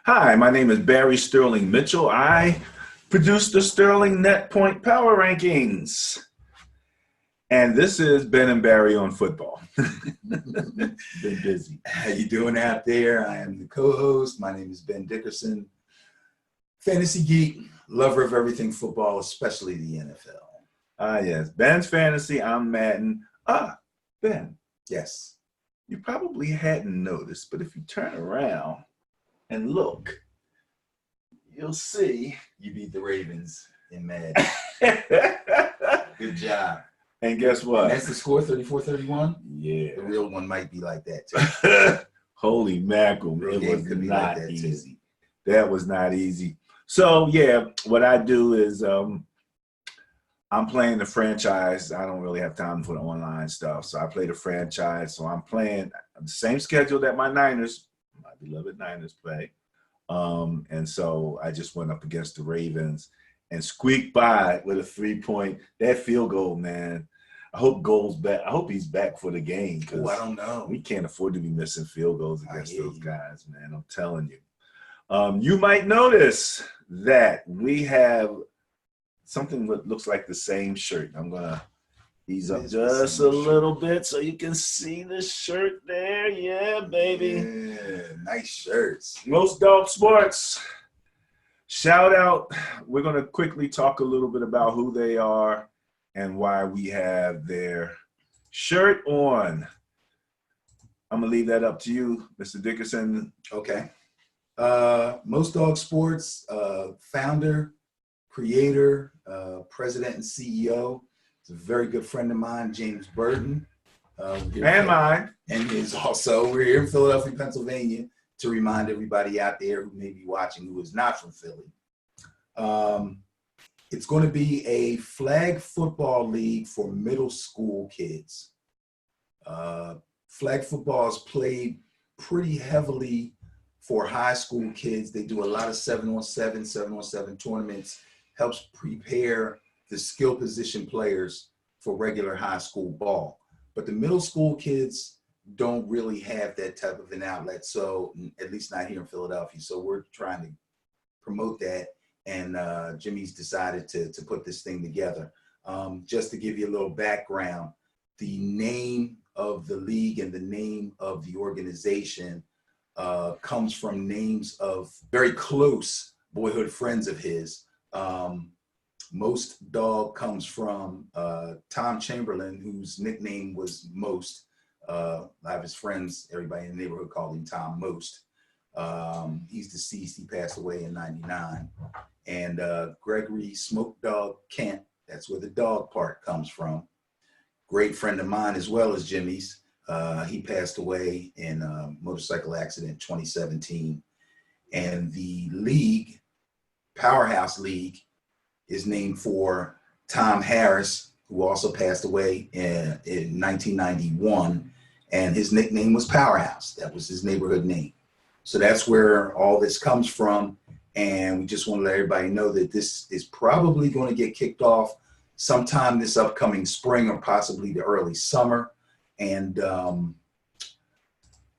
Hi, my name is Barry Sterling Mitchell. I produce the Sterling Net Point Power Rankings. And this is Ben and Barry on football. Been busy. How you doing out there? I am the co-host. My name is Ben Dickerson. Fantasy geek, lover of everything football, especially the NFL. Yes. Ben's Fantasy, I'm Madden. Ben. Yes. You probably hadn't noticed, but if you turn around and look, you'll see. You beat the Ravens in Madden. Good job. And guess what? And that's the score, 34-31? Yeah. The real one might be like that, too. Holy mackerel. Real It was game could be not like that, easy. too. That was not easy. So, yeah, what I do is I'm playing the franchise. I don't really have time for the online stuff. So I play the franchise. So I'm playing the same schedule that my Niners, my beloved Niners, play. And so I just went up against the Ravens and squeaked by with a 3-point. That field goal, man. I hope Gold's back. I hope he's back for the game because I don't know. We can't afford to be missing field goals against those guys, man. I'm telling you. You might notice that we have something that looks like the same shirt. I'm gonna ease up just a little bit so you can see the shirt there. Yeah, baby. Yeah, nice shirts. Most Dog Sports. Shout out. We're going to quickly talk a little bit about who they are and why we have their shirt on. I'm going to leave that up to you, Mr. Dickerson. Okay. Most Dog Sports, founder, creator, president, and CEO. It's a very good friend of mine, James Burton. And mine. And is also, we're here in Philadelphia, Pennsylvania, to remind everybody out there who may be watching who is not from Philly. It's going to be a flag football league for middle school kids. Flag football is played pretty heavily for high school kids. They do a lot of 7-on-7, 7-on-7 tournaments, helps prepare the skill position players for regular high school ball. But the middle school kids don't really have that type of an outlet, so at least not here in Philadelphia. So we're trying to promote that, and Jimmy's decided to put this thing together. Just to give you a little background, the name of the league and the name of the organization comes from names of very close boyhood friends of his. Most Dog comes from Tom Chamberlain, whose nickname was Most. A lot of his friends, everybody in the neighborhood called him Tom Most. He's deceased. He passed away in '99. And Gregory Smoke Dog Kent, that's where the dog part comes from. Great friend of mine as well as Jimmy's. He passed away in a motorcycle accident in 2017. And the league, Powerhouse League, is named for Tom Harris, who also passed away in 1991. And his nickname was Powerhouse. That was his neighborhood name. So that's where all this comes from. And we just want to let everybody know that this is probably going to get kicked off sometime this upcoming spring or possibly the early summer. And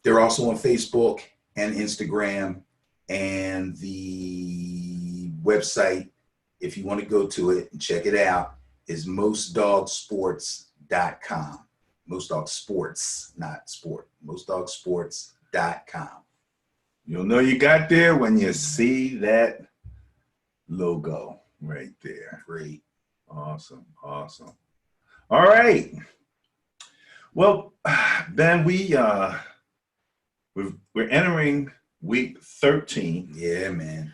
they're also on Facebook and Instagram, and the website, if you want to go to it and check it out, is mostdogsports.com. Most Dog Sports, not sport. Mostdogsports.com. You'll know you got there when you see that logo right there. Great. Awesome. Awesome. All right. Well, Ben, we're entering week 13. Yeah, man.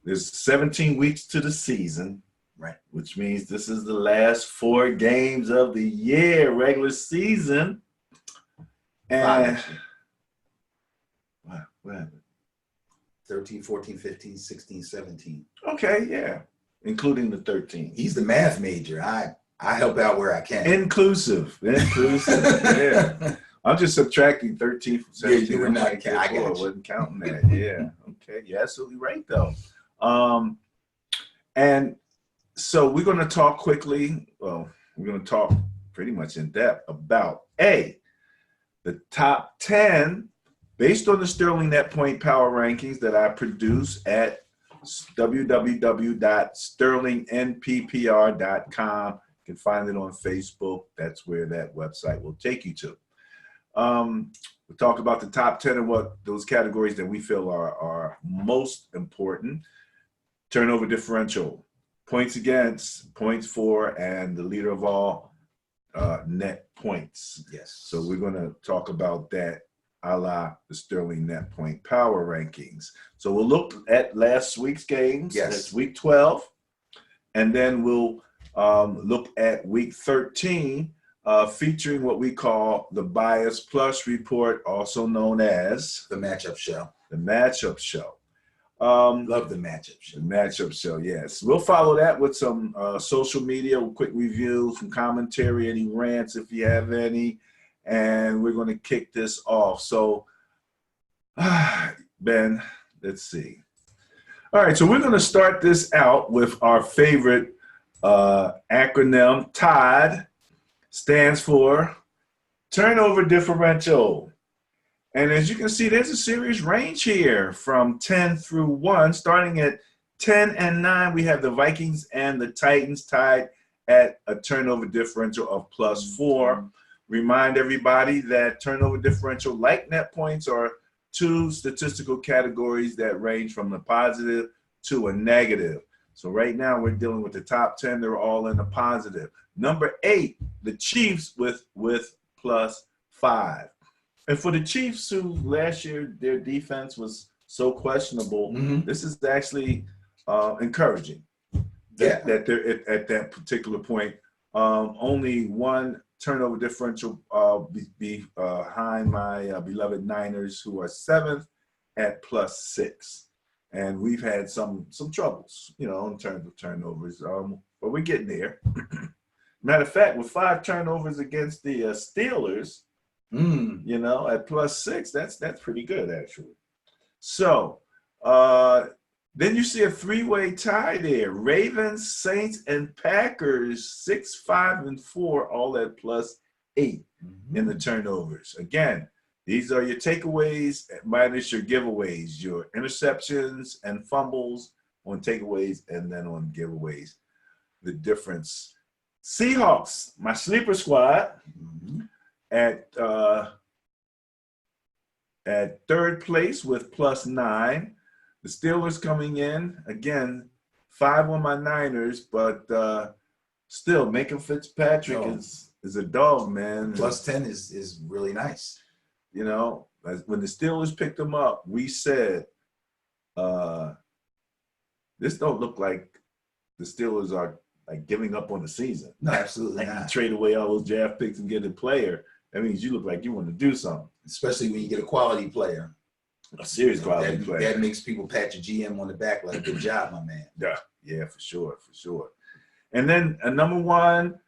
There's 17 weeks to the season. Right. Which means this is the last 4 games of the year, regular season. And what happened? 13, 14, 15, 16, 17. Okay, yeah. Including the 13. He's the math major. I help out where I can. Inclusive. Yeah. I'm just subtracting 13 from 17. Yeah, you were not counting. I got you. I wasn't counting that. Yeah. Okay. You're absolutely right, though. And so we're going to talk quickly. Well, we're going to talk pretty much in depth about the top 10 based on the Sterling Net Point Power Rankings that I produce at www.sterlingnppr.com. You can find it on Facebook. That's where that website will take you to. We'll talk about the top 10 and what those categories that we feel are most important. Turnover differential, points against, points for, and the leader of all, net points. Yes. So we're going to talk about that a la the Sterling Net Point Power Rankings. So we'll look at last week's games. Yes. That's week 12. And then we'll look at week 13, featuring what we call the Bias Plus Report, also known as The Matchup Show. the Matchup Show. Love the Matchup Show. The Matchup Show, yes. We'll follow that with some social media, a quick review, some commentary, any rants if you have any. And we're going to kick this off. So, Ben, let's see. All right, so we're going to start this out with our favorite acronym. TOD stands for Turnover Differential. And as you can see, there's a serious range here from 10 through 1. Starting at 10 and 9, we have the Vikings and the Titans tied at a turnover differential of +4. Remind everybody that turnover differential, like net points, are two statistical categories that range from the positive to a negative. So right now we're dealing with the top 10. They're all in the positive. Number 8, the Chiefs with +5. And for the Chiefs, who last year their defense was so questionable, this is actually encouraging that they're at that particular point. Only one turnover differential behind my beloved Niners, who are 7th at +6. And we've had some troubles, in terms of turnovers, but we're getting there. Matter of fact, with 5 turnovers against the Steelers, at +6, that's pretty good, actually. So then you see a 3-way tie there. Ravens, Saints, and Packers, 6, 5, and 4, all at +8 in the turnovers. Again, these are your takeaways minus your giveaways, your interceptions and fumbles on takeaways and then on giveaways. The difference. Seahawks, my sleeper squad, at 3rd place with +9. The Steelers coming in, again, 5 on my Niners, but still, Minka Fitzpatrick is a dog, man. +10 is really nice. When the Steelers picked him up, we said, this don't look like the Steelers are like giving up on the season. No, absolutely like not. You trade away all those draft picks and get a player. That means you look like you want to do something. Especially when you get a quality player. A serious quality player. That makes people pat your GM on the back like, good job, my man. Yeah, for sure. And then number 1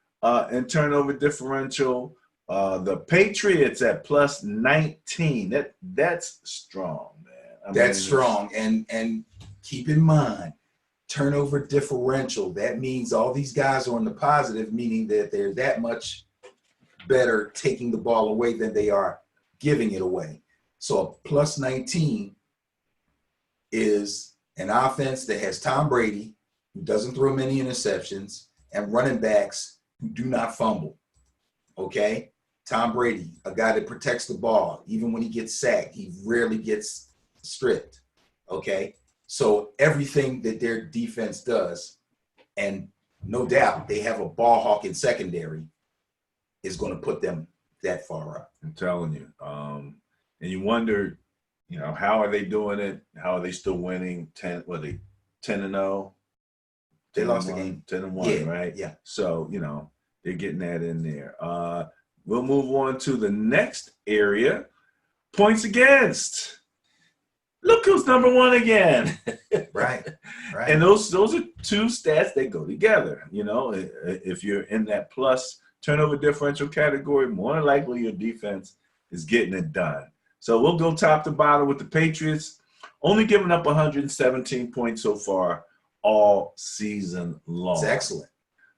in turnover differential, the Patriots at +19. That's strong, man. That's strong. And keep in mind, turnover differential, that means all these guys are on the positive, meaning that they're that much better taking the ball away than they are giving it away. So a +19 is an offense that has Tom Brady, who doesn't throw many interceptions, and running backs who do not fumble. Okay? Tom Brady, a guy that protects the ball. Even when he gets sacked, he rarely gets stripped. Okay? So everything that their defense does, and no doubt they have a ball hawk in secondary, is going to put them that far up. I'm telling you. And you wonder, how are they doing it? How are they still winning? 10-0? They lost the game. 10-1, right? Yeah. So, they're getting that in there. We'll move on to the next area. Points against. Look who's number 1 again. Right. And those are two stats that go together. If you're in that plus turnover differential category, more than likely your defense is getting it done. So we'll go top to bottom with the Patriots, only giving up 117 points so far all season long. It's excellent.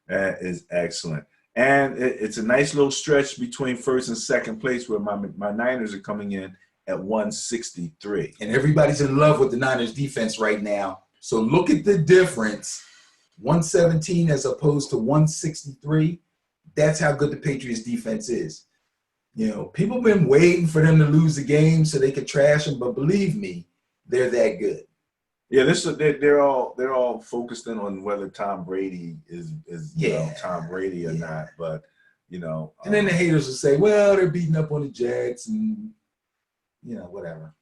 That is excellent. And it's a nice little stretch between 1st and 2nd place where my Niners are coming in at 163. And everybody's in love with the Niners defense right now. So look at the difference. 117 as opposed to 163. That's how good the Patriots defense is. You know, people have been waiting for them to lose the game so they could trash them, but believe me, they're that good. Yeah, they're all focused in on whether Tom Brady is Tom Brady or not. But and then the haters will say, well, they're beating up on the Jets and whatever.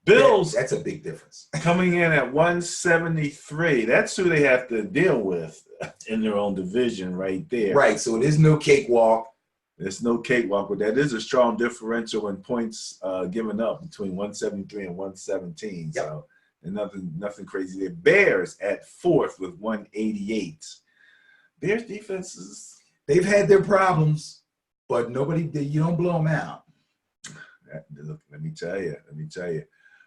Bills, that's a big difference. Coming in at 173. That's who they have to deal with in their own division right there. Right, so there's no cakewalk. There's no cakewalk, but that is a strong differential in points given up between 173 and 117. Yep. So and nothing crazy there. Bears at 4th with 188. Bears defenses, they've had their problems, but you don't blow them out. Let me tell you.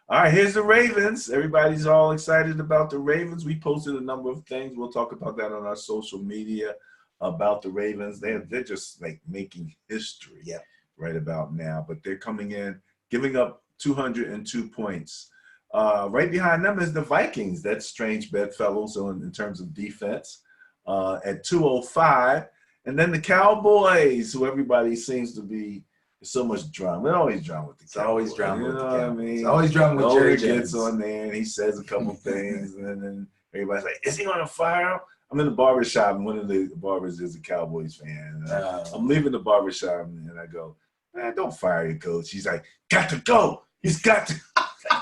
All right, here's the Ravens. Everybody's all excited about the Ravens. We posted a number of things. We'll talk about that on our social media about the Ravens. They're just like making history right about now. But they're coming in, giving up 202 points. Right behind them is the Vikings. That's strange bedfellows in terms of defense at 205. And then the Cowboys, who everybody seems to be so much drama. There's always drama with the Cowboys. Always drama with the Cowboys. I mean? It's always drama with Jerry Jones. Gets on there and he says a couple things, and then everybody's like, "Is he going to fire him?" I'm in the barbershop, and one of the barbers is a Cowboys fan. I'm leaving the barbershop, and I go, "Man, don't fire your coach." He's like, "Got to go. He's got to."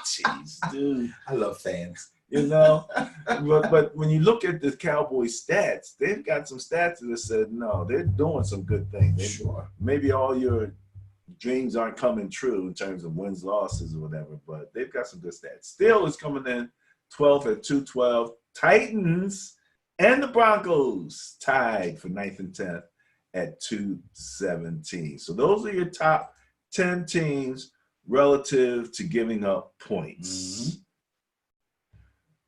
Jeez, dude. I love fans. But when you look at the Cowboys stats, they've got some stats that said, no, they're doing some good things. Sure. Maybe all your dreams aren't coming true in terms of wins, losses, or whatever, but they've got some good stats. Still is coming in 12th at 212. Titans and the Broncos tied for 9th and 10th at 217. So those are your top 10 teams relative to giving up points.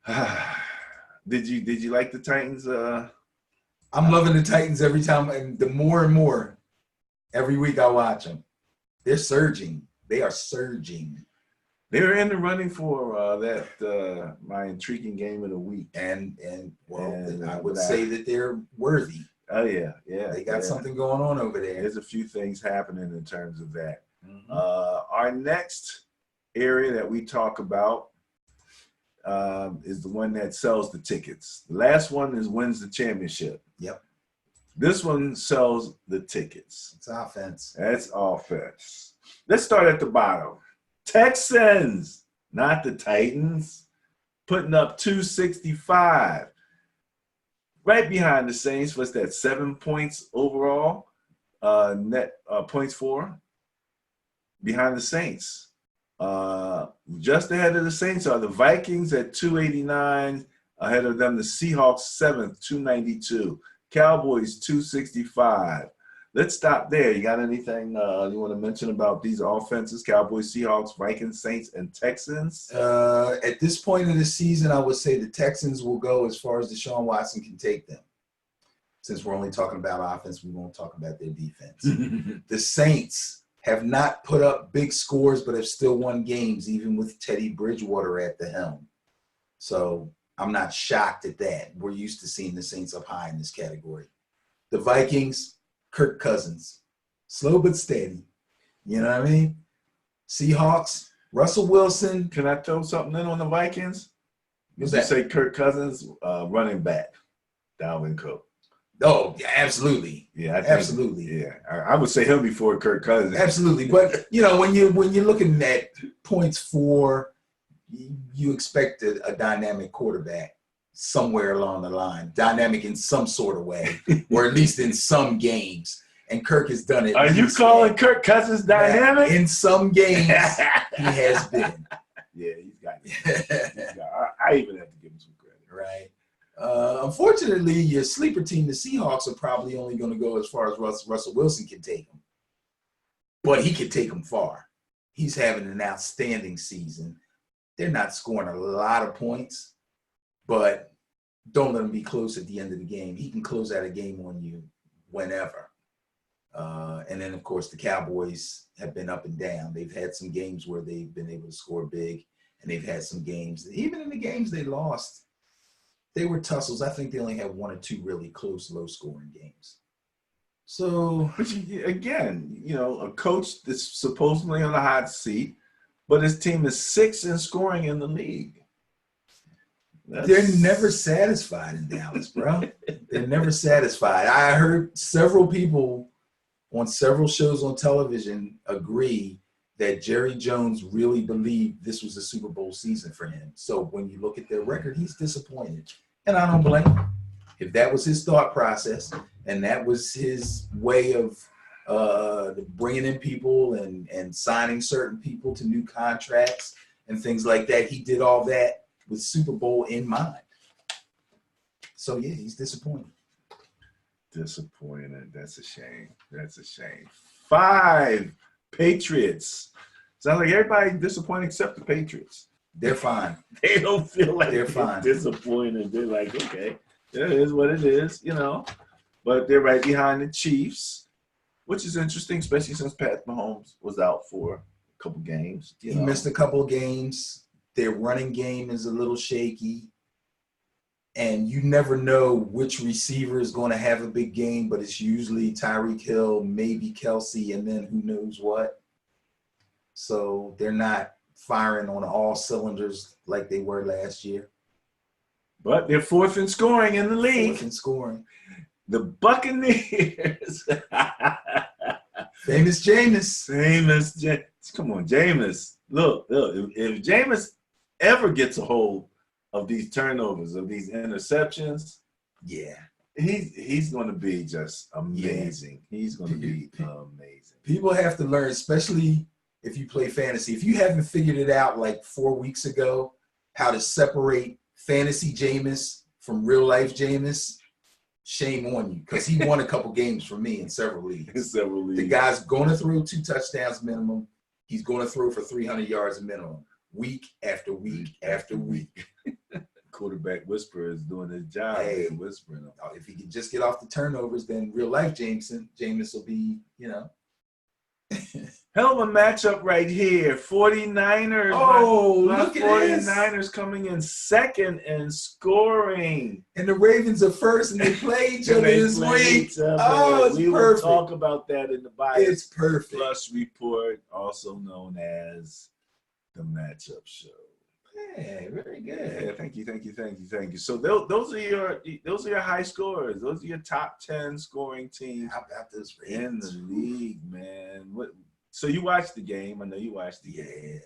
Mm-hmm. Did you like the Titans? I'm loving the Titans every time, and the more and more every week I watch them. They're surging. They are surging. They're in the running for that my intriguing game of the week, and I would say that they're worthy. Oh yeah. They got something going on over there. There's a few things happening in terms of that. Mm-hmm. Our next area that we talk about is the one that sells the tickets. The last one wins the championship. Yep. This one sells the tickets. It's offense. That's offense. Let's start at the bottom. Texans, not the Titans, putting up 265. Right behind the Saints. What's that? 7 points overall. Net points for. Behind the Saints. Just ahead of the Saints are the Vikings at 289. Ahead of them, the Seahawks 7th, 292. Cowboys 265. Let's stop there. You got anything you want to mention about these offenses? Cowboys, Seahawks, Vikings, Saints, and Texans? At this point in the season, I would say the Texans will go as far as Deshaun Watson can take them. Since we're only talking about offense, we won't talk about their defense. The Saints have not put up big scores, but have still won games, even with Teddy Bridgewater at the helm. So I'm not shocked at that. We're used to seeing the Saints up high in this category. The Vikings, Kirk Cousins, slow but steady. You know what I mean? Seahawks, Russell Wilson. Can I throw something in on the Vikings? What's You that? say Kirk Cousins, running back, Dalvin Cook. Oh, yeah, absolutely. Yeah, I think, absolutely. Yeah, I would say him before Kirk Cousins. Absolutely. But, when you're looking at points for, you expect a dynamic quarterback somewhere along the line, dynamic in some sort of way, or at least in some games. And Kirk has done it. Are you calling Kirk Cousins dynamic? In some games, he has been. Yeah, he's got it. I even have to give him some credit. Right. Unfortunately, your sleeper team, the Seahawks, are probably only going to go as far as Russell Wilson can take them. But he can take them far. He's having an outstanding season. They're not scoring a lot of points, but don't let him be close at the end of the game. He can close out a game on you whenever. And then, of course, the Cowboys have been up and down. They've had some games where they've been able to score big, and they've had some games, even in the games they lost, they were tussles. I think they only had 1 or 2 really close, low-scoring games. So, but again, a coach that's supposedly on the hot seat, but his team is 6th in scoring in the league. They're never satisfied in Dallas, bro. They're never satisfied. I heard several people on several shows on television agree that Jerry Jones really believed this was a Super Bowl season for him. So when you look at their record, he's disappointed. And I don't blame him. If that was his thought process and that was his way of bringing in people and signing certain people to new contracts and things like that, he did all that with Super Bowl in mind. So, yeah, he's disappointed. Disappointed. That's a shame. That's a shame. 5 Patriots. Sounds like everybody disappointed except the Patriots. They're fine. They don't feel like they're fine. Disappointed. They're like, okay, it is what it is, But they're right behind the Chiefs, which is interesting, especially since Pat Mahomes was out for a couple games. He missed a couple of games. Their running game is a little shaky. And you never know which receiver is going to have a big game, but it's usually Tyreek Hill, maybe Kelsey, and then who knows what. So they're not firing on all cylinders like they were last year. But they're 4th in scoring in the league. 4th in scoring. The Buccaneers. Famous Jameis. Famous Jameis. Come on, Jameis. Look, if Jameis ever gets a hold of these turnovers, of these interceptions, yeah, he's going to be just amazing. Yeah. He's going to be amazing. People have to learn, especially if you play fantasy. If you haven't figured it out like 4 weeks ago, how to separate fantasy Jameis from real life Jameis, shame on you, because he won a couple games for me in several leagues. The guy's going to throw 2 touchdowns minimum. He's going to throw for 300 yards minimum, week after week after week. Quarterback whisperer is doing his job. Hey, whispering. If he can just get off the turnovers, then real life Jameis will be, Hell of a matchup right here. 49ers. Look at 49ers coming in 2nd in scoring. And the Ravens are 1st, and they play each other this week. Oh, it's perfect. We will talk about that in the bias. It's perfect. Plus report, also known as the matchup show. Hey, very good. Yeah, thank you. So those are your high scorers. Those are your top 10 scoring teams. How about this in the league, man? So you watched the game. I know you watched the game.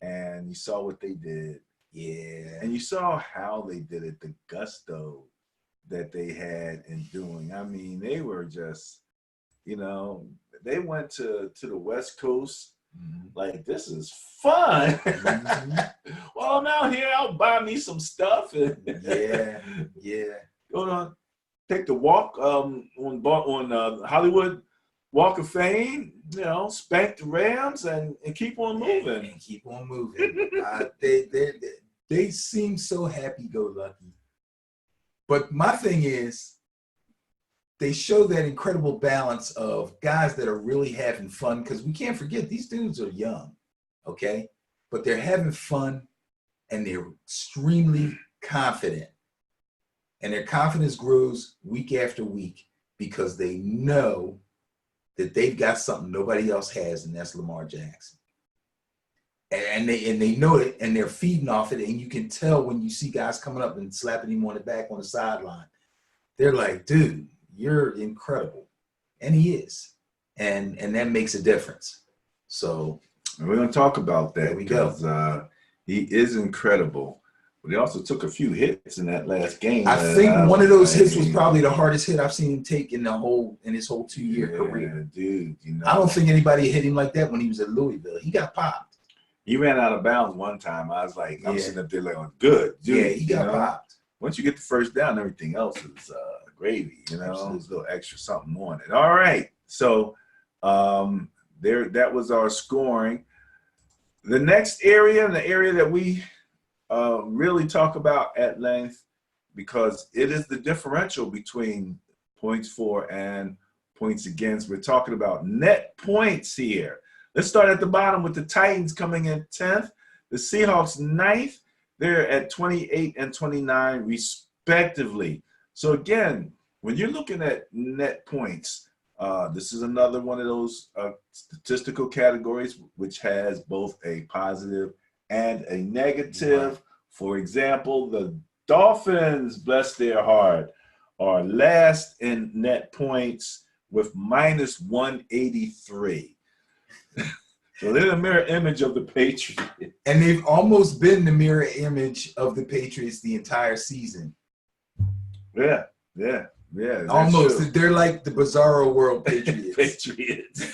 And you saw what they did. Yeah. And you saw how they did it, the gusto that they had in doing. I mean, they were just, they went to the West Coast. Mm-hmm. Like, this is fun. Mm-hmm. Well, I'm out here. I'll buy me some stuff. And yeah. Go on, take the walk on Hollywood Walk of Fame. Spank the Rams and keep on moving. And keep on moving. They seem so happy-go-lucky. But my thing is, they show that incredible balance of guys that are really having fun, because we can't forget these dudes are young, okay? But they're having fun, and they're extremely confident. And their confidence grows week after week because they know that they've got something nobody else has, and that's Lamar Jackson. And they know it, and they're feeding off it, and you can tell when you see guys coming up and slapping him on the back on the sideline. They're like, dude, you're incredible. And he is. And that makes a difference. So we're going to talk about that. There we go. He is incredible. But he also took a few hits in that last game. I think one of those hits was probably the hardest hit I've seen him take in his whole 2-year career. Dude, I don't think anybody hit him like that when he was at Louisville. He got popped. He ran out of bounds one time. I was like, I'm sitting up there like, good. Dude, yeah, he got popped. Once you get the first down, everything else is gravy, There's a little extra something on it. All right. So that was our scoring. The next area, and the area that we really talk about at length, because it is the differential between points for and points against. We're talking about net points here. Let's start at the bottom with the Titans coming in 10th. The Seahawks 9th. They're at 28 and 29 respectively. So again, when you're looking at net points, this is another one of those statistical categories which has both a positive and a negative. Right. For example, the Dolphins, bless their heart, are last in net points with minus 183. So they're the mirror image of the Patriots. And they've almost been the mirror image of the Patriots the entire season. Yeah. Almost. True. They're like the Bizarro World Patriots.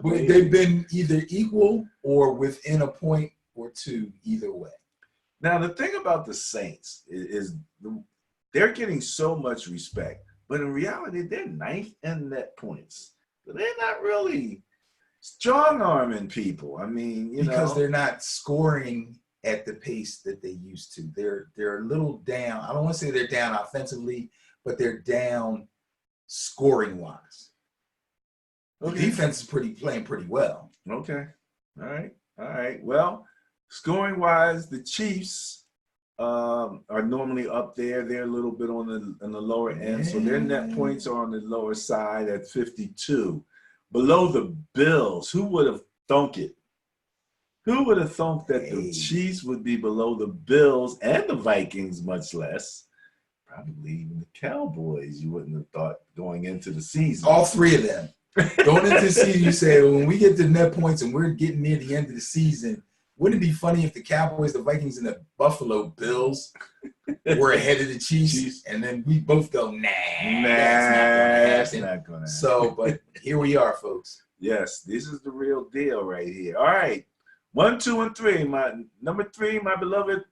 They've been either equal or within a point or two either way. Now, the thing about the Saints is they're getting so much respect, but in reality, they're 9th in net points. So they're not really strong-arming people. I mean, because they're not scoring at the pace that they used to. They're a little down. I don't want to say they're down offensively, but they're down scoring-wise. Okay. The defense is playing pretty well. Okay. All right. Well, scoring-wise, the Chiefs are normally up there. They're a little bit on the lower end, so their net points are on the lower side at 52. Below the Bills, who would have thunk it? Who would have thunk that the Chiefs would be below the Bills and the Vikings, much less? Probably even the Cowboys. You wouldn't have thought going into the season. All three of them. Going into the season, you say, well, when we get to net points and we're getting near the end of the season, wouldn't it be funny if the Cowboys, the Vikings, and the Buffalo Bills were ahead of the Chiefs, and then we both go, that's not going to happen. So, but here we are, folks. Yes, this is the real deal right here. All right, 1, 2, and 3. My number 3, my beloved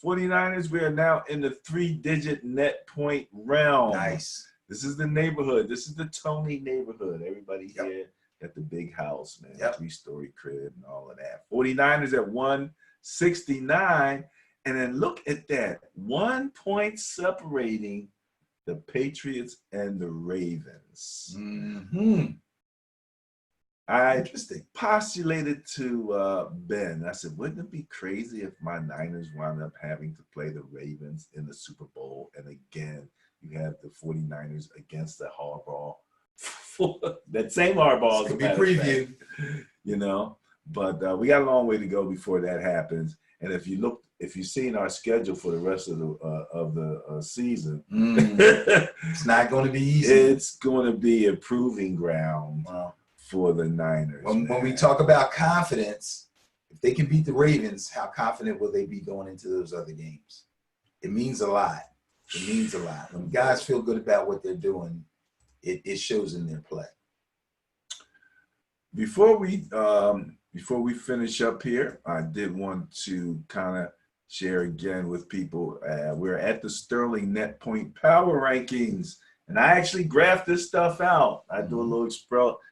49ers. We are now in the 3-digit net point realm. Nice. This is the neighborhood. This is the Tony neighborhood. Everybody here at the big house, man. 3-story crib and all of that. 49ers at 169. And then look at that. 1 point separating the Patriots and the Ravens. Mm-hmm. I postulated to Ben. I said, wouldn't it be crazy if my Niners wound up having to play the Ravens in the Super Bowl? And again, you have the 49ers against the Harbaugh. That same Harbaugh. Could be previewed. But we got a long way to go before that happens. And if you've seen our schedule for the rest of the season, it's not going to be easy. It's going to be a proving ground for the Niners. When we talk about confidence, if they can beat the Ravens, how confident will they be going into those other games? It means a lot. It means a lot. When guys feel good about what they're doing, it shows in their play. Before we finish up here, I did want to kind of share again with people. We're at the Sterling Net Point Power Rankings, and I actually graphed this stuff out. I do a little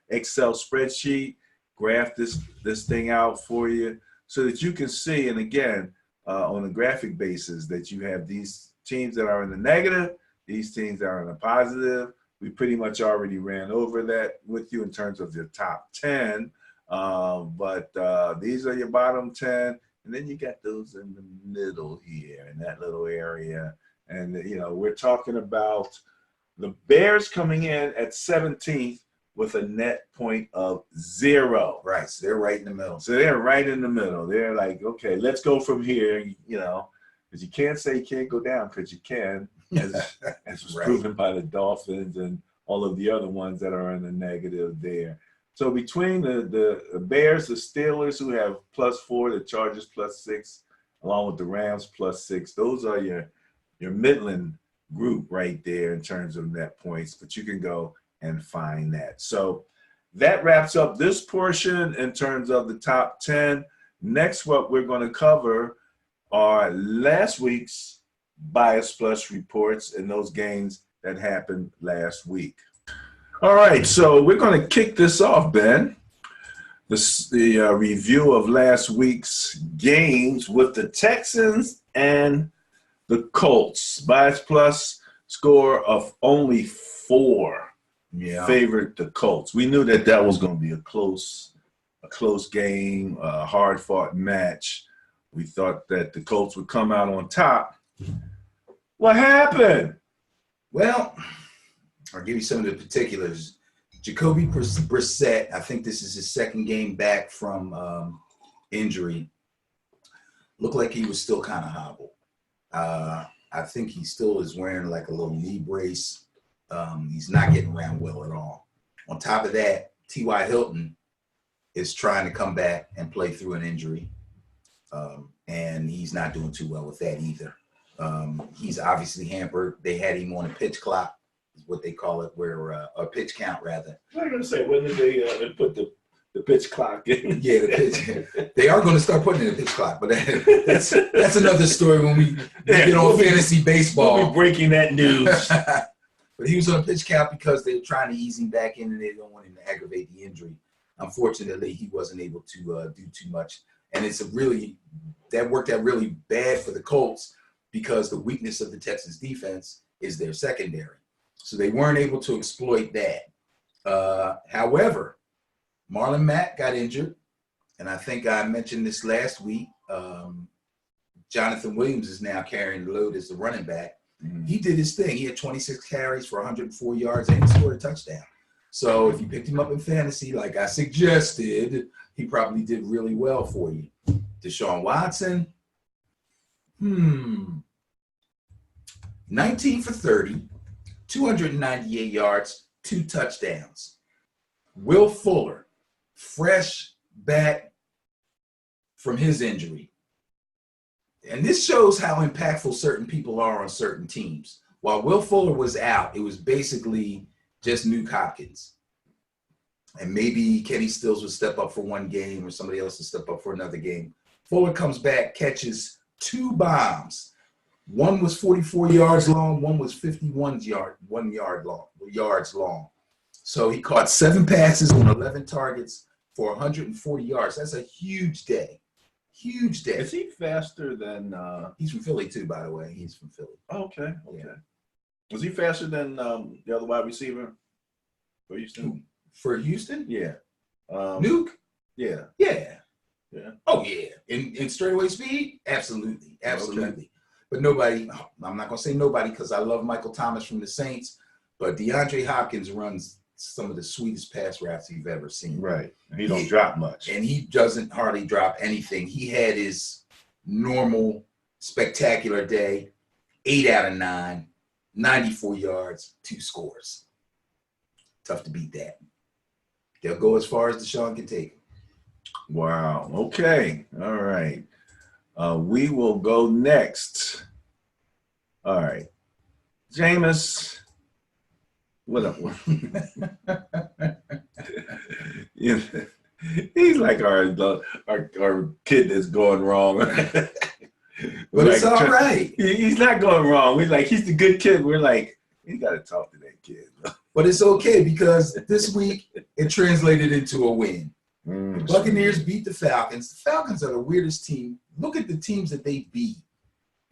Excel spreadsheet, graph this thing out for you so that you can see, and again, on a graphic basis, that you have these teams that are in the negative, these teams that are in the positive. We pretty much already ran over that with you in terms of your top 10. But these are your bottom 10. And then you got those in the middle here in that little area. And, we're talking about the Bears coming in at 17th with a net point of 0. Right. So they're right in the middle. They're like, okay, let's go from here, because you can't say you can't go down because you can, as was proven by the Dolphins and all of the other ones that are in the negative there. So between the Bears, the Steelers, who have +4, the Chargers +6, along with the Rams +6, those are your Midland group right there in terms of net points, but you can go and find that. So that wraps up this portion in terms of the top 10. Next, what we're going to cover are last week's Bias Plus reports and those games that happened last week. All right, so we're going to kick this off, Ben. The review of last week's games with the Texans and the Colts. Bias Plus score of only 4. favored the Colts. We knew that was going to be a close game, a hard-fought match. We thought that the Colts would come out on top. What happened? Well, I'll give you some of the particulars. Jacoby Brissett, I think this is his second game back from injury. Looked like he was still kind of hobbled. I think he still is wearing like a little knee brace. He's not getting around well at all. On top of that, T.Y. Hilton is trying to come back and play through an injury. And he's not doing too well with that either. He's obviously hampered. They had him on a pitch clock, is what they call it, where a pitch count rather. I was going to say, when did they put the pitch clock in? Yeah, the pitch. They are going to start putting in a pitch clock, but that's another story when we get on fantasy baseball. We'll be breaking that news. But he was on a pitch count because they were trying to ease him back in, and they don't want him to aggravate the injury. Unfortunately, he wasn't able to do too much, and that worked out really bad for the Colts because the weakness of the Texans defense is their secondary. So they weren't able to exploit that. However, Marlon Mack got injured, and I think I mentioned this last week. Jonathan Williams is now carrying the load as the running back. Mm-hmm. He did his thing. He had 26 carries for 104 yards, and he scored a touchdown. So if you picked him up in fantasy, like I suggested, he probably did really well for you. Deshaun Watson, 19 for 30, 298 yards, 2 touchdowns. Will Fuller, fresh back from his injury. And this shows how impactful certain people are on certain teams. While Will Fuller was out, it was basically just Nuke Hopkins. And maybe Kenny Stills would step up for one game or somebody else would step up for another game. Fuller comes back, catches 2 bombs. One was 44 yards long, one was 51 yards long. So he caught 7 passes on 11 targets for 140 yards. That's a huge day. Huge day. Is he faster than he's from Philly too, by the way. He's from Philly. Oh, okay. Yeah. Was he faster than the other wide receiver for Houston? For Houston? Yeah. Nuke? Yeah. Yeah. Yeah. Oh yeah. In straightaway speed? Absolutely. Absolutely. Okay. But nobody, I'm not gonna say nobody because I love Michael Thomas from the Saints, but DeAndre Hopkins runs some of the sweetest pass routes you've ever seen. Right. And he don't drop much. And he doesn't hardly drop anything. He had his normal, spectacular day, 8 out of 9, 94 yards, 2 scores. Tough to beat that. They'll go as far as Deshaun can take. Wow. Okay. All right. We will go next. All right. Jameis. What up? Yeah, he's like our kid that's going wrong. But it's all right. He's not going wrong. He's the good kid. We're like, you got to talk to that kid. But it's okay because this week it translated into a win. The Buccaneers beat the Falcons. The Falcons are the weirdest team. Look at the teams that they beat.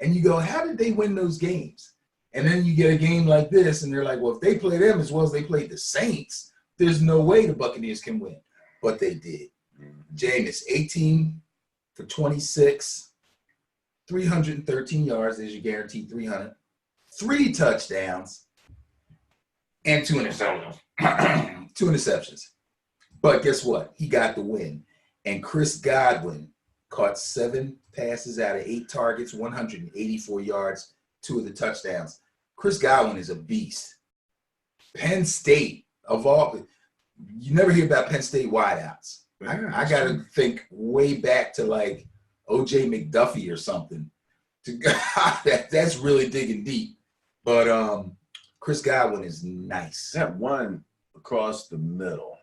And you go, how did they win those games? And then you get a game like this, and they're like, well, if they play them as well as they played the Saints, there's no way the Buccaneers can win. But they did. Jameis, 18 for 26, 313 yards. There's your guaranteed 300. 3 touchdowns, and 2 interceptions. 2 interceptions. But guess what? He got the win. And Chris Godwin caught 7 passes out of 8 targets, 184 yards, 2 of the touchdowns. Chris Godwin is a beast. Penn State, of all, you never hear about Penn State wideouts. I got to think way back to like O.J. McDuffie or something. That's really digging deep. But Chris Godwin is nice. That one across the middle,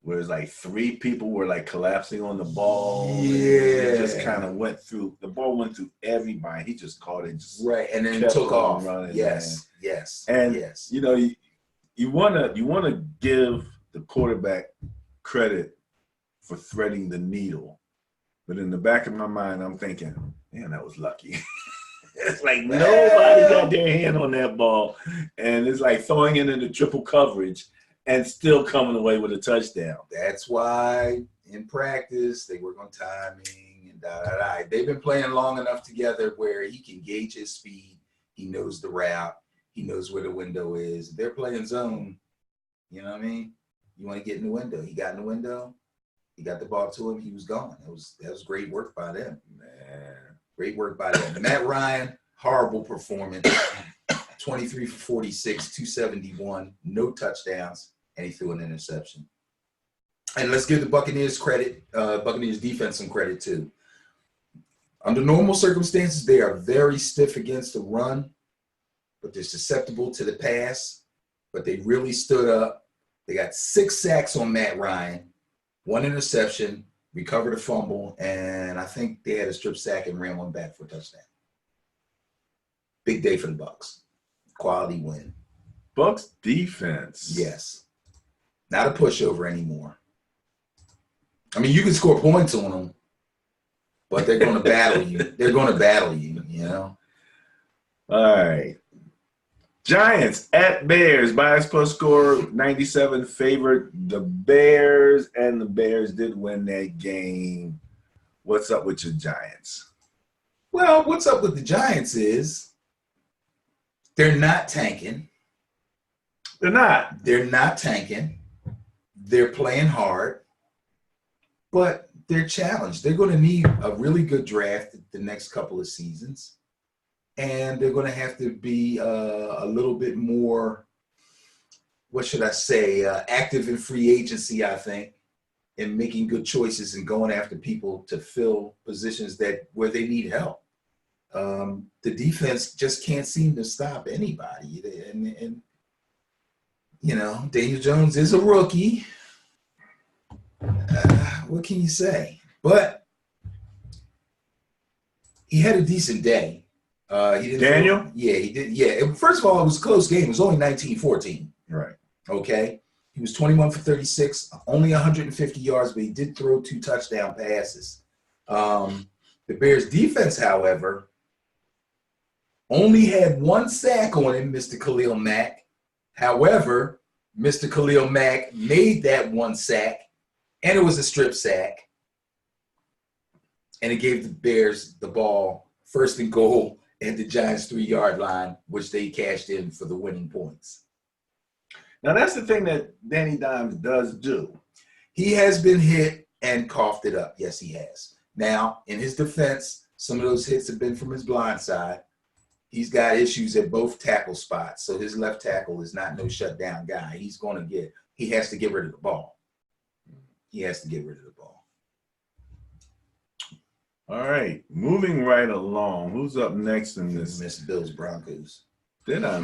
where it's like 3 people were like collapsing on the ball. Yeah. It just kind of went through. The ball went through everybody. He just caught it. Just right. And then took off. Running, yes. Man. Yes. And, yes. you know, you wanna give the quarterback credit for threading the needle. But in the back of my mind, I'm thinking, man, that was lucky. It's like nobody got their hand on that ball. And it's like throwing it into triple coverage and still coming away with a touchdown. That's why in practice they work on timing and da. They've been playing long enough together where he can gauge his speed. He knows the route. He knows where the window is. They're playing zone. You know what I mean? You want to get in the window. He got in the window. He got the ball to him. He was gone. That was great work by them. Man, great work by them. Matt Ryan, horrible performance. 23 for 46, 271, no touchdowns, and he threw an interception. And let's give the Buccaneers credit, Buccaneers defense some credit too. Under normal circumstances, they are very stiff against the run, but they're susceptible to the pass. But they really stood up. They got 6 sacks on Matt Ryan, 1 interception, recovered a fumble, and I think they had a strip sack and ran one back for a touchdown. Big day for the Bucs. Quality win. Bucs defense. Yes. Not a pushover anymore. I mean, you can score points on them, but they're going to battle you. They're going to battle you, you know? All right. Giants at Bears. Bias plus score 97 favored the Bears, and the Bears did win that game. What's up with your Giants? Well, what's up with the Giants is they're not tanking. They're not. They're not tanking. They're playing hard, but they're challenged. They're going to need a really good draft the next couple of seasons, and they're going to have to be a little bit more, what should I say, active in free agency, I think, and making good choices and going after people to fill positions where they need help. The defense just can't seem to stop anybody. And you know, Daniel Jones is a rookie. What can you say? But he had a decent day. He didn't Daniel? Yeah, he did. Yeah. First of all, it was a close game. It was only 19-14. Right. Okay. He was 21 for 36, only 150 yards, but he did throw 2 touchdown passes. The Bears defense, however, only had 1 sack on him, Mr. Khalil Mack. However, Mr. Khalil Mack made that 1 sack, and it was a strip sack. And it gave the Bears the ball first and goal at the Giants' 3-yard line, which they cashed in for the winning points. Now, that's the thing that Danny Dimes does do. He has been hit and coughed it up. Yes, he has. Now, in his defense, some of those hits have been from his blind side. He's got issues at both tackle spots, so his left tackle is not no shutdown guy. He has to get rid of the ball. He has to get rid of the ball. All right, moving right along. Who's up next in this? Miss Bills Broncos. Did I?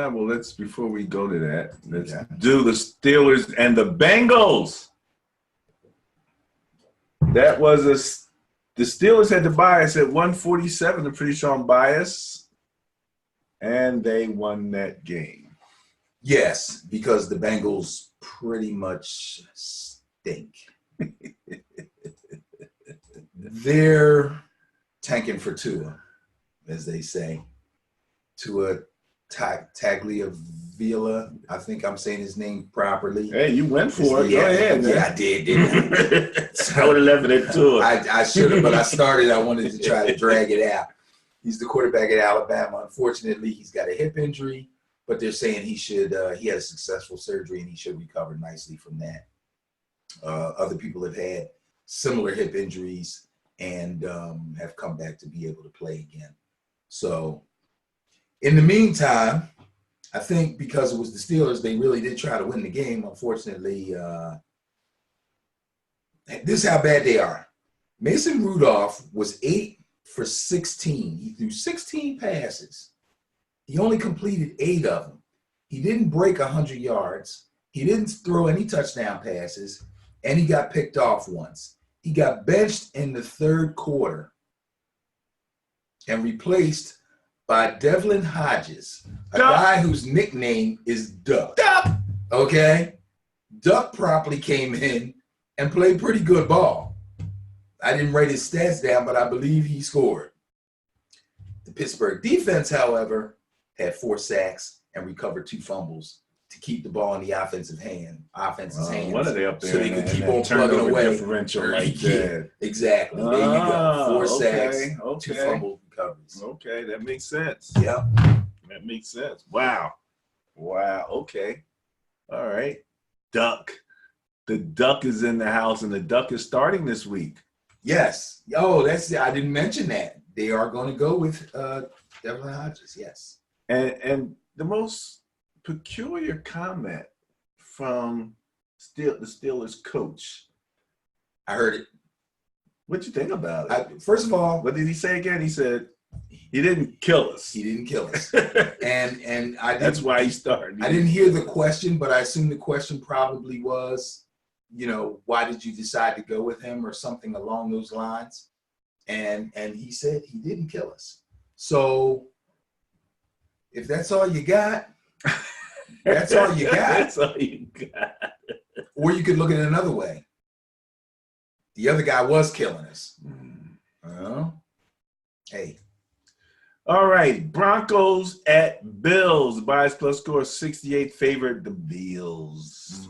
Well, before we go to that, let's do the Steelers and the Bengals. That was the Steelers had the bias at 147. I'm pretty sure I'm biased. And they won that game. Yes, because the Bengals pretty much stink. They're tanking for Tua, as they say. Tua Tagliavilla. I think I'm saying his name properly. Hey, you went for it. Go ahead. Yeah, I did, didn't I? I would have left it at Tua. I should have, but I wanted to try to drag it out. He's the quarterback at Alabama. Unfortunately, he's got a hip injury, but they're saying he had a successful surgery and he should recover nicely from that. Other people have had similar hip injuries and have come back to be able to play again. So in the meantime, I think because it was the Steelers, they really did try to win the game. Unfortunately, this is how bad they are. Mason Rudolph was 8 for 16. He threw 16 passes. He only completed 8 of them. He didn't break 100 yards. He didn't throw any touchdown passes, and he got picked off once. He got benched in the 3rd quarter and replaced by Devlin Hodges, a guy whose nickname is Duck. Duck. Okay? Duck promptly came in and played pretty good ball. I didn't write his stats down, but I believe he scored. The Pittsburgh defense, however, had 4 sacks and recovered 2 fumbles to keep the ball in the offense's hands. What are they up there? So they could keep that on plugging away. Differential like that. Exactly. There you go. 4 sacks, 2 fumble recoveries. Okay, that makes sense. Yeah. That makes sense. Wow. Okay. All right. Duck. The Duck is in the house, and the Duck is starting this week. Yes. Oh, I didn't mention that. They are going to go with Devlin Hodges. Yes. And the most peculiar comment from the Steelers coach. I heard it. What'd you think about it? First of all, what did he say again? He said he didn't kill us. He didn't kill us. and that's why he started. I didn't hear the question, but I assume the question probably was, why did you decide to go with him or something along those lines? And he said he didn't kill us. So if that's all you got, that's all you got. That's all you got. Or you could look at it another way. The other guy was killing us. Hey. All right. Broncos at Bills. Bias plus score 68 favored the Bills.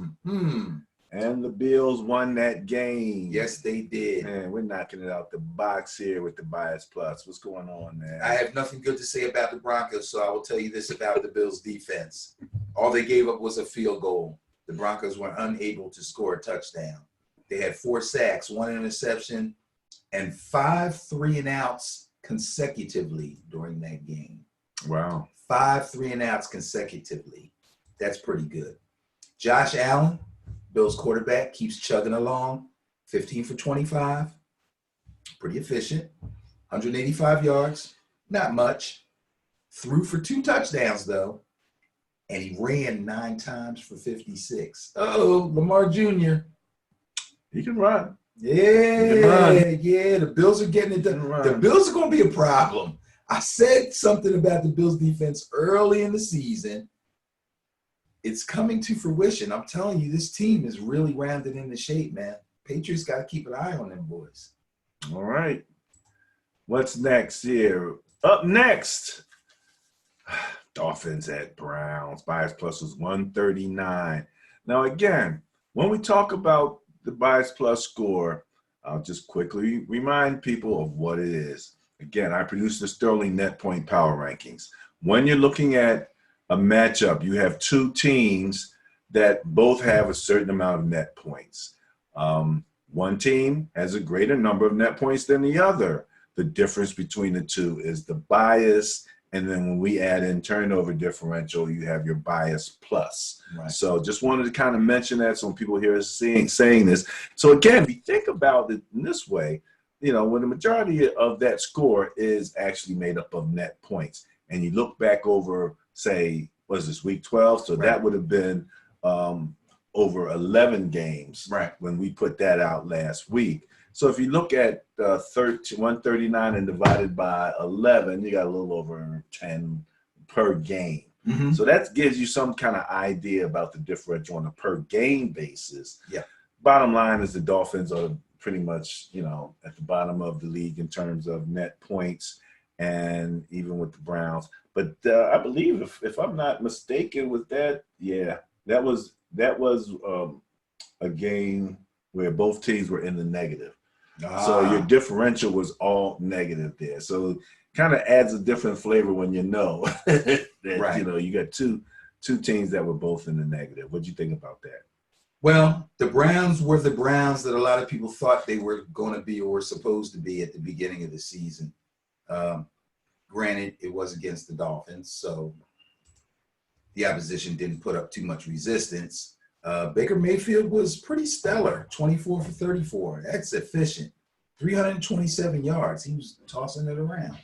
And the Bills won that game. Yes, they did. Man, we're knocking it out the box here with the bias plus. What's going on, man? I have nothing good to say about the Broncos, so I will tell you this about the Bills' defense. All they gave up was a field goal. The Broncos were unable to score a touchdown. They had 4 sacks, 1 interception, and 5 3-and-outs consecutively during that game. Wow. 5 3-and-outs consecutively. That's pretty good. Josh Allen, Bills quarterback, keeps chugging along. 15 for 25. Pretty efficient. 185 yards. Not much. Threw for 2 touchdowns, though. And he ran 9 times for 56. Oh, Lamar Jr. He can run. Yeah. The Bills are getting it done. The Bills are going to be a problem. I said something about the Bills defense early in the season. It's coming to fruition. I'm telling you, this team is really rounded into shape, man. Patriots got to keep an eye on them boys. All right. What's next here? Up next, Dolphins at Browns. Bias plus was 139. Now, again, when we talk about the bias plus score, I'll just quickly remind people of what it is. Again, I produce the Sterling Net Point Power Rankings. When you're looking at a matchup, you have 2 teams that both have a certain amount of net points. One team has a greater number of net points than the other. The difference between the two is the bias, and then when we add in turnover differential, you have your bias plus. Right. So just wanted to kind of mention that so when people hear us saying this. So again, if you think about it in this way, when the majority of that score is actually made up of net points, and you look back over, say, was this week 12? So that would have been over 11 games when we put that out last week. So if you look at 139 and divided by 11, you got a little over 10 per game. Mm-hmm. So that gives you some kind of idea about the differential on a per game basis. Yeah. Bottom line is the Dolphins are pretty much, at the bottom of the league in terms of net points, and even with the Browns. But I believe, if I'm not mistaken with that, that was a game where both teams were in the negative. So your differential was all negative there. So kind of adds a different flavor when you know that you got two teams that were both in the negative. What'd you think about that? Well, the Browns were the Browns that a lot of people thought they were going to be or were supposed to be at the beginning of the season. Granted, it was against the Dolphins, so the opposition didn't put up too much resistance. Baker Mayfield was pretty stellar, 24 for 34. That's efficient. 327 yards. He was tossing it around.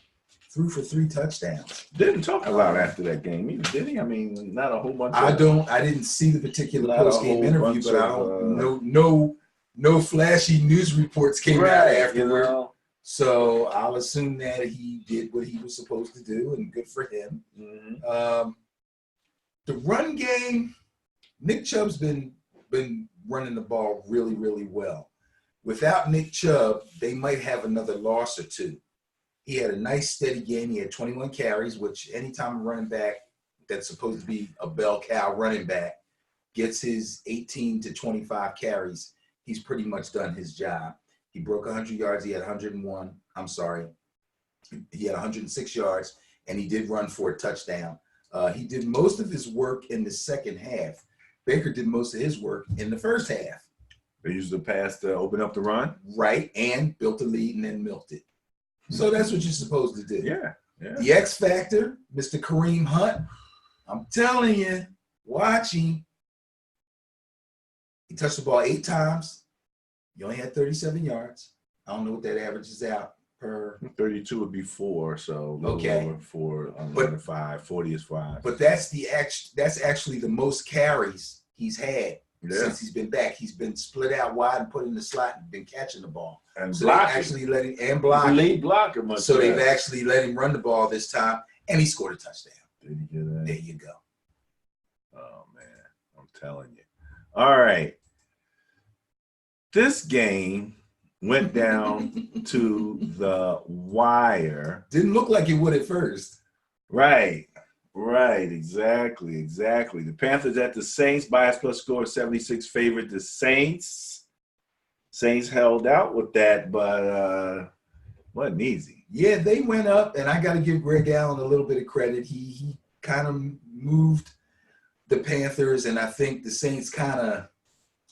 Threw for 3 touchdowns. Didn't talk a lot after that game either, did he? I mean, not a whole bunch. I didn't see the particular post-game interview, but I don't no flashy news reports came out afterward. So I'll assume that he did what he was supposed to do, and good for him. Mm-hmm. The run game, Nick Chubb's been running the ball really, really well. Without Nick Chubb, they might have another loss or 2. He had a nice steady game. He had 21 carries, which anytime a running back that's supposed to be a bell cow running back gets his 18 to 25 carries, he's pretty much done his job. He broke 100 yards. He had 101. I'm sorry. He had 106 yards, and he did run for a touchdown. He did most of his work in the second half. Baker did most of his work in the first half. They used the pass to open up the run. Right, and built a lead and then milked it. So that's what you're supposed to do. Yeah. The X Factor, Mr. Kareem Hunt, I'm telling you, watch him. He touched the ball 8 times. He only had 37 yards. I don't know what that averages out per. 32 would be 4, so okay. Over 4, under 5. 40 is 5. But that's actually the most carries he's had since he's been back. He's been split out wide and put in the slot and been catching the ball. And so blocking. they actually let him and blocking. Lead blocker much. So they've actually let him run the ball this time, and he scored a touchdown. Did he get that? There you go. Oh man, I'm telling you. All right. This game went down to the wire. Didn't look like it would at first. Right, exactly. The Panthers at the Saints, bias plus score 76 favored the Saints. Saints held out with that, but wasn't easy. Yeah, they went up, and I got to give Greg Allen a little bit of credit. He kind of moved the Panthers, and I think the Saints kind of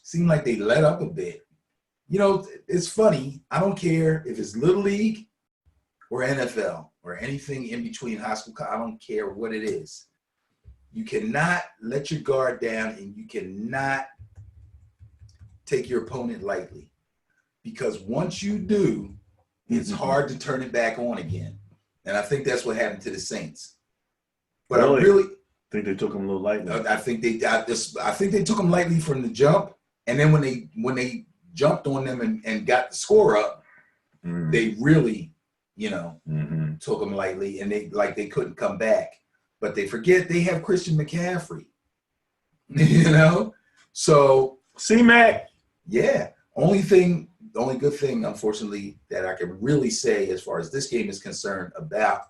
seemed like they let up a bit. You know, it's funny. I don't care if it's Little League or NFL or anything in between high school. I don't care what it is. You cannot let your guard down, and you cannot take your opponent lightly, because once you do, it's hard to turn it back on again. And I think that's what happened to the Saints. But really? I really think they took them a little lightly. I think they took them lightly from the jump, and then when they jumped on them and got the score up, they really, took them lightly, and they couldn't come back. But they forget they have Christian McCaffrey. So C-Mac. Yeah. The only good thing, unfortunately, that I can really say as far as this game is concerned about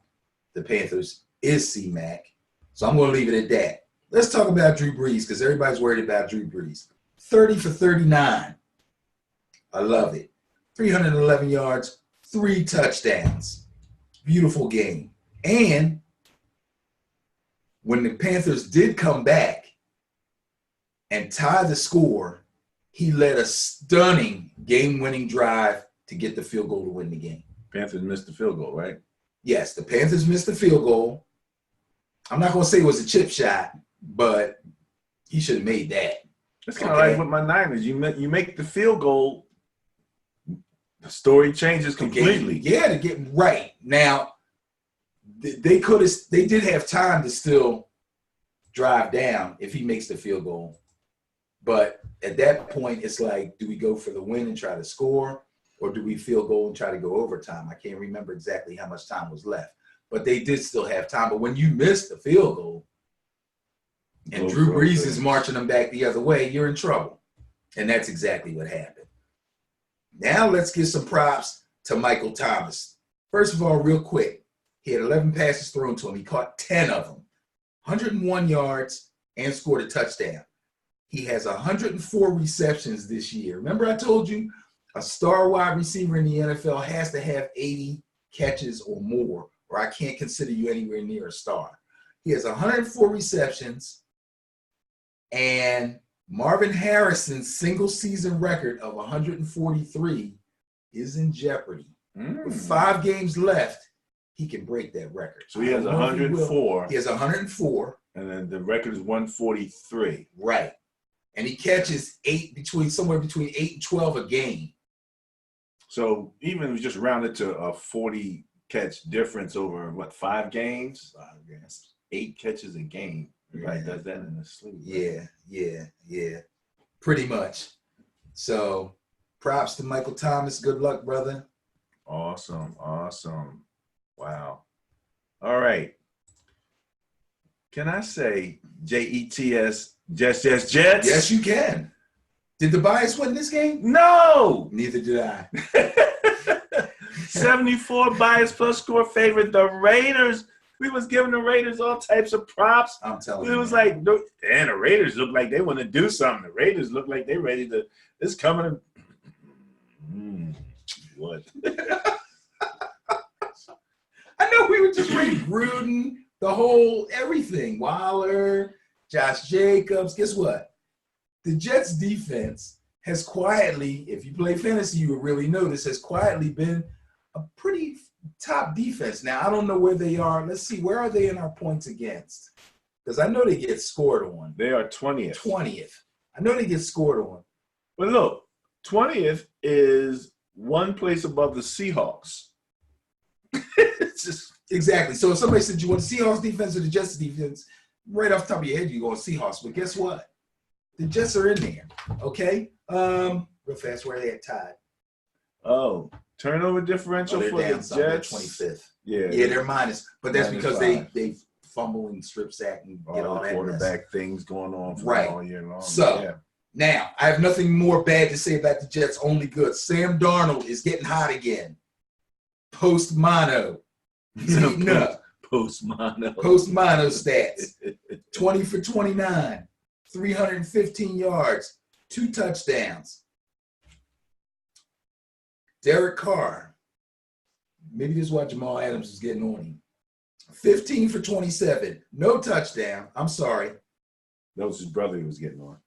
the Panthers is C-Mac. So I'm going to leave it at that. Let's talk about Drew Brees, because everybody's worried about Drew Brees. 30 for 39. I love it. 311 yards, 3 touchdowns. Beautiful game. And when the Panthers did come back and tie the score, he led a stunning game-winning drive to get the field goal to win the game. Panthers missed the field goal, right? Yes, the Panthers missed the field goal. I'm not going to say it was a chip shot, but he should have made that. It's kind of like with my Niners. You make the field goal, the story changes completely. To get right. Now, they did have time to still drive down if he makes the field goal. But at that point, it's like, do we go for the win and try to score, or do we field goal and try to go overtime? I can't remember exactly how much time was left, but they did still have time. But when you miss the field goal and Drew Brees is marching them back the other way, you're in trouble. And that's exactly what happened. Now let's give some props to Michael Thomas. First of all, real quick, he had 11 passes thrown to him. He caught 10 of them, 101 yards, and scored a touchdown. He has 104 receptions this year. Remember I told you a star wide receiver in the NFL has to have 80 catches or more, or I can't consider you anywhere near a star. He has 104 receptions, and Marvin Harrison's single season record of 143 is in jeopardy. With 5 games left, he can break that record. So he has 104. He has 104. And then the record is 143. Right. And he catches somewhere between 8 and 12 a game. So even if we just rounded to a 40 catch difference over 5 games? 5 games. 8 catches a game. Everybody does that in his sleep. Yeah. Pretty much. So props to Michael Thomas. Good luck, brother. Awesome. Wow. All right. Can I say Jets? Jets? Yes, you can. Did the bias win this game? No. Neither did I. 74 bias plus score favorite. The Raiders. We was giving the Raiders all types of props. I'm telling you. It was like, and the Raiders look like they want to do something. The Raiders look like they're ready to. It's coming. What? I know we were just ready Gruden, the whole everything. Waller, Josh Jacobs. Guess what? The Jets defense has quietly, if you play fantasy, you will really notice, has quietly been a pretty top defense. Now, I don't know where they are. Let's see. Where are they in our points against? Because I know they get scored on. They are 20th. 20th. I know they get scored on. But look, 20th is one place above the Seahawks. It's just exactly. So if somebody said you want the Seahawks defense or the Jets defense, right off the top of your head, you go Seahawks. But guess what? The Jets are in there. Okay. Real fast, where are they at tied? Oh, turnover differential for the Jets. They're 25th. Yeah, they're minus. But that's because -5. they fumble and strip sack and get all the that quarterback mess. things going on for Right. all year long. So yeah. now I have nothing more bad to say about the Jets. Only good. Sam Darnold is getting hot again. Post mono. He's eating up. Post mono stats. 20 for 29, 315 yards, 2 touchdowns. Derek Carr. Maybe this is why Jamal Adams is getting on him. 15 for 27, no touchdown. I'm sorry. That was his brother he was getting on.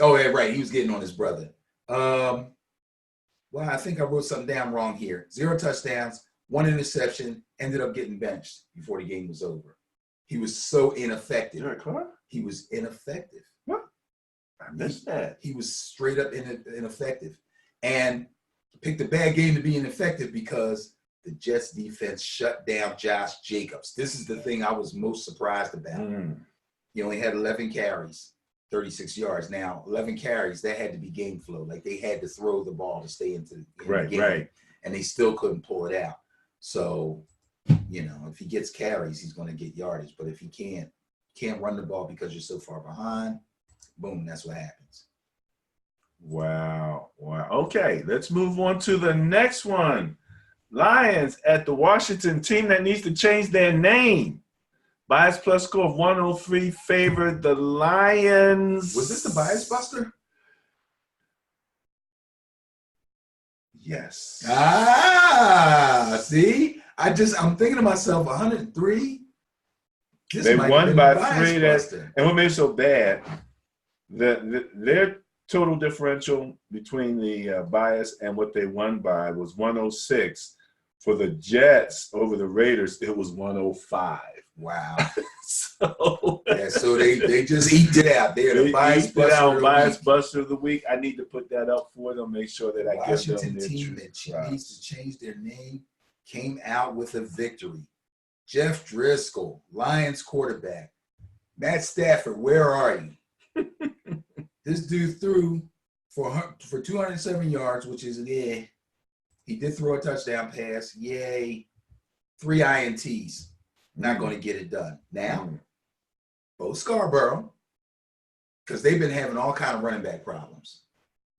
Oh, yeah, right. He was getting on his brother. Well, I think I wrote something down wrong here. 0 touchdowns, 1 interception, ended up getting benched before the game was over. He was so ineffective. Derek Carr? He was ineffective. What? I missed that. He was straight up ineffective. And picked a bad game to be ineffective because the Jets defense shut down Josh Jacobs. This is the thing I was most surprised about. He only had 11 carries, 36 yards. Now, 11 carries, that had to be game flow. Like they had to throw the ball to stay into the game. Right. And they still couldn't pull it out. So, if he gets carries, he's going to get yardage. But if he can't run the ball because you're so far behind, boom, that's what happens. Wow. Okay, let's move on to the next one. Lions at the Washington, team that needs to change their name. Bias plus score of 103 favored the Lions. Was this the bias buster? Yes. See? I'm thinking to myself, 103? They won by 3. And what made it so bad, their total differential between the bias and what they won by was 106. For the Jets over the Raiders, it was 105. Wow. So they just eked it out. They're the bias buster of the week. I need to put that up for them, make sure that I give them their team that needs to change their name came out with a victory. Jeff Driscoll, Lions quarterback. Matt Stafford, where are you? This dude threw for 207 yards, which is He did throw a touchdown pass. Yay. 3 INTs. Not going to get it done. Now, Bo Scarborough, because they've been having all kind of running back problems.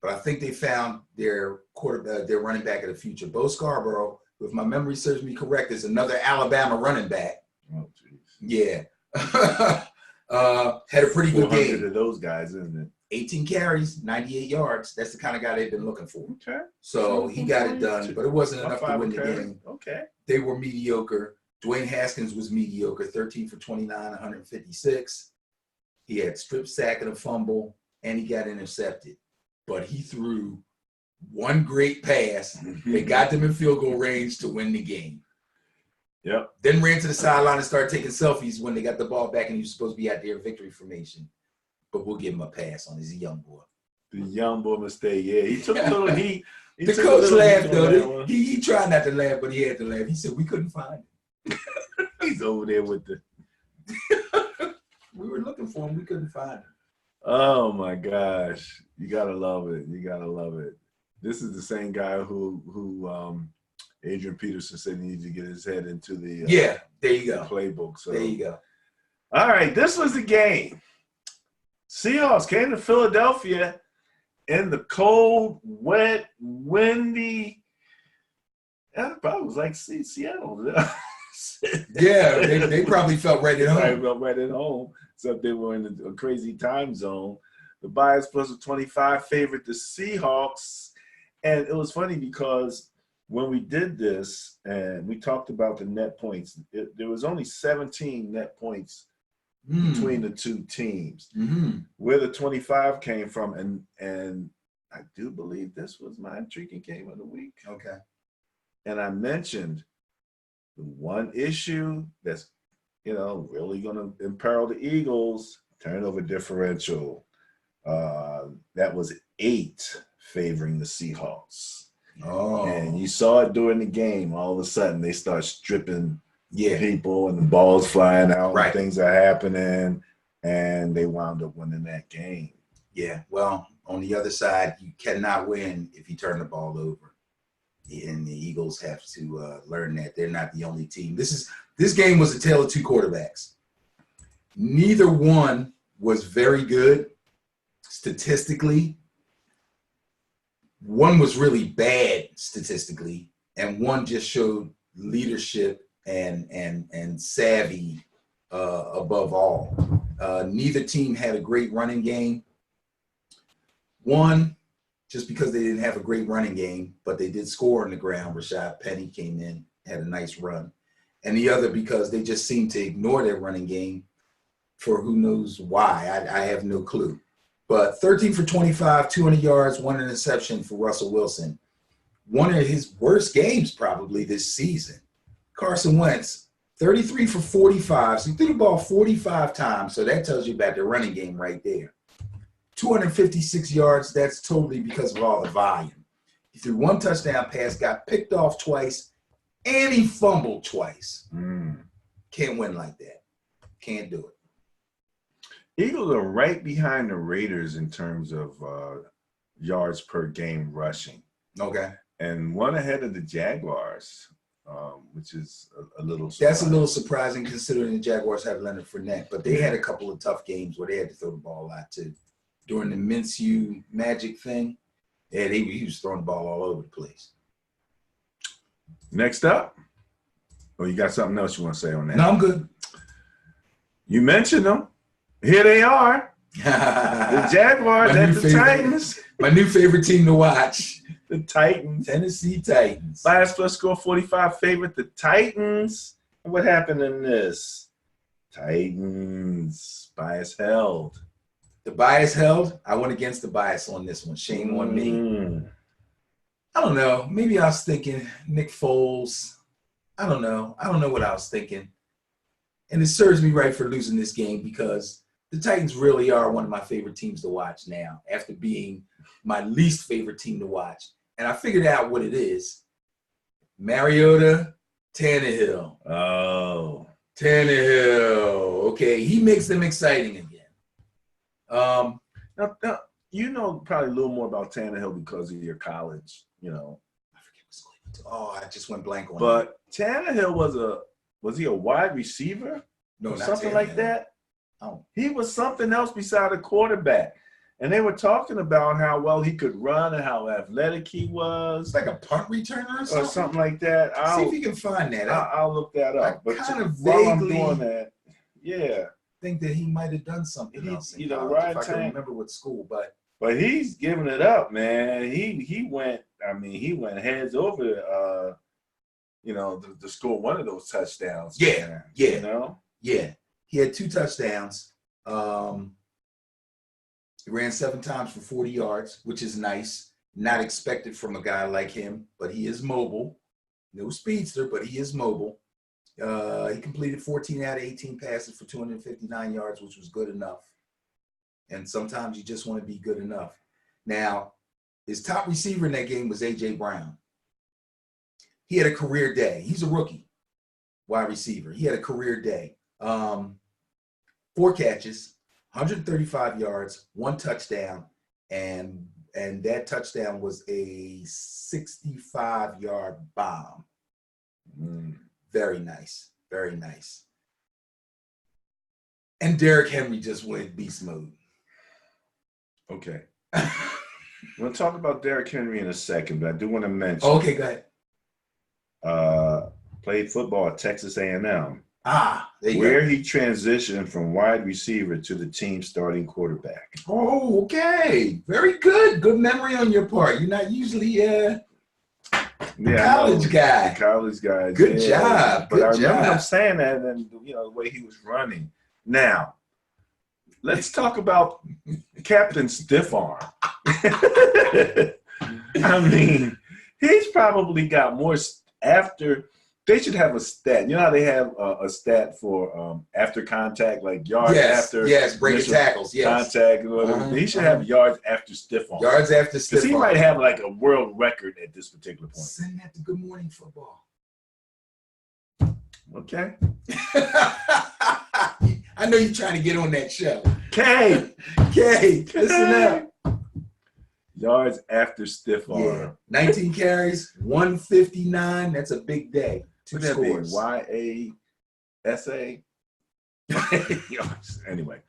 But I think they found their running back of the future. Bo Scarborough, if my memory serves me correct, is another Alabama running back. Oh, jeez. Yeah. Had a pretty good game. Of those guys, isn't it? 18 carries, 98 yards. That's the kind of guy they've been looking for. Okay. So he got it done, but it wasn't enough to win the game. Okay. They were mediocre. Dwayne Haskins was mediocre, 13 for 29, 156. He had strip sack and a fumble, and he got intercepted. But he threw one great pass that got them in field goal range to win the game. Yep. Then ran to the sideline and started taking selfies when they got the ball back and he was supposed to be out there in victory formation. But we'll give him a pass on his young boy. The young boy mistake, yeah. He took a little heat. The coach laughed, though. He tried not to laugh, but he had to laugh. He said, we couldn't find him. He's over there with the we were looking for him. We couldn't find him. Oh, my gosh. You got to love it. You got to love it. This is the same guy who Adrian Peterson said he needs to get his head into the there you go. playbook. So there you go. All right, this was the game. Seahawks came to Philadelphia in the cold, wet, windy Yeah, it probably was like Seattle. Yeah, they probably felt right at Right, home. well, right at home, except they were in a crazy time zone. The bias plus a 25 favorite the Seahawks. And it was funny because when we did this and we talked about the net points, there was only 17 net points between the two teams. Mm-hmm. Where the 25 came from, and I do believe this was my intriguing game of the week. Okay. And I mentioned the one issue that's really going to imperil the Eagles, turnover differential. That was 8 favoring the Seahawks. Oh. And you saw it during the game. All of a sudden, they start stripping Yeah. people and the balls flying out Right. and things are happening. And they wound up winning that game. Yeah. Well, on the other side, you cannot win if you turn the ball over. And the Eagles have to learn that they're not the only team. This game was a tale of two quarterbacks. Neither one was very good statistically. One was really bad statistically, and one just showed leadership and savvy above all. Neither team had a great running game. One, just because they didn't have a great running game, but they did score on the ground. Rashad Penny came in, had a nice run. And the other because they just seemed to ignore their running game for who knows why. I have no clue. But 13 for 25, 200 yards, 1 interception for Russell Wilson. One of his worst games probably this season. Carson Wentz, 33 for 45. So he threw the ball 45 times. So that tells you about the running game right there. 256 yards, that's totally because of all the volume. He threw 1 touchdown pass, got picked off twice, and he fumbled twice. Can't win like that. Can't do it. Eagles are right behind the Raiders in terms of yards per game rushing. Okay. And one ahead of the Jaguars, which is a little surprising. That's a little surprising considering the Jaguars have Leonard Fournette, but they had a couple of tough games where they had to throw the ball a lot too. During the Minshew Magic thing, yeah, he was throwing the ball all over the place. Next up, you got something else you want to say on that? No, I'm good. You mentioned them. Here they are. The Jaguars and the Titans. My new favorite team to watch. The Titans. Tennessee Titans. Bias plus score 45 favorite. The Titans. What happened in this? Titans. Bias held. The bias held. I went against the bias on this one. Shame on me. I don't know. Maybe I was thinking Nick Foles. I don't know. I don't know what I was thinking. And it serves me right for losing this game because the Titans really are one of my favorite teams to watch now after being my least favorite team to watch. And I figured out what it is. Mariota, Tannehill. Oh. Tannehill. Okay, he makes them exciting again. Now, you know probably a little more about Tannehill because of your college, I forget what school he went to. Oh, I just went blank on But Tannehill was he a wide receiver? No, or not something Tannehill. like that? Oh. He was something else beside a quarterback. And they were talking about how well he could run and how athletic he was. It's like a punt returner or something? like that. See if you can find that. I'll look that up. But kind of while I'm vaguely doing that, yeah. think that he might have done something else in college, Ryan if I can Tank. remember what school, but He's giving it up, man. He went heads over to score one of those touchdowns. Yeah, man, yeah. Yeah. He had 2 touchdowns. He ran 7 times for 40 yards, which is nice. Not expected from a guy like him, but he is mobile. No speedster, but he is mobile. He completed 14 out of 18 passes for 259 yards, which was good enough. And sometimes you just want to be good enough. Now, his top receiver in that game was A.J. Brown. He had a career day. He's a rookie wide receiver. He had a career day. 4 catches, 135 yards, 1 touchdown, and that touchdown was a 65-yard bomb. Very nice. Very nice. And Derrick Henry just went beast mode. Okay. We're going to talk about Derrick Henry in a second, but I do want to mention. Okay, go ahead. Played football at Texas A&M, There you where go. he transitioned from wide receiver to the team's starting quarterback. Oh, okay. Very good. Good memory on your part. You're not usually college guy. The college guys. Good job. But I Good remember him job. saying that, and the way he was running. Now, let's talk about Captain Stiff Arm. I mean, he's probably got more after. They should have a stat. You know how they have a stat for after contact, like yards after. Yes, breaking tackles. Yes. Contact. He should have yards after stiff arm. Yards after stiff arm. Because he might have like a world record at this particular point. Send that to Good Morning Football. Okay. I know you're trying to get on that show. Kay, listen up. Yards after stiff arm. Yeah. 19 carries, 159. That's a big day. Two scores. YASA. Anyway,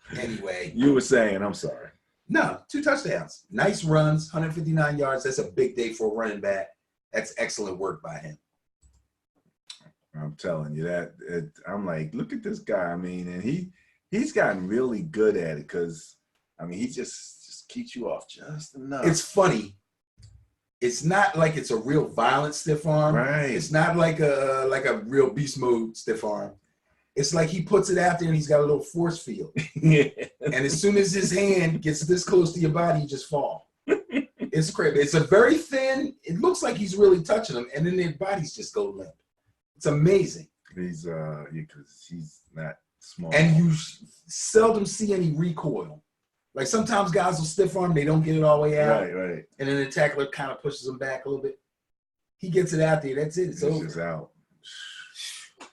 you were saying, I'm sorry. No, 2 touchdowns. Nice runs, 159 yards. That's a big day for a running back. That's excellent work by him. I'm telling you that. I'm like, look at this guy. I mean, and he's gotten really good at it because, I mean, he just keeps you off just enough. It's funny. It's not like it's a real violent stiff arm. Right. It's not like a real beast mode stiff arm. It's like he puts it out there and he's got a little force field. Yeah. And as soon as his hand gets this close to your body, you just fall. It's crazy. It's a very thin. It looks like he's really touching them, and then their bodies just go limp. It's amazing. He's because he's not small. And you seldom see any recoil. Like sometimes guys will stiff arm, they don't get it all the way out. Right. And then the tackler kind of pushes them back a little bit. He gets it out there. That's it. It's over. Just out.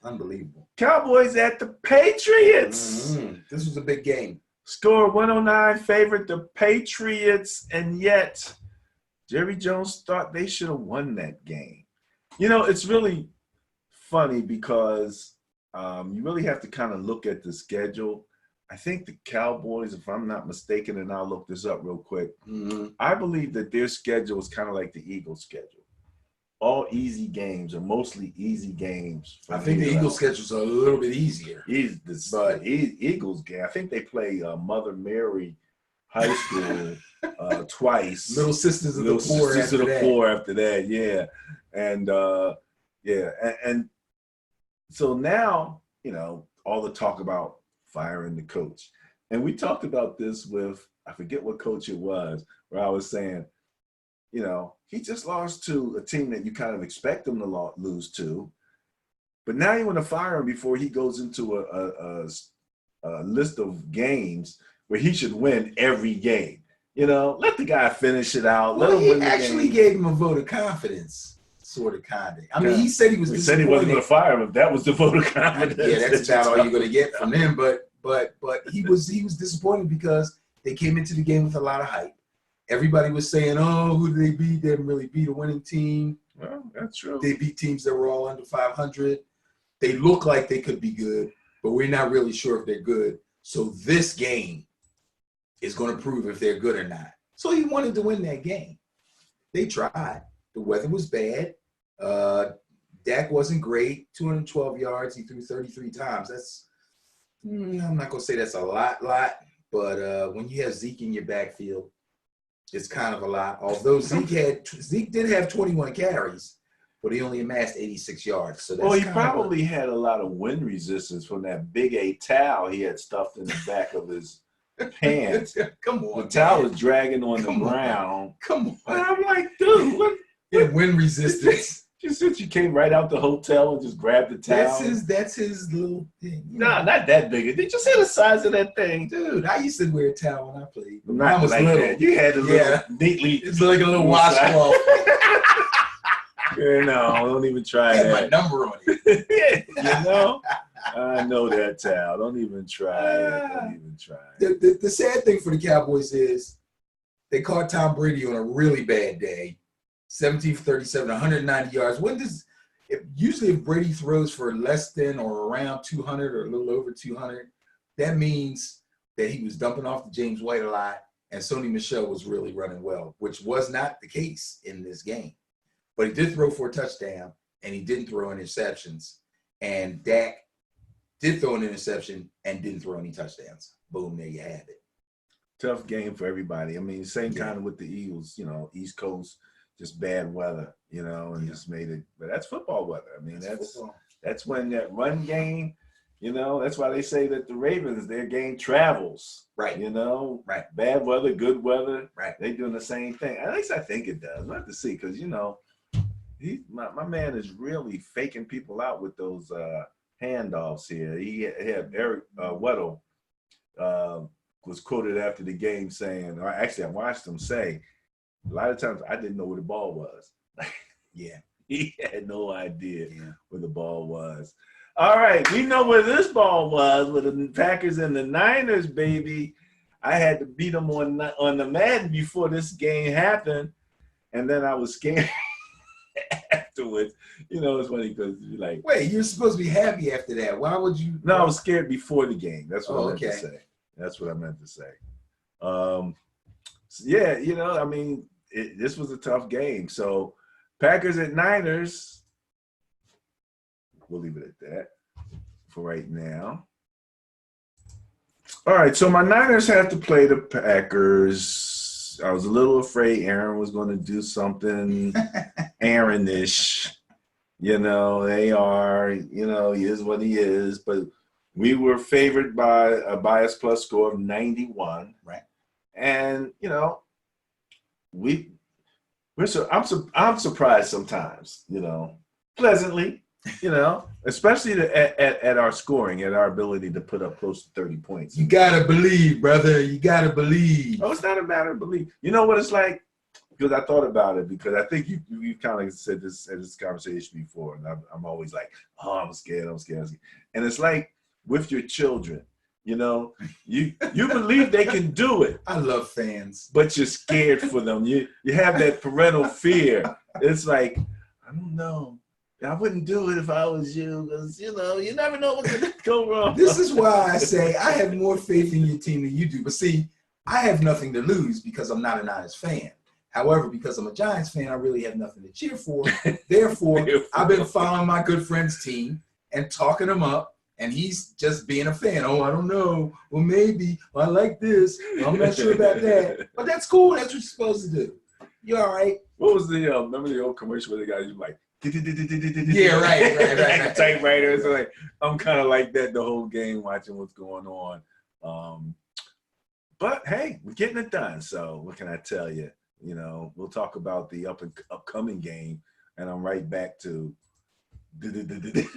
Unbelievable. Cowboys at the Patriots. Mm-hmm. This was a big game. Score 109, favored the Patriots, and yet Jerry Jones thought they should have won that game. It's really funny because you really have to kind of look at the schedule. I think the Cowboys, if I'm not mistaken, and I'll look this up real quick, I believe that their schedule is kind of like the Eagles' schedule. All easy games, or mostly easy games. I think the Eagles' schedule's a little bit easier. But Eagles game, I think they play Mother Mary High School twice. Little Sisters of the Poor after that, yeah. And and so now, all the talk about firing the coach. And we talked about this with, I forget what coach it was, where I was saying, he just lost to a team that you kind of expect him to lose to. But now you want to fire him before he goes into a list of games where he should win every game. Let the guy finish it out. Well, let him win the actually game. gave him a vote of confidence. Sort of, kind of. I mean, he said he was. He said he wasn't going to fire him. If that was the vote of confidence. Yeah, that's about all you're going to get from him. But he was disappointed because they came into the game with a lot of hype. Everybody was saying, "Oh, who did they beat? They didn't really beat a winning team." Well, that's true. They beat teams that were all under 500. They look like they could be good, but we're not really sure if they're good. So this game is going to prove if they're good or not. So he wanted to win that game. They tried. The weather was bad. Dak wasn't great. 212 yards. He threw 33 times. That's I'm not gonna say that's a lot, but when you have Zeke in your backfield, it's kind of a lot. Although Zeke did have 21 carries, but he only amassed 86 yards. So that's he probably had a lot of wind resistance from that big A towel he had stuffed in the back of his pants. Come on, the towel was dragging on the ground. Come on. And I'm like, dude, what? Yeah, wind resistance. You came right out the hotel and just grabbed the towel. That's his little thing. No, not that big. Did you see the size of that thing? Dude, I used to wear a towel when I played. Not I was like little. that. You had a little neatly. It's like a little washcloth. No, don't even try that. My number on it. I know that towel. Don't even try it. Don't even try it. The sad thing for the Cowboys is they caught Tom Brady on a really bad day. 17 for 37, 190 yards. Usually if Brady throws for less than or around 200 or a little over 200, that means that he was dumping off to James White a lot and Sony Michel was really running well, which was not the case in this game. But he did throw for a touchdown and he didn't throw interceptions. And Dak did throw an interception and didn't throw any touchdowns. Boom, there you have it. Tough game for everybody. I mean, same kind of with the Eagles, East Coast, just bad weather, and just made it. But that's football weather. I mean, that's when that run game, that's why they say that the Ravens, their game travels. Right. Right. Bad weather, good weather. Right. They're doing the same thing. At least I think it does. We'll have to see because, my man is really faking people out with those handoffs here. He had Eric Weddle was quoted after the game saying, or actually I watched him say, a lot of times I didn't know where the ball was. Yeah. He had no idea where the ball was. All right, we know where this ball was with the Packers and the Niners, baby. I had to beat them on the Madden before this game happened, and then I was scared afterwards. It's funny because you're like, wait, you're supposed to be happy after that. Why would you? No, I was scared before the game. That's what I meant to say. That's what I meant to say. I mean, this was a tough game. So Packers at Niners, we'll leave it at that for right now. All right, so my Niners have to play the Packers. I was a little afraid Aaron was going to do something Aaron-ish. They are, he is what he is. But we were favored by a bias plus score of 91. Right. And, I'm surprised sometimes, pleasantly, especially at our scoring, at our ability to put up close to 30 points. You got to believe, brother. You got to believe. Oh, it's not a matter of belief. You know what it's like? Because I thought about it, because I think you kind of said this at this conversation before, and I'm always like, oh, I'm scared. And it's like with your children, you believe they can do it. I love fans. But you're scared for them. You have that parental fear. It's like, I don't know. I wouldn't do it if I was you, because, you never know what's going to go wrong. This is why I say I have more faith in your team than you do. But see, I have nothing to lose because I'm not a Niners fan. However, because I'm a Giants fan, I really have nothing to cheer for. Therefore, I've been following my good friend's team and talking them up, and he's just being a fan. Oh, I don't know. Well, maybe. Well, I like this. Well, I'm not sure about that. But that's cool. That's what you're supposed to do. You all right? What was the remember the old commercial where the guy was like, yeah, right. Typewriter. So like, I'm kind of like that the whole game, watching what's going on. But hey, we're getting it done. So what can I tell you? We'll talk about the upcoming game, and I'm right back to that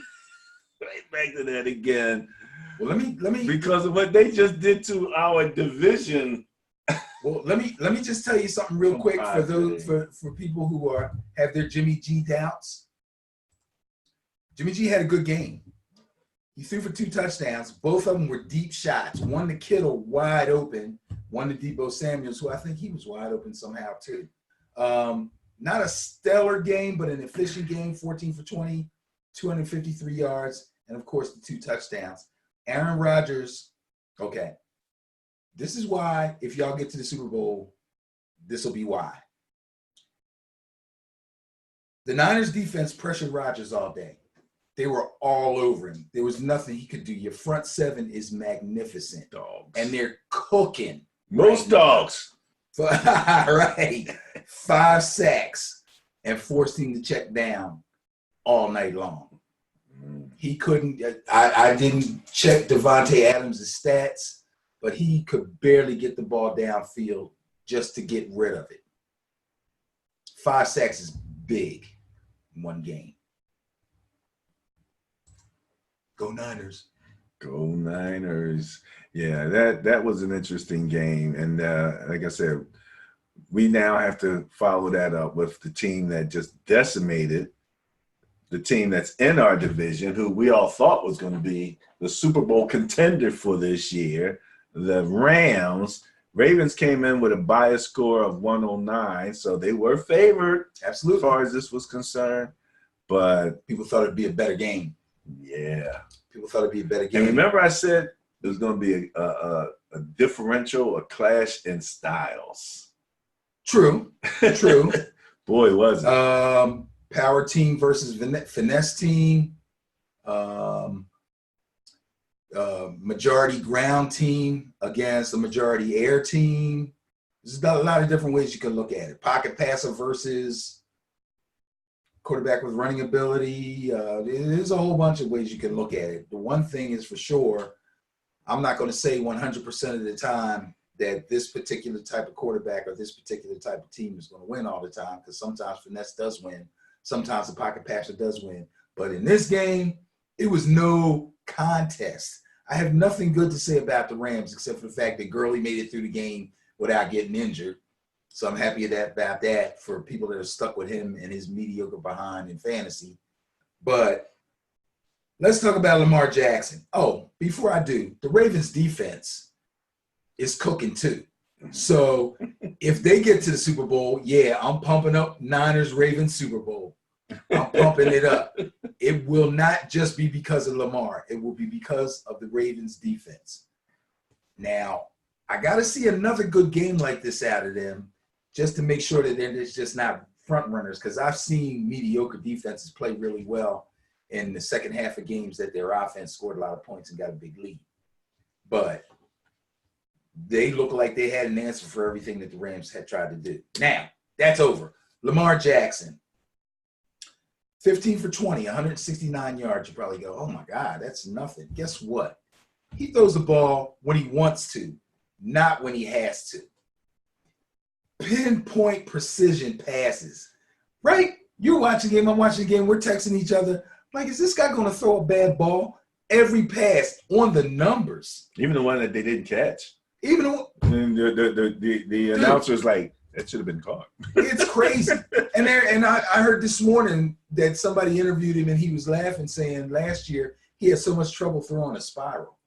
again. Well, let me because of what they just did to our division. Well, let me just tell you something real quick for those for people who have their Jimmy G doubts. Jimmy G had a good game. He threw for 2 touchdowns. Both of them were deep shots. One to Kittle wide open. One to Deebo Samuels, who I think he was wide open somehow too. Not a stellar game, but an efficient game. 14 for 20, 253 yards, and of course the 2 touchdowns. Aaron Rodgers. Okay. This is why, if y'all get to the Super Bowl, this will be why. The Niners defense pressured Rodgers all day. They were all over him. There was nothing he could do. Your front 7 is magnificent. Dogs. And they're cooking. Most dogs. Right. 5 sacks and forced him to check down all night long. He couldn't – I didn't check Devontae Adams' stats, but he could barely get the ball downfield just to get rid of it. 5 sacks is big in one game. Go Niners. Go Niners. Yeah, that was an interesting game. And like I said, we now have to follow that up with the team that just decimated the team that's in our division, who we all thought was going to be the Super Bowl contender for this year, the Rams. Ravens came in with a bias score of 109, so they were favored Absolutely. as far as this was concerned. But people thought it'd be a better game. Yeah. People thought it'd be a better game. And remember I said there was going to be a differential, a clash in styles. True. Boy, was it. Power team versus finesse team. Majority ground team against a majority air team. There's a lot of different ways you can look at it. Pocket passer versus quarterback with running ability. There's a whole bunch of ways you can look at it. The one thing is for sure, I'm not going to say 100% of the time that this particular type of quarterback or this particular type of team is going to win all the time, because sometimes finesse does win. Sometimes the pocket passer does win. But in this game, it was no contest. I have nothing good to say about the Rams except for the fact that Gurley made it through the game without getting injured. So I'm happy about that for people that are stuck with him and his mediocre behind in fantasy. But let's talk about Lamar Jackson. Oh, before I do, the Ravens defense is cooking too. So if they get to the Super Bowl, yeah, I'm pumping up Niners-Ravens Super Bowl. I'm pumping it up. It will not just be because of Lamar. It will be because of the Ravens defense. Now, I got to see another good game like this out of them just to make sure that they're just not front runners, because I've seen mediocre defenses play really well in the second half of games that their offense scored a lot of points and got a big lead. But they look like they had an answer for everything that the Rams had tried to do. Now, that's over. Lamar Jackson, 15 for 20, 169 yards. You probably go, oh, my God, that's nothing. Guess what? He throws the ball when he wants to, not when he has to. Pinpoint precision passes, right? You're watching the game, I'm watching the game, we're texting each other. Like, is this guy going to throw a bad ball? Every pass on the numbers. Even the one that they didn't catch. Even the announcer's like, that should have been caught. It's crazy. And I heard this morning that somebody interviewed him and he was laughing, saying last year he had so much trouble throwing a spiral.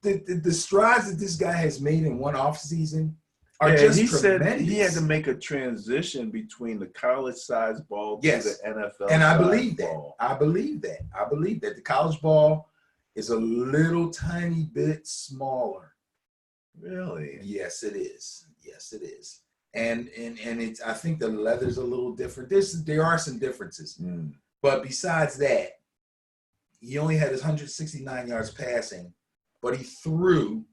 The strides that this guy has made in one offseason are just tremendous. Said he had to make a transition between the college-sized ball to the NFL. And I believe that. I believe that. The college ball is a little tiny bit smaller. Really? Yes, it is. And it's, I think the leather's a little different. There are some differences. But besides that, he only had his 169 yards passing, but he threw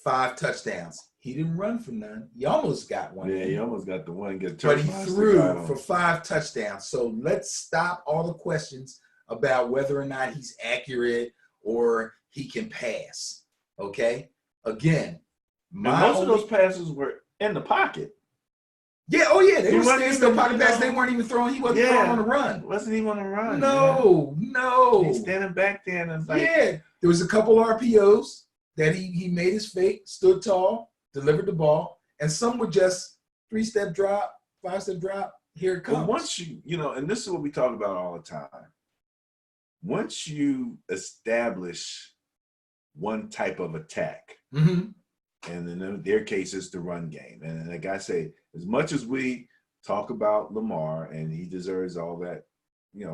5 touchdowns. He didn't run for none. He almost got one. Yeah, he almost got the one. But he threw for 5 touchdowns. So let's stop all the questions about whether or not he's accurate or he can pass. Okay? Again, most of those passes were in the pocket. Yeah, oh yeah, they were still pocket passes. They weren't even throwing. He wasn't throwing on the run. Wasn't even on the run. No. He's standing back there and it's like, there was a couple RPOs that he made his fake, stood tall, delivered the ball, and some were just 3-step drop, 5-step drop. Here it comes. But once and this is what we talk about all the time. Once you establish one type of attack, and in their case, it's the run game. And like I say, as much as we talk about Lamar and he deserves all that,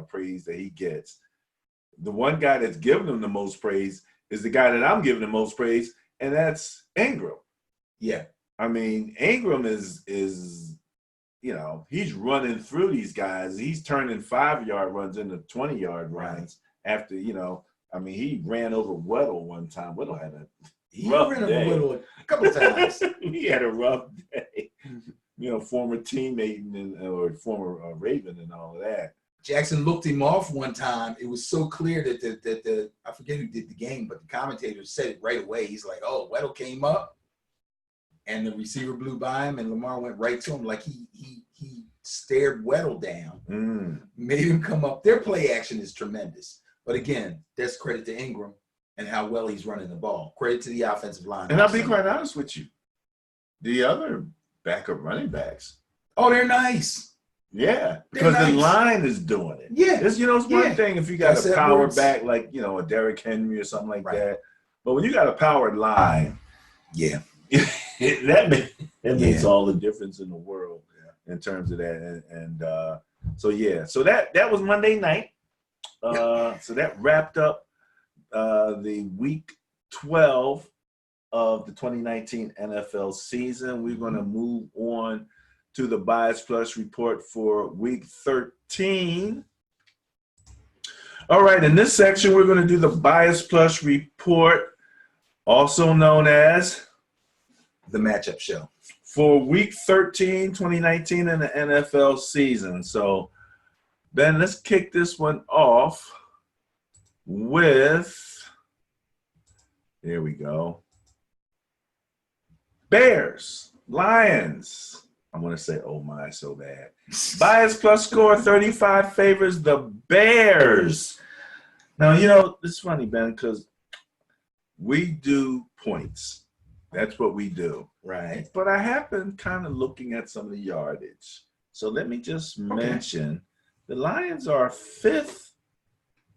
praise that he gets, the one guy that's giving him the most praise is the guy that I'm giving the most praise, and that's Ingram. Yeah. I mean, Ingram is he's running through these guys. He's turning 5-yard runs into 20-yard runs after, he ran over Weddle one time. Weddle had a rough day. Weddle a couple of times. He had a rough day. Former teammate or former Raven and all of that. Jackson looked him off one time. It was so clear that the I forget who did the game, but the commentator said it right away. He's like, "Oh, Weddle came up, and the receiver blew by him, and Lamar went right to him. Like he stared Weddle down, made him come up. Their play action is tremendous. But again, that's credit to Ingram and how well he's running the ball. Credit to the offensive line. And I'll be quite honest with you, the other backup running backs. Oh, they're nice. Yeah, because the line is doing it. Yeah. It's one thing if you got a power back like, a Derrick Henry or something like that. But when you got a powered line, that makes all the difference in the world in terms of that. So that was Monday night. So that wrapped up the week 12 of the 2019 NFL season. We're going to move on to the Bias Plus report for week 13. All right, in this section, we're going to do the Bias Plus report, also known as the matchup show for week 13, 2019 in the NFL season. So, Ben, let's kick this one off with, here we go, Bears, Lions. I'm going to say, oh my, so bad. Bias Plus score 35 favors the Bears. Now, you know, it's funny, Ben, because we do points. That's what we do. right? But I have been kind of looking at some of the yardage. So let me just mention the Lions are 5th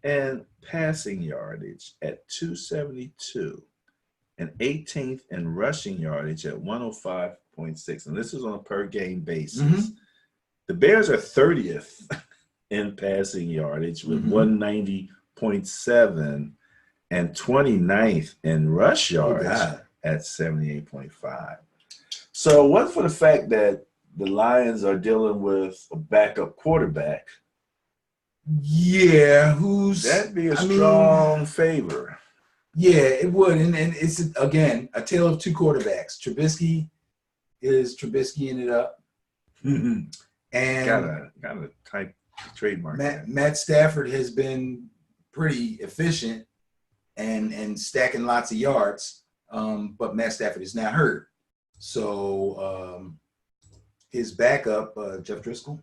in passing yardage at 272 and 18th in rushing yardage at 105.6. And this is on a per game basis. The Bears are 30th in passing yardage with 190.7 and 29th in rush yardage at 78.5. So what for the fact that the Lions are dealing with a backup quarterback, Yeah, who's that'd be a strong favor. Yeah, it would, and it's again a tale of two quarterbacks. Trubisky ended up, and gotta type trademark. Matt Stafford has been pretty efficient and stacking lots of yards, but Matt Stafford is now hurt. So his backup, Jeff Driscoll,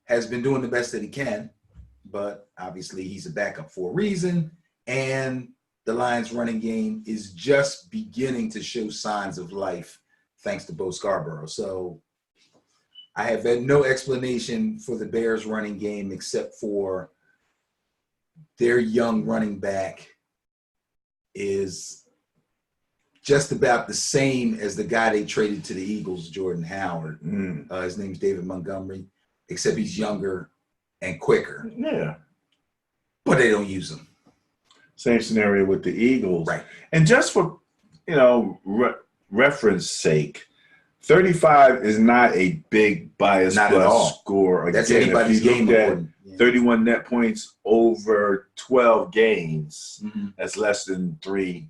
has been doing the best that he can, but obviously he's a backup for a reason. And the Lions' running game is just beginning to show signs of life thanks to Bo Scarborough. So I have had no explanation for the Bears' running game except for their young running back is just about the same as the guy they traded to the Eagles, Jordan Howard. His name's David Montgomery, except he's younger and quicker. Yeah. But they don't use him. Same scenario with the Eagles. Right. And just for, reference sake, 35 is not a big bias Not at all. plus score. That's Again, anybody's if you game. look at 31 net points over 12 games, that's less than 3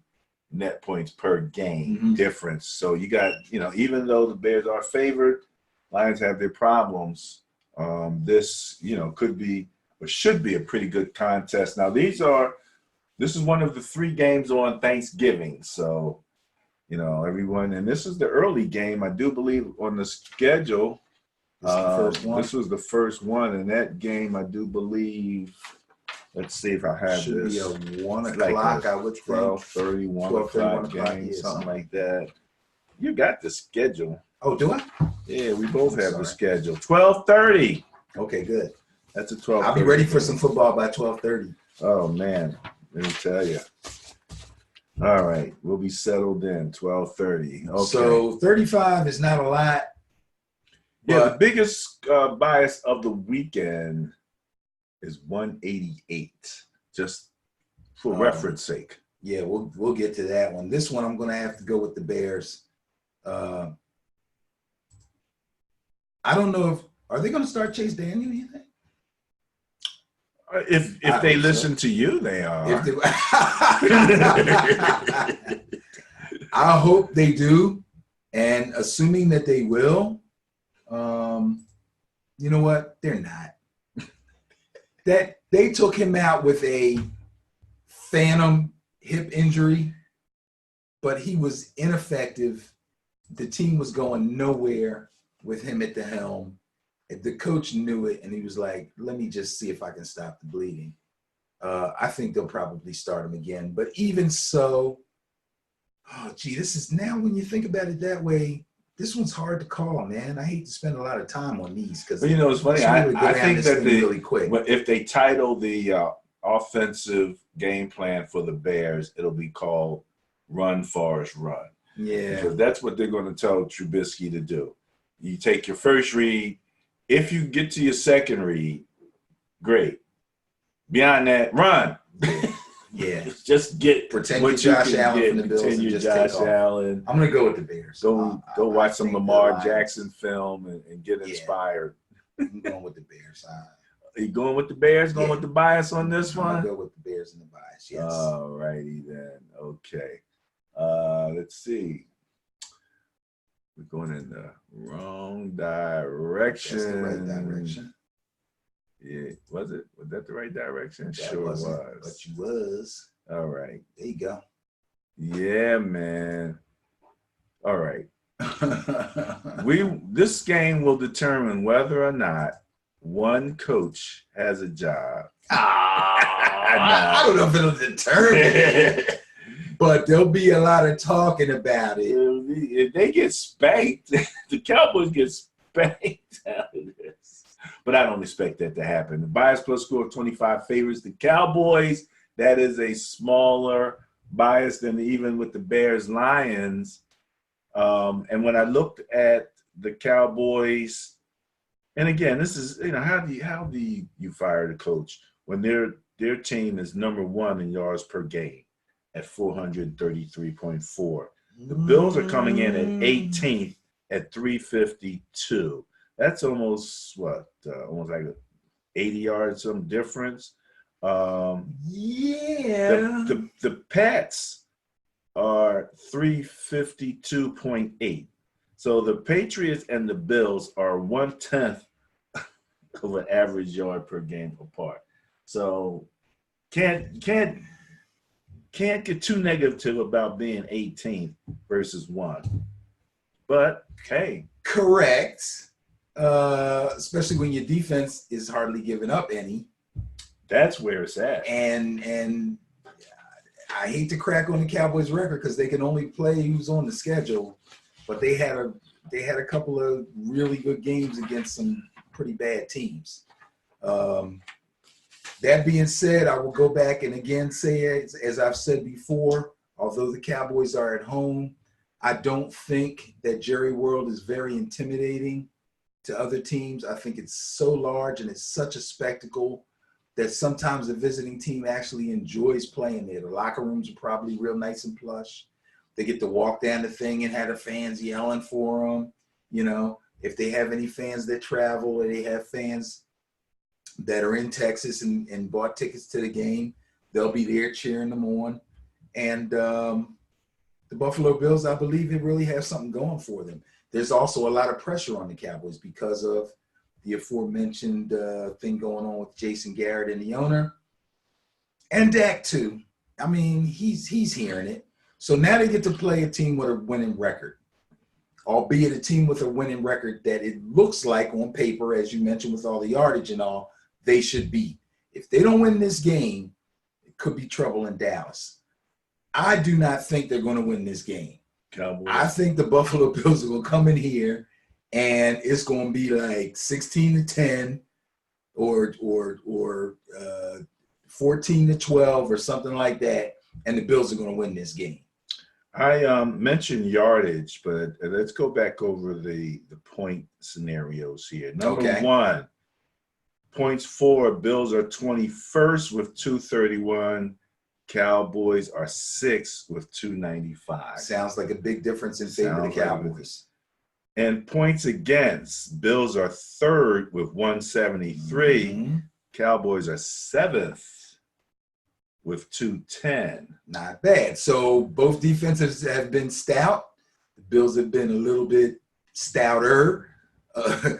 net points per game difference. So you got, even though the Bears are favored, Lions have their problems. This, could be or should be a pretty good contest. Now, this is one of the 3 games on Thanksgiving. So, everyone, and this is the early game, I do believe, on the schedule. This was the first one, and that game, I do believe, let's see if I have Should this. be a 1 It's like o'clock, a I would think. 12:30, 1 o'clock game, something like that. You got the schedule. Oh, do I? Yeah, we both have the schedule. 12:30. Okay, good. That's a 12:30. I'll be ready for some football by 12:30. Oh, man. Let me tell you. All right. We'll be settled in 12:30. Okay. So 35 is not a lot. Yeah, the biggest bias of the weekend is 188, just for reference sake. Yeah, we'll get to that one. This one I'm going to have to go with the Bears. I don't know are they going to start Chase Daniel, you think? If they listen to you, they are. I hope they do, and assuming that they will, you know what? They're not. That they took him out with a phantom hip injury, but he was ineffective. The team was going nowhere with him at the helm. The coach knew it, and he was like, let me just see if I can stop the bleeding. I think they'll probably start him again. But even so, this is now when you think about it that way, this one's hard to call, man. I hate to spend a lot of time on these because it's funny. I think that really quick. If they title the offensive game plan for the Bears, it'll be called Run, Forrest, Run. Yeah. Because that's what they're going to tell Trubisky to do. You take your first read. If you get to your second read, great. Beyond that, run. Yeah. Just get Pretend what you're you Josh can Allen get. from the Bills Pretend and you're just Josh take off. Allen. I'm gonna go with the Bears. Go I watch some think the Lamar Lions- Jackson film and get Yeah. inspired. I'm going with the Bears. Are you going with the Bears? Going Yeah. with the bias on this I'm one? gonna go with the Bears and the bias. Yes. All righty then. Okay. Let's see. We're going in the wrong direction. That's the right direction. Yeah. Was it? Was that the right direction? That Sure wasn't, was. but you was. All right. There you go. Yeah, man. All right. This game will determine whether or not one coach has a job. I don't know if it'll determine, but there'll be a lot of talking about it. If they get spanked, the Cowboys get spanked out of this. But I don't expect that to happen. The bias plus score of 25 favors the Cowboys. That is a smaller bias than even with the Bears Lions. And when I looked at the Cowboys, and again, this is, how do you fire the coach when their team is number one in yards per game at 433.4. The Bills are coming in at 18th at 352. That's almost almost like 80 yards, some difference. Yeah. The Pats are 352.8. So the Patriots and the Bills are 1/10 of an average yard per game apart. So can't get too negative about being 18th versus 1. But hey, correct. Especially when your defense is hardly giving up any. That's where it's at. And I hate to crack on the Cowboys record because they can only play who's on the schedule, but they had a couple of really good games against some pretty bad teams. That being said, I will go back and again say, as I've said before, although the Cowboys are at home, I don't think that Jerry World is very intimidating to other teams. I think it's so large and it's such a spectacle that sometimes the visiting team actually enjoys playing there. The locker rooms are probably real nice and plush. They get to walk down the thing and have the fans yelling for them. If they have any fans that travel or they have fans that are in Texas and bought tickets to the game, they'll be there cheering them on. And the Buffalo Bills, I believe, they really have something going for them. There's also a lot of pressure on the Cowboys because of the aforementioned thing going on with Jason Garrett and the owner. And Dak, too. I mean, he's hearing it. So now they get to play a team with a winning record, albeit a team with a winning record that it looks like on paper, as you mentioned, with all the yardage and all, they should beat. If they don't win this game, it could be trouble in Dallas. I do not think they're going to win this game. Cowboys. I think the Buffalo Bills are going to come in here and it's going to be like 16-10 or 14-12 or something like that, and the Bills are going to win this game. I mentioned yardage, but let's go back over the point scenarios here. Number one, points for, Bills are 21st with 231. Cowboys are 6th with 295. Sounds like a big difference in favor of the Cowboys. And points against, Bills are 3rd with 173. Mm-hmm. Cowboys are 7th with 210. Not bad. So both defenses have been stout. The Bills have been a little bit stouter. I'm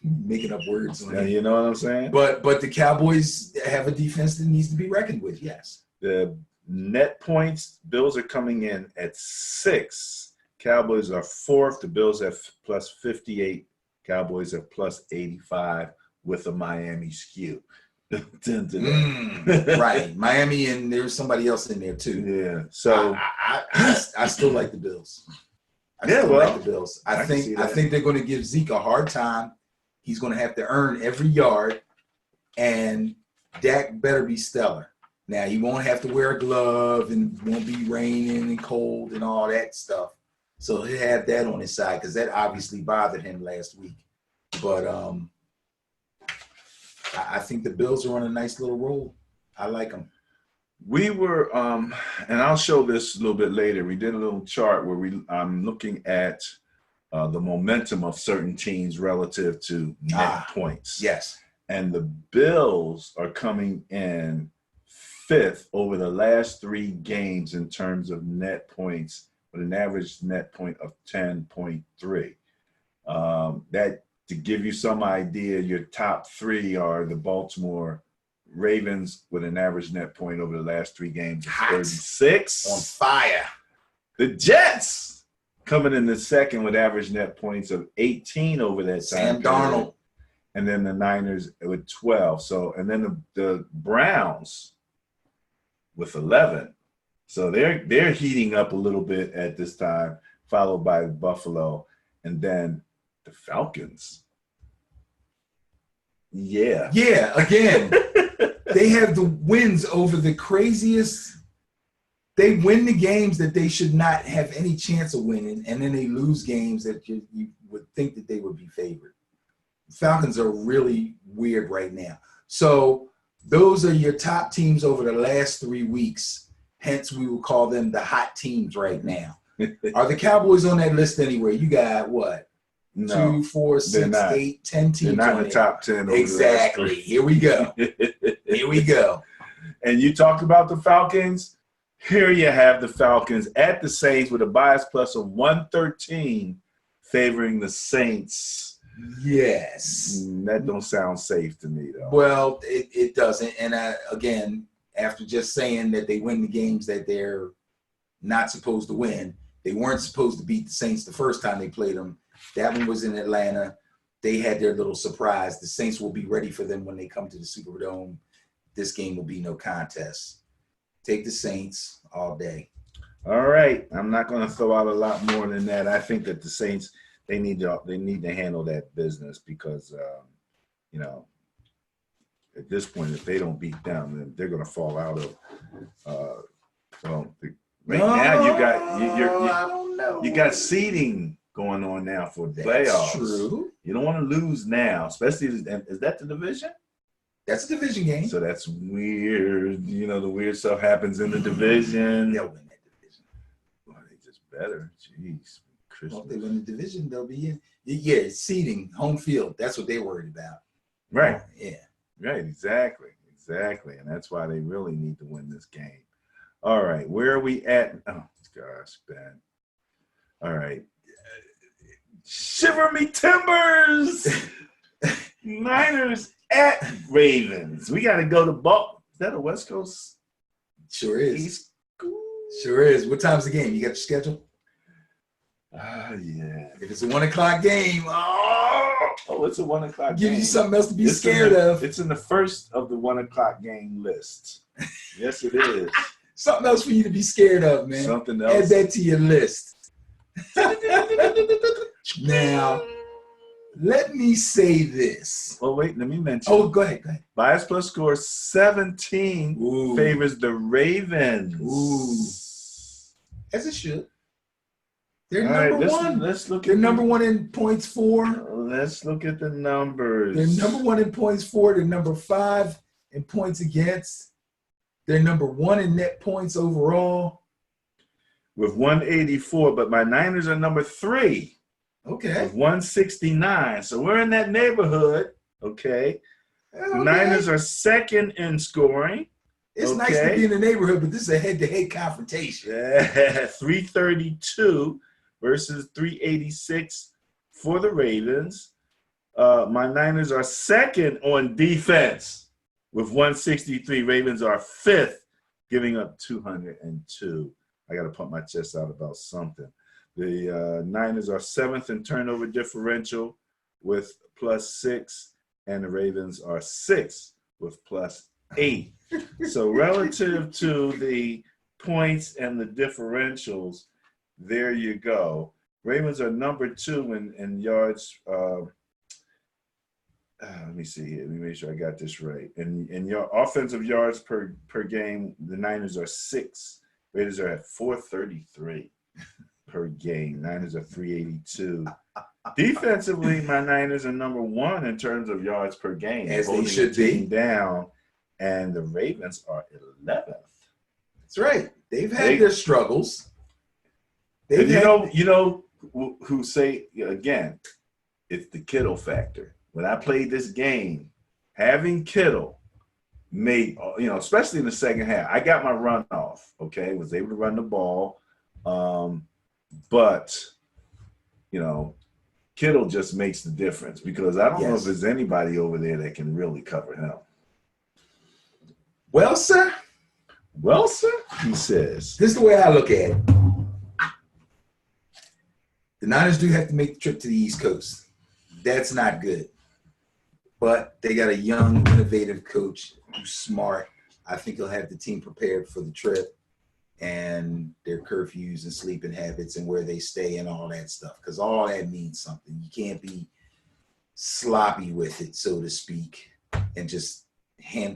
making up words. Yeah, you know what I'm saying? But the Cowboys have a defense that needs to be reckoned with, yes. The net points, Bills are coming in at 6. Cowboys are 4th. The Bills have plus 58. Cowboys have plus 85 with a Miami skew. Right. Miami, and there's somebody else in there too. Yeah. So I still like the Bills. I like the Bills. I think they're going to give Zeke a hard time. He's going to have to earn every yard, and Dak better be stellar. Now, he won't have to wear a glove and won't be raining and cold and all that stuff. So he'll have that on his side because that obviously bothered him last week. But I think the Bills are on a nice little roll. I like them. We were, and I'll show this a little bit later. We did a little chart where I'm looking at the momentum of certain teams relative to net points. Yes. And the Bills are coming in fifth over the last 3 games in terms of net points, with an average net point of 10.3. That, to give you some idea, your top 3 are the Baltimore Ravens with an average net point over the last 3 games of 36. On fire. The Jets coming in the second with average net points of 18 over that time. Sam Darnold. And then the Niners with 12. So, and then the Browns with 11. So they're heating up a little bit at this time, followed by Buffalo, and then the Falcons. Yeah. Yeah, again, they have the wins over the craziest. They win the games that they should not have any chance of winning, and then they lose games that you would think that they would be favored. Falcons are really weird right now. So those are your top teams over the last 3 weeks. Hence, we will call them the hot teams right now. Are the Cowboys on that list anywhere? You got what? No, 2, 4, 6, 8, 10 teams. They're not on in the top 10. Exactly. Here we go. Here we go. And you talked about the Falcons. Here you have the Falcons at the Saints with a bias plus of 113, favoring the Saints. Yes. That don't sound safe to me, though. Well, it doesn't. And again, after just saying that they win the games that they're not supposed to win, they weren't supposed to beat the Saints the first time they played them. That one was in Atlanta. They had their little surprise. The Saints will be ready for them when they come to the Superdome. This game will be no contest. Take the Saints all day. All right. I'm not going to throw out a lot more than that. I think that the Saints, they need to handle that business because, at this point, if they don't beat them, then they're going to fall out of. Now you got seeding going on now for the playoffs. True. You don't want to lose now, especially is that the division? That's a division game. So that's weird. The weird stuff happens in the division. They'll win that division. Well, they just better. Jeez. Well, if they win the division, they'll be in. Yeah, it's seeding, home field. That's what they're worried about. Right. Yeah. Right. Exactly. And that's why they really need to win this game. All right. Where are we at? Oh, gosh, Ben. All right. Shiver me timbers. Niners at Ravens. We got to go to Buck. Is that a West Coast? Sure is. East? Sure is. What time's the game? You got your schedule? Yeah. If it's a 1 o'clock game, it's a 1 o'clock give game. you something else to be scared of. It's in the first of the 1 o'clock game list. Yes, it is. Something else for you to be scared of, man. Something else. Add that to your list. Now, let me say this. Oh, wait, let me mention. Oh, go ahead. Bias plus score 17 favors the Ravens. Ooh. As it should. They're All number right, one. Let's look. They're number one in points for. Let's look at the numbers. They're number one in points for. They're number 5 in points against. They're number 1 in net points overall. With 184, but my Niners are number 3. Okay. With 169. So we're in that neighborhood. Okay. The Niners are second in scoring. It's nice to be in the neighborhood, but this is a head-to-head confrontation. 332 versus 386 for the Ravens. My Niners are second on defense with 163. Ravens are 5th, giving up 202. I got to pump my chest out about something. The Niners are 7th in turnover differential with +6, and the Ravens are 6th with +8. So relative to the points and the differentials, there you go. Ravens are number 2 in yards. Let me see here. Let me make sure I got this right. In your offensive yards per game, the Niners are 6. Raiders are at 433 per game. Niners are 382. Defensively, my Niners are number 1 in terms of yards per game. As they should be. Down, and the Ravens are 11th. That's right. They've had their struggles. And you know who say again, it's the Kittle factor. When I played this game, having Kittle made, especially in the second half, I got my run off. Okay, was able to run the ball, but Kittle just makes the difference because I don't know if there's anybody over there that can really cover him. Well, sir, he says. This is the way I look at it. The Niners do have to make the trip to the East Coast. That's not good. But they got a young, innovative coach who's smart. I think he'll have the team prepared for the trip and their curfews and sleeping habits and where they stay and all that stuff. Because all that means something. You can't be sloppy with it, so to speak, and just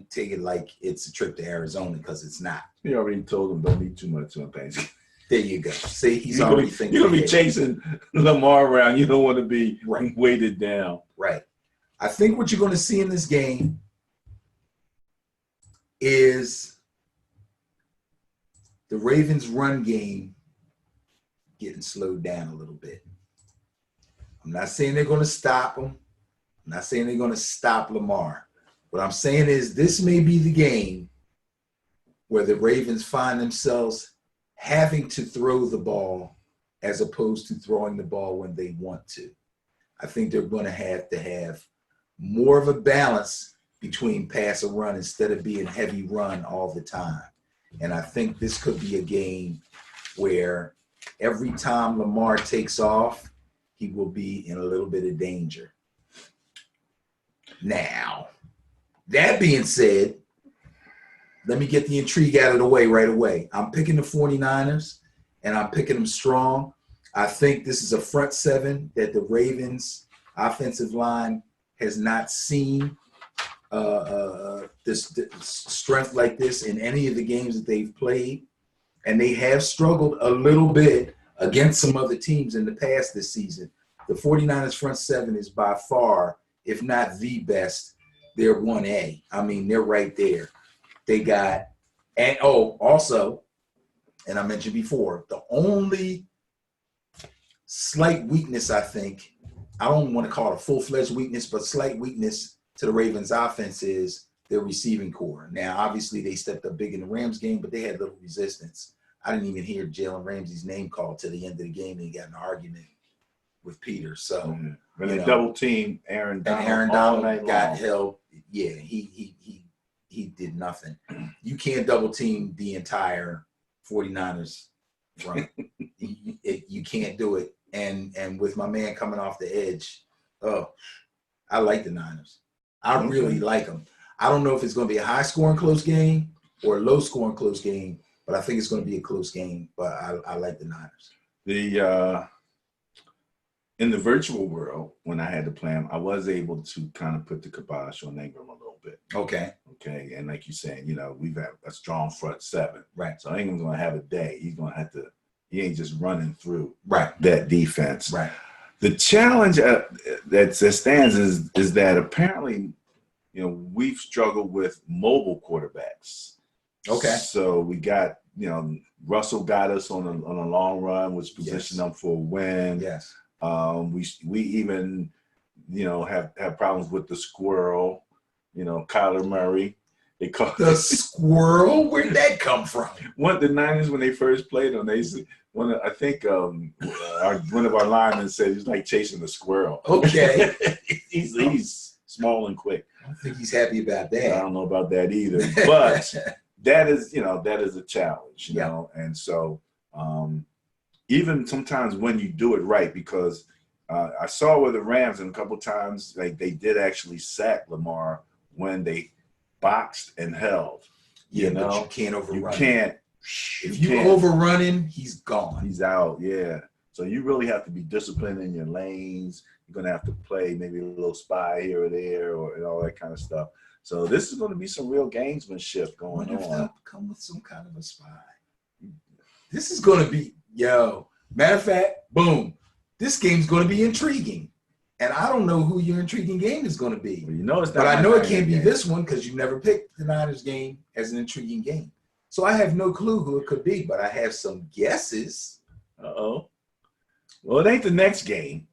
take it like it's a trip to Arizona because it's not. He already told them don't eat too much on Thanksgiving. There you go. See, he's already thinking. You're going to be chasing Lamar around. You don't want to be weighted down. Right. I think what you're going to see in this game is the Ravens' run game getting slowed down a little bit. I'm not saying they're going to stop them. I'm not saying they're going to stop Lamar. What I'm saying is this may be the game where the Ravens find themselves having to throw the ball as opposed to throwing the ball when they want to. I think they're going to have more of a balance between pass and run instead of being heavy run all the time. And I think this could be a game where every time Lamar takes off, he will be in a little bit of danger. Now, that being said, let me get the intrigue out of the way right away. I'm picking the 49ers, and I'm picking them strong. I think this is a front seven that the Ravens offensive line has not seen this strength like this in any of the games that they've played. And they have struggled a little bit against some other teams in the past this season. The 49ers front seven is by far, if not the best, they're 1A. I mean, they're right there. They got, and also, and I mentioned before, the only slight weakness, I think, I don't want to call it a full-fledged weakness, but slight weakness to the Ravens offense is their receiving core. Now, obviously, they stepped up big in the Rams game, but they had little resistance. I didn't even hear Jalen Ramsey's name called to the end of the game, and he got in an argument with Peter. So when they double team Aaron Donald, and Aaron Donald got held. Yeah, he did nothing. You can't double team the entire 49ers front. You can't do it. And with my man coming off the edge, I like the Niners. I really like them. I don't know if it's going to be a high-scoring close game or a low-scoring close game, but I think it's going to be a close game. But I like the Niners. In the virtual world, when I had to play him, I was able to kind of put the kibosh on Ingram a little bit. Okay. And like you're saying, we've got a strong front seven. Right. So Ingram's going to have a day. He's going to have to – he ain't just running through that defense. Right. The challenge that stands is that apparently, we've struggled with mobile quarterbacks. Okay. So we got, Russell got us on a long run, which positioned them for a win. Yes. We even, have problems with the squirrel, Kyler Murray. They call the squirrel. Where did that come from? The Niners, when they first played them, I think one of our linemen said he's like chasing the squirrel. Okay. he's small and quick. I don't think he's happy about that. I don't know about that either, but that is a challenge, you know, and so even sometimes when you do it right, because I saw with the Rams and a couple times, like they did actually sack Lamar when they boxed and held. But you can't overrun. You can't. If you overrun him, he's gone. He's out. Yeah. So you really have to be disciplined in your lanes. You're gonna have to play maybe a little spy here or there, and all that kind of stuff. So this is going to be some real gamesmanship going on. If they'll come with some kind of a spy. This is going to be, matter of fact, boom. This game's going to be intriguing. And I don't know who your intriguing game is going to be. Well, it's not. But I know it can't be this one because you never picked the Niners game as an intriguing game. So I have no clue who it could be, but I have some guesses. Uh-oh. Well, it ain't the next game.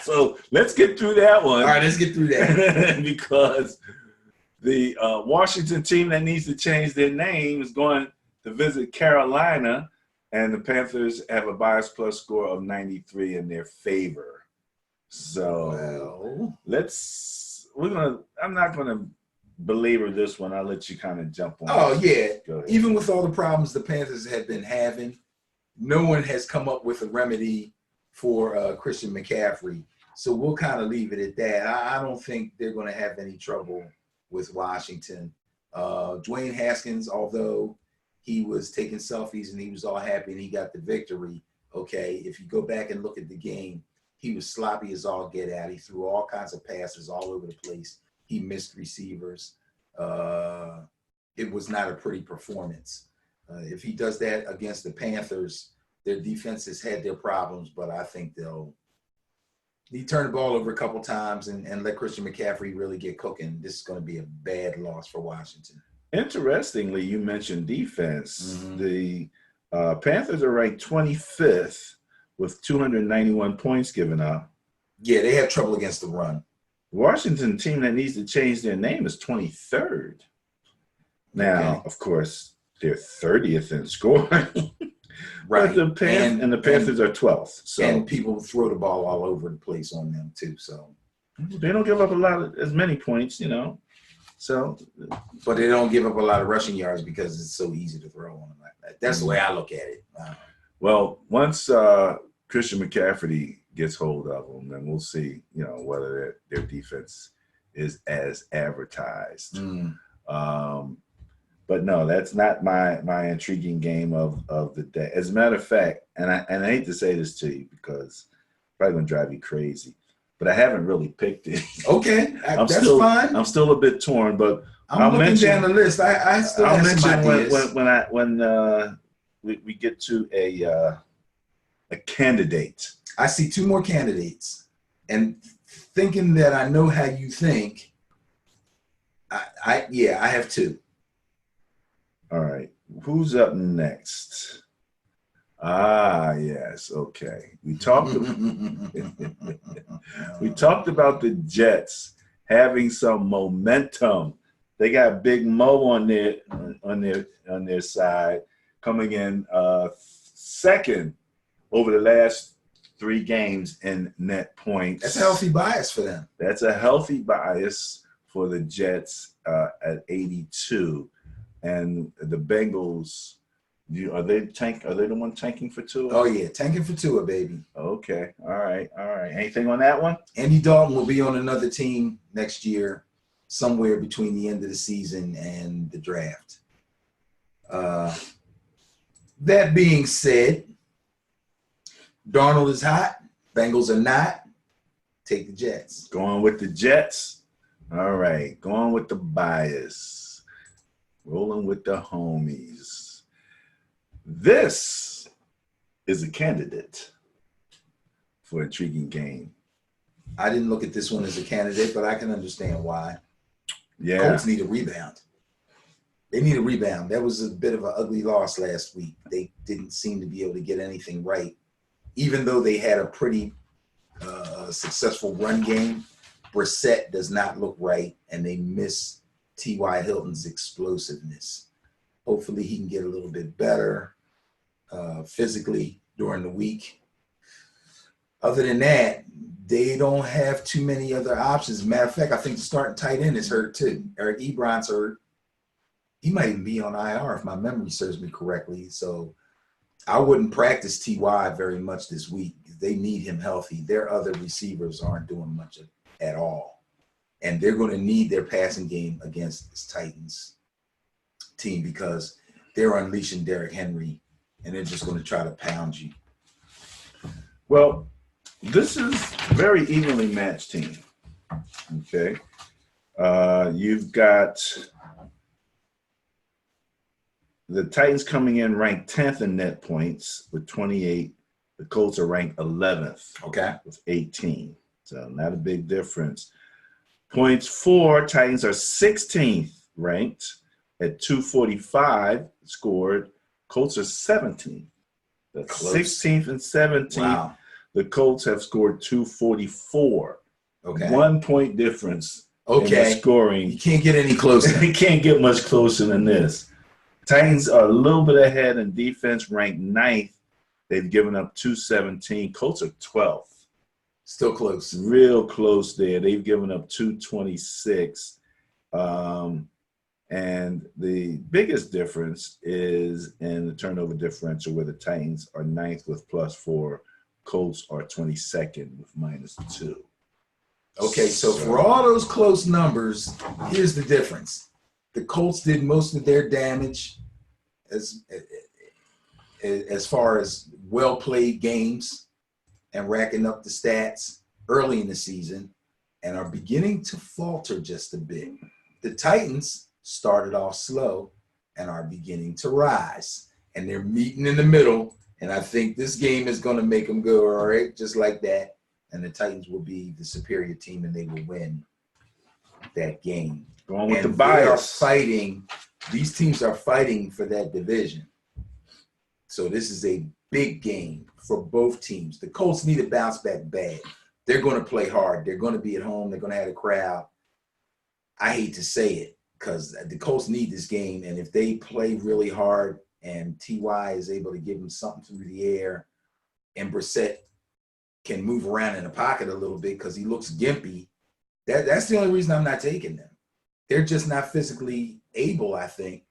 So let's get through that one. All right, let's get through that. Because the Washington team that needs to change their name is going to visit Carolina, and the Panthers have a bias plus score of 93 in their favor. So I'm not gonna belabor this one. I'll let you kind of jump on. Oh yeah. Go ahead. Even with all the problems the Panthers have been having, no one has come up with a remedy for Christian McCaffrey. So we'll kind of leave it at that. I don't think they're going to have any trouble with Washington. Dwayne Haskins, although he was taking selfies and he was all happy and he got the victory, okay, if you go back and look at the game, he was sloppy as all get out. He threw all kinds of passes all over the place. He missed receivers. It was not a pretty performance. If he does that against the Panthers, their defense has had their problems, but I think he turned the ball over a couple times and let Christian McCaffrey really get cooking. This is going to be a bad loss for Washington. Interestingly, you mentioned defense. Mm-hmm. The Panthers are ranked 25th with 291 points given up. Yeah, they have trouble against the run. Washington team that needs to change their name is 23rd. Now, Okay. of course, they're 30th in scoring. Right. But the Panthers are 12th. So and people throw the ball all over the place on them too. So they don't give up as many points, you know. So, but they don't give up a lot of rushing yards because it's so easy to throw on them like that. That's the way I look at it. Well, once Christian McCaffrey gets hold of them, then we'll see, you know, whether their defense is as advertised. But no, that's not my intriguing game of the day. As a matter of fact, and I hate to say this to you because it's probably gonna drive you crazy, but I haven't really picked it. Okay, that's fine. I'm still a bit torn, but I'm looking down the list. I still have some ideas. when we get to a candidate. I see two more candidates, and thinking that I know how you think, I have two. All right, who's up next? Ah, yes, okay. We talked about the Jets having some momentum. They got Big Mo on their side, coming in second over the last 3 games in net points. That's a healthy bias for them. That's a healthy bias for the Jets at 82. And the Bengals, are they the one tanking for Tua? Oh yeah, tanking for Tua, baby. Okay, all right. Anything on that one? Andy Dalton will be on another team next year, somewhere between the end of the season and the draft. That being said, Darnold is hot. Bengals are not. Take the Jets. Going with the Jets. All right, going with the bias. Rolling with the homies. This is a candidate for intriguing game. I didn't look at this one as a candidate, but I can understand why. Yeah. Colts need a rebound. They need a rebound. That was a bit of an ugly loss last week. They didn't seem to be able to get anything right, even though they had a pretty successful run game. Brissett does not look right, and they miss T.Y. Hilton's explosiveness. Hopefully he can get a little bit better physically during the week. Other than that, they don't have too many other options. As a matter of fact, I think the starting tight end is hurt too. Eric Ebron's hurt. He might even be on IR if my memory serves me correctly. So I wouldn't practice T.Y. very much this week. They need him healthy. Their other receivers aren't doing much at all. And they're going to need their passing game against this Titans team because they're unleashing Derrick Henry, and they're just going to try to pound you. Well, this is a very evenly matched team. Okay. You've got the Titans coming in ranked 10th in net points with 28. The Colts are ranked 11th with 18. So not a big difference. Points for Titans are 16th ranked at 245 scored. Colts are 17th. The Close. 16th and 17th. Wow. The Colts have scored 244. Okay. 1 point difference in the Okay. scoring. You can't get any closer. You can't get much closer than this. Titans are a little bit ahead in defense, ranked 9th. They've given up 217. Colts are 12th. Still close. Real close there. They've given up 226. And the biggest difference is in the turnover differential, where the Titans are 9th with +4. Colts are 22nd with -2. Okay, so for all those close numbers, here's the difference. The Colts did most of their damage as far as well-played games and racking up the stats early in the season and are beginning to falter just a bit. The Titans started off slow and are beginning to rise, and they're meeting in the middle, and I think this game is going to make them go, all right, just like that, and the Titans will be the superior team, and they will win that game. Going with and the bias. They are fighting. These teams are fighting for that division. So this is a big game for both teams. The Colts need to bounce back bad. They're going to play hard. They're going to be at home. They're going to have a crowd. I hate to say it because the Colts need this game. And if they play really hard and T.Y. is able to give them something through the air and Brissett can move around in the pocket a little bit because he looks gimpy, that's the only reason I'm not taking them. They're just not physically able, I think,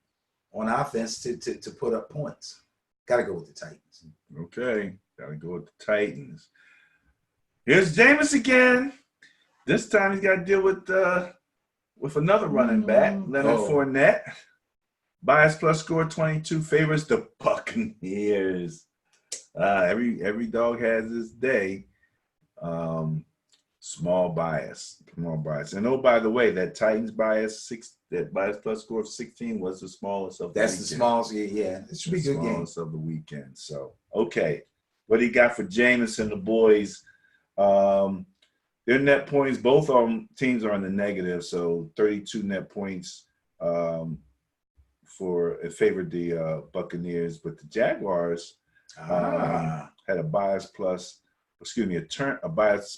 on offense to put up points. Got to go with the Titans. Okay, got to go with the Titans. Here's Jameis again. This time he's got to deal with another running back, Leonard Fournette. Bias plus score 22 favors the Buccaneers. Every dog has his day. Small bias. And oh, by the way, that Titans bias that bias plus score of 16 was the smallest of the weekend. That's the smallest, yeah. It should be a good game. Smallest of the weekend. So, okay. What do you got for Jameis and the boys? Their net points, both teams are in the negative, so 32 net points favored the Buccaneers, but the Jaguars had a bias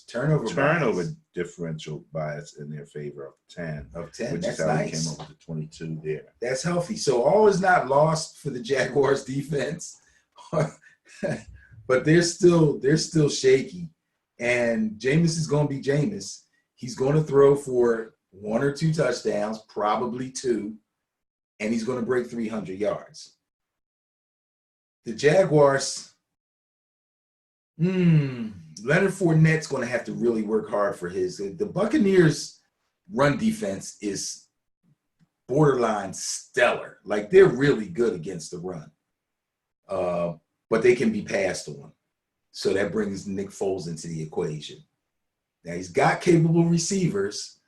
turnover differential bias in their favor of 10. Which That's is how nice. they came up with the 22 there. That's healthy. So all is not lost for the Jaguars defense, but they're still shaky. And Jameis is going to be Jameis. He's going to throw for 1 or 2 touchdowns, probably 2, and he's going to break 300 yards. The Jaguars, Leonard Fournette's going to have to really work hard for his. The Buccaneers' run defense is borderline stellar. Like, they're really good against the run, but they can be passed on. So that brings Nick Foles into the equation. Now, he's got capable receivers.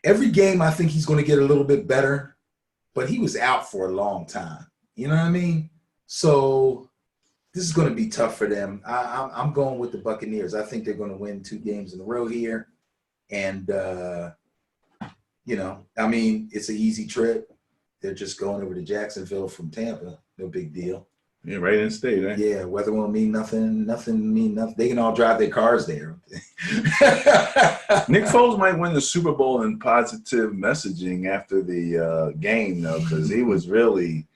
Every game, I think he's going to get a little bit better, but he was out for a long time. You know what I mean? So this is going to be tough for them. I'm going with the Buccaneers. I think they're going to win 2 games in a row here. And, it's an easy trip. They're just going over to Jacksonville from Tampa. No big deal. Yeah, right in state, eh? Yeah, weather won't mean nothing. Nothing mean nothing. They can all drive their cars there. Nick Foles might win the Super Bowl in positive messaging after the game, though, because he was really,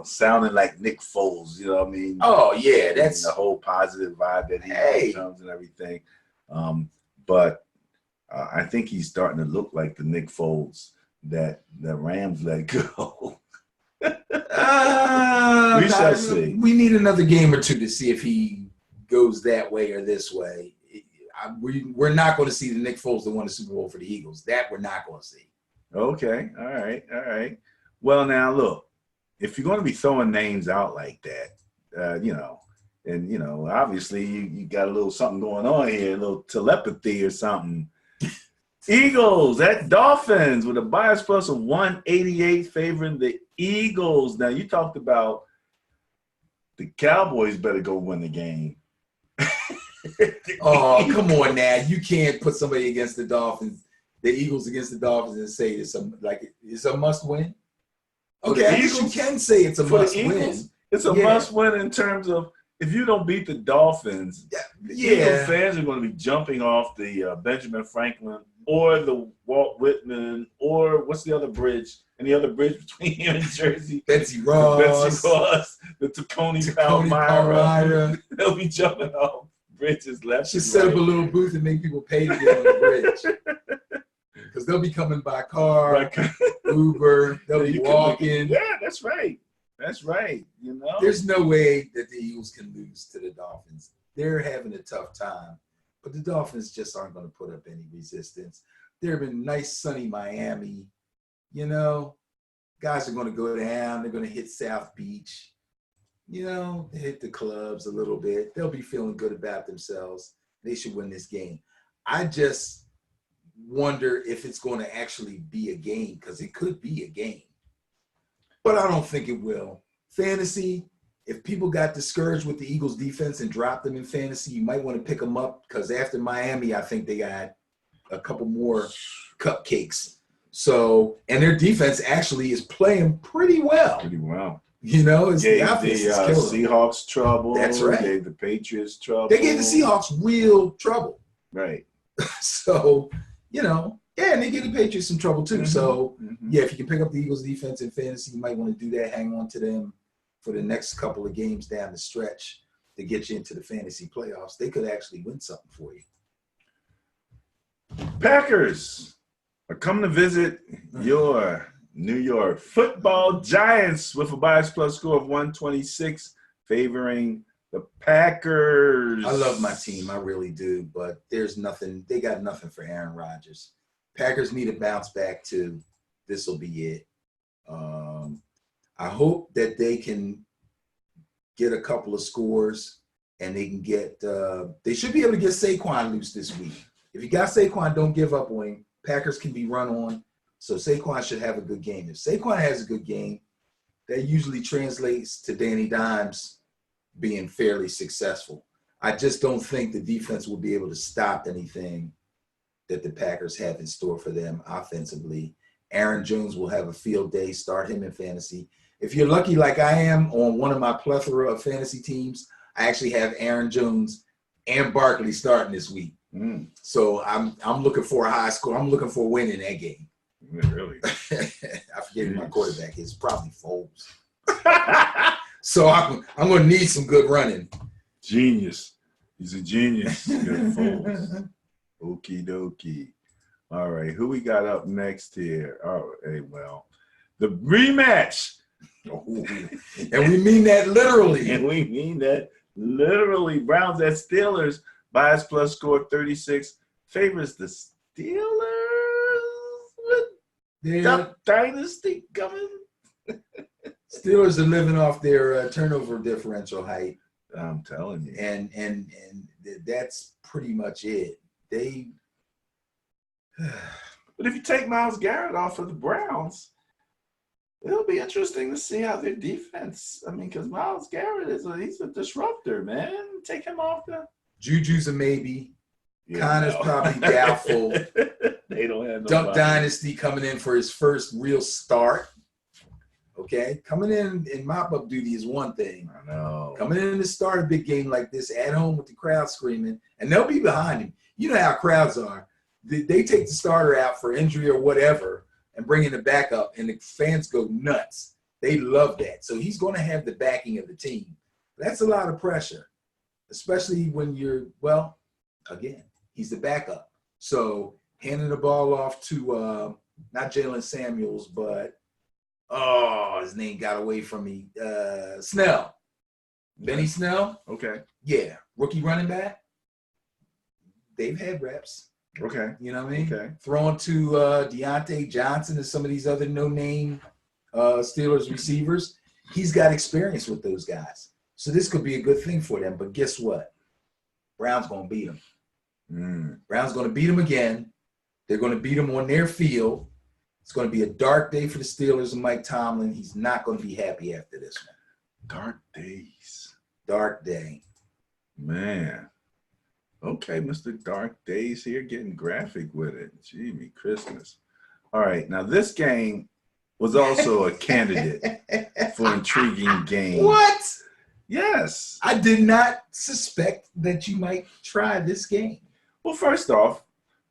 sounding like Nick Foles. You know what I mean? Oh yeah, that's the whole positive vibe that he comes and everything. But I think he's starting to look like the Nick Foles that the Rams let go. We shall see. We need another game or 2 to see if he goes that way or this way. We're not going to see the Nick Foles that won the Super Bowl for the Eagles. That we're not going to see. Okay. All right. Well, now, look, if you're going to be throwing names out like that, obviously you got a little something going on here, a little telepathy or something. Eagles at Dolphins with a bias plus of 188 favoring the Eagles. Now, you talked about the Cowboys better go win the game. Oh, come on now. You can't put somebody against the Dolphins, the Eagles against the Dolphins, and say it's a must win. Okay, I guess you can say it's a must win. It's a must win in terms of if you don't beat the Dolphins, the Eagles fans are going to be jumping off the Benjamin Franklin or the Walt Whitman or what's the other bridge? And the other bridge between here and Jersey, Betsy Ross, the Tacony Palmyra. They'll be jumping off bridges left. Just set up a little booth and make people pay to get on the bridge. Because they'll be coming by car, Uber, they'll be walking. Yeah, that's right. That's right. You know, there's no way that the Eagles can lose to the Dolphins. They're having a tough time, but the Dolphins just aren't going to put up any resistance. They're in nice, sunny Miami. You know, guys are going to go down. They're going to hit South Beach. You know, they hit the clubs a little bit. They'll be feeling good about themselves. They should win this game. I just wonder if it's going to actually be a game, because it could be a game. But I don't think it will. Fantasy, if people got discouraged with the Eagles defense and dropped them in fantasy, you might want to pick them up, because after Miami, I think they got a couple more cupcakes. So, and their defense actually is playing pretty well. Pretty well. You know, it's gave the offense is killing Seahawks trouble. That's right. Gave the Patriots trouble. They gave the Seahawks real trouble. Right. So, you know, yeah, and they give the Patriots some trouble too. So, yeah, if you can pick up the Eagles defense in fantasy, you might want to do that. Hang on to them for the next couple of games down the stretch to get you into the fantasy playoffs. They could actually win something for you. Packers are coming to visit your New York Football Giants with a bias plus score of 126, favoring the Packers. I love my team, I really do, but there's nothing. They got nothing for Aaron Rodgers. Packers need to bounce back too. This will be it. I hope that they can get a couple of scores, and they can get. They should be able to get Saquon loose this week. If you got Saquon, don't give up on him. Packers can be run on, so Saquon should have a good game. If Saquon has a good game, that usually translates to Danny Dimes being fairly successful. I just don't think the defense will be able to stop anything that the Packers have in store for them offensively. Aaron Jones will have a field day. Start him in fantasy. If you're lucky like I am on one of my plethora of fantasy teams, I actually have Aaron Jones and Barkley starting this week. So I'm looking for a high score. I'm looking for a win in that game. Yeah, really? I forget who my quarterback is. Probably Foles. So I'm going to need some good running. Genius. He's a genius. Good Foles. Okie dokie. All right, who we got up next here? Oh, hey, well, the rematch. And we mean that literally. And we mean that literally. Browns at Steelers. Bias plus score 36. Favors the Steelers with Duck Dynasty coming. Steelers are living off their turnover differential height. I'm telling you. And that's pretty much it. They. But if you take Myles Garrett off of the Browns, it'll be interesting to see how their defense. I mean, because Myles Garrett he's a disruptor, man. Take him off the. Juju's a maybe. Connor's probably doubtful. They don't have no Duck Dynasty coming in for his first real start. Okay, coming in mop-up duty is one thing. I know. Coming in to start a big game like this at home with the crowd screaming, and they'll be behind him. You know how crowds are. They take the starter out for injury or whatever and bring in the backup, and the fans go nuts. They love that. So he's going to have the backing of the team. That's a lot of pressure, especially when you're, well, again, he's the backup. So handing the ball off to not Jalen Samuels, but his name got away from me. Snell. Benny Snell. Okay. Yeah. Rookie running back. They've had reps. Okay. You know what I mean? Okay. Throwing to Deontay Johnson and some of these other no-name Steelers receivers. He's got experience with those guys. So this could be a good thing for them. But guess what? Brown's going to beat them. Brown's going to beat them again. They're going to beat them on their field. It's going to be a dark day for the Steelers and Mike Tomlin. He's not going to be happy after this one. Dark days. Dark day. Man. Okay, Mr. Dark Days here, getting graphic with it. Gee, me Christmas. All right, now this game, was also a candidate for intriguing game. What? Yes. I did not suspect that you might try this game. Well, first off,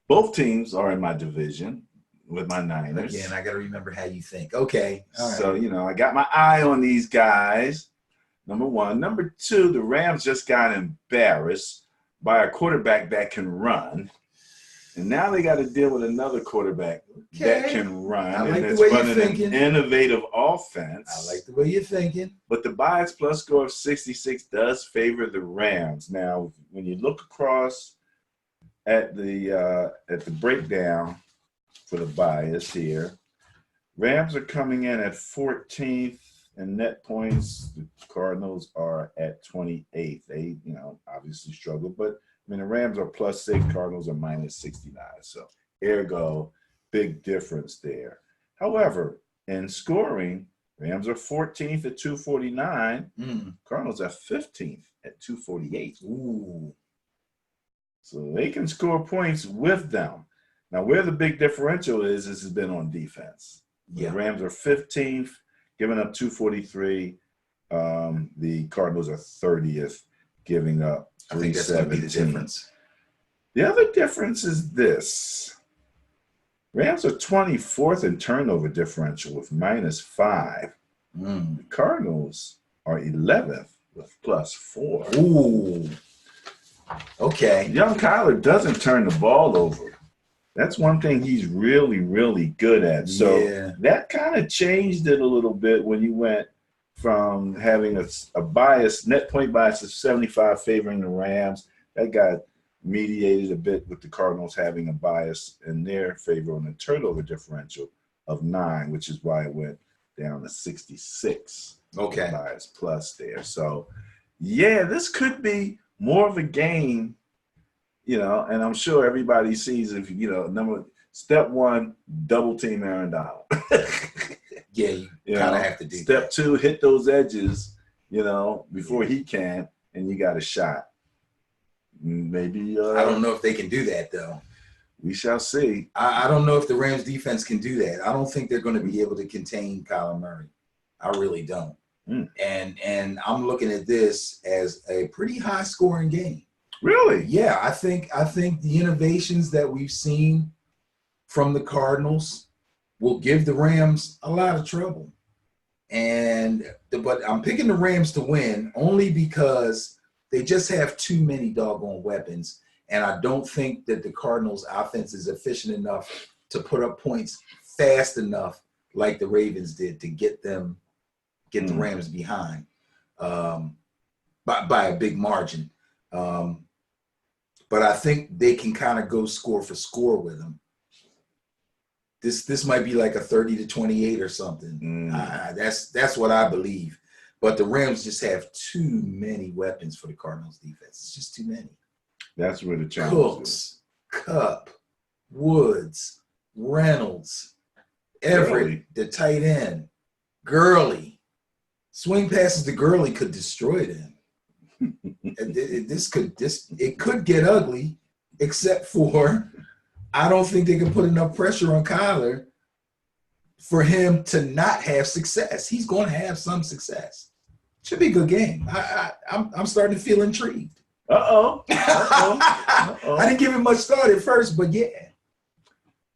both teams are in my division with my Niners. Again, I got to remember how you think. Okay. All right. So, you know, I got my eye on these guys, number one. Number two, the Rams just got embarrassed by a quarterback that can run. And now they got to deal with another quarterback that can run. I like and the way running you're thinking. An innovative offense. I like the way you're thinking. But the bias plus score of 66 does favor the Rams. Now, when you look across at the breakdown for the bias here, Rams are coming in at 14th in net points. The Cardinals are at 28th. They, you know, obviously struggle, but I mean, the Rams are +6, Cardinals are -69. So, ergo, big difference there. However, in scoring, Rams are 14th at 249. Cardinals are 15th at 248. Ooh. So they can score points with them. Now, where the big differential is has been on defense. Yeah. The Rams are 15th, giving up 243. The Cardinals are 30th, giving up 317. I think that's going to be the difference. The other difference is this. Rams are 24th in turnover differential with -5. The Cardinals are 11th with +4. Ooh. Okay. Young Kyler doesn't turn the ball over. That's one thing he's really, really good at. So that kind of changed it a little bit when you went from having a bias, net point bias of 75 favoring the Rams. That got mediated a bit with the Cardinals having a bias in their favor on the turnover differential of 9, which is why it went down to 66. Okay. Bias plus there. So, yeah, this could be more of a game, you know, and I'm sure everybody sees if, you know, step one, double team Aaron Donald. Yeah, you kind of have to do Step that. 2, hit those edges, you know, before he can, and you got a shot. Maybe I don't know if they can do that, though. We shall see. I don't know if the Rams defense can do that. I don't think they're going to be able to contain Kyler Murray. I really don't. And I'm looking at this as a pretty high scoring game. Really? Yeah, I think the innovations that we've seen from the Cardinals will give the Rams a lot of trouble. But I'm picking the Rams to win only because they just have too many doggone weapons. And I don't think that the Cardinals offense is efficient enough to put up points fast enough like the Ravens did to get the Rams behind by a big margin. But I think they can kind of go score for score with them. This might be like a 30-28 or something. That's what I believe. But the Rams just have too many weapons for the Cardinals defense. It's just too many. That's where the challenge Cooks, Kupp, Woods, Reynolds, Everett, the tight end, Gurley. Swing passes to Gurley could destroy them. It could get ugly, except for I don't think they can put enough pressure on Kyler for him to not have success. He's going to have some success. Should be a good game. I'm starting to feel intrigued. I didn't give it much thought at first, but yeah.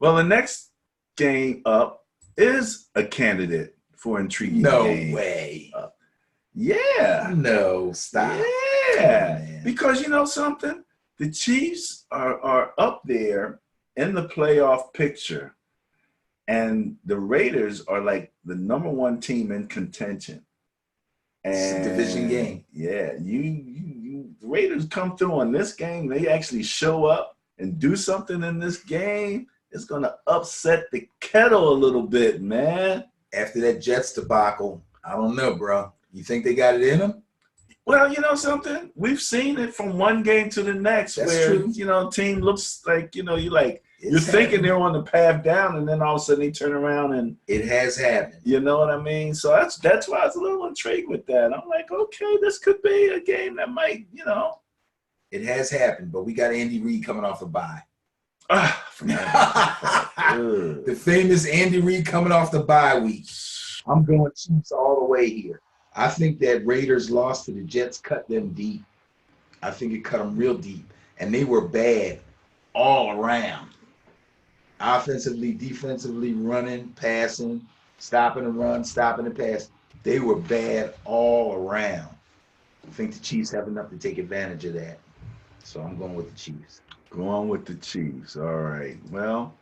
Well, the next game up is a candidate for intriguing game. No way. Yeah. No, stop. Yeah. Because you know something? The Chiefs are up there in the playoff picture, and the Raiders are like the #1 team in contention. And it's a division game. Yeah, the Raiders come through on this game. They actually show up and do something in this game. It's gonna upset the kettle a little bit, man. After that Jets debacle, I don't know, bro. You think they got it in them? Well, you know something? We've seen it from one game to the next. That's where true. You know, team looks like, you know, you're thinking they're on the path down, and then all of a sudden they turn around and it has happened. You know what I mean? So that's why I was a little intrigued with that. I'm like, okay, this could be a game that might, you know. It has happened, but we got Andy Reid coming off a bye. Ah, I forgot about that. The famous Andy Reid coming off the bye week. I'm going Chiefs all the way here. I think that Raiders loss to the Jets cut them deep. I think it cut them real deep. And they were bad all around. Offensively, defensively, running, passing, stopping the run, stopping the pass. They were bad all around. I think the Chiefs have enough to take advantage of that. So I'm going with the Chiefs. Going with the Chiefs. All right. Well,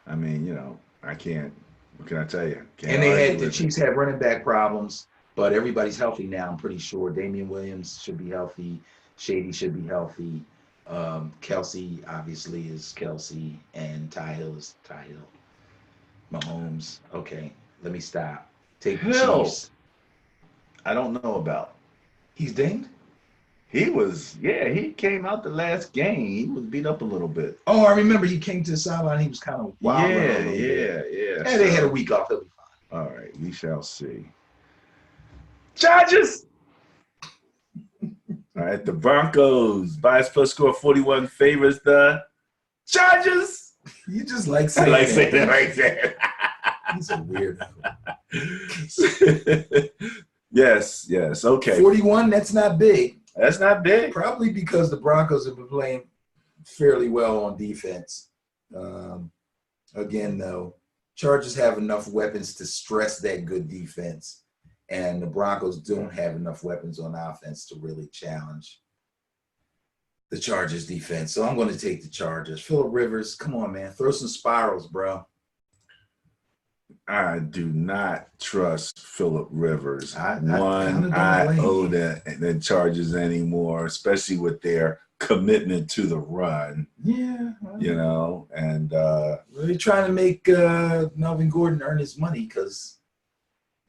I mean, I can't. What can I tell you? And the Chiefs had running back problems, but everybody's healthy now. I'm pretty sure. Damian Williams should be healthy. Shady should be healthy. Kelsey obviously is Kelsey, and Ty Hill is Ty Hill. Mahomes. Okay, let me stop. Take the Chiefs. I don't know about. He's dinged? He came out the last game. He was beat up a little bit. Oh, I remember he came to the sideline. He was kind of wild. Yeah. Yeah, they had a week off. He'll be fine. All right, we shall see. Chargers. All right, the Broncos. Bias plus score 41 favors the Chargers. You just like saying that right there. He's a weirdo. Yes. Okay. 41, that's not big. That's not big. Probably because the Broncos have been playing fairly well on defense. Again, though, Chargers have enough weapons to stress that good defense, and the Broncos don't have enough weapons on offense to really challenge the Chargers defense. So I'm going to take the Chargers. Phillip Rivers, come on, man. Throw some spirals, bro. I do not trust Phillip Rivers one iota the Chargers anymore, especially with their commitment to the run. Yeah. And they're trying to make Melvin Gordon earn his money because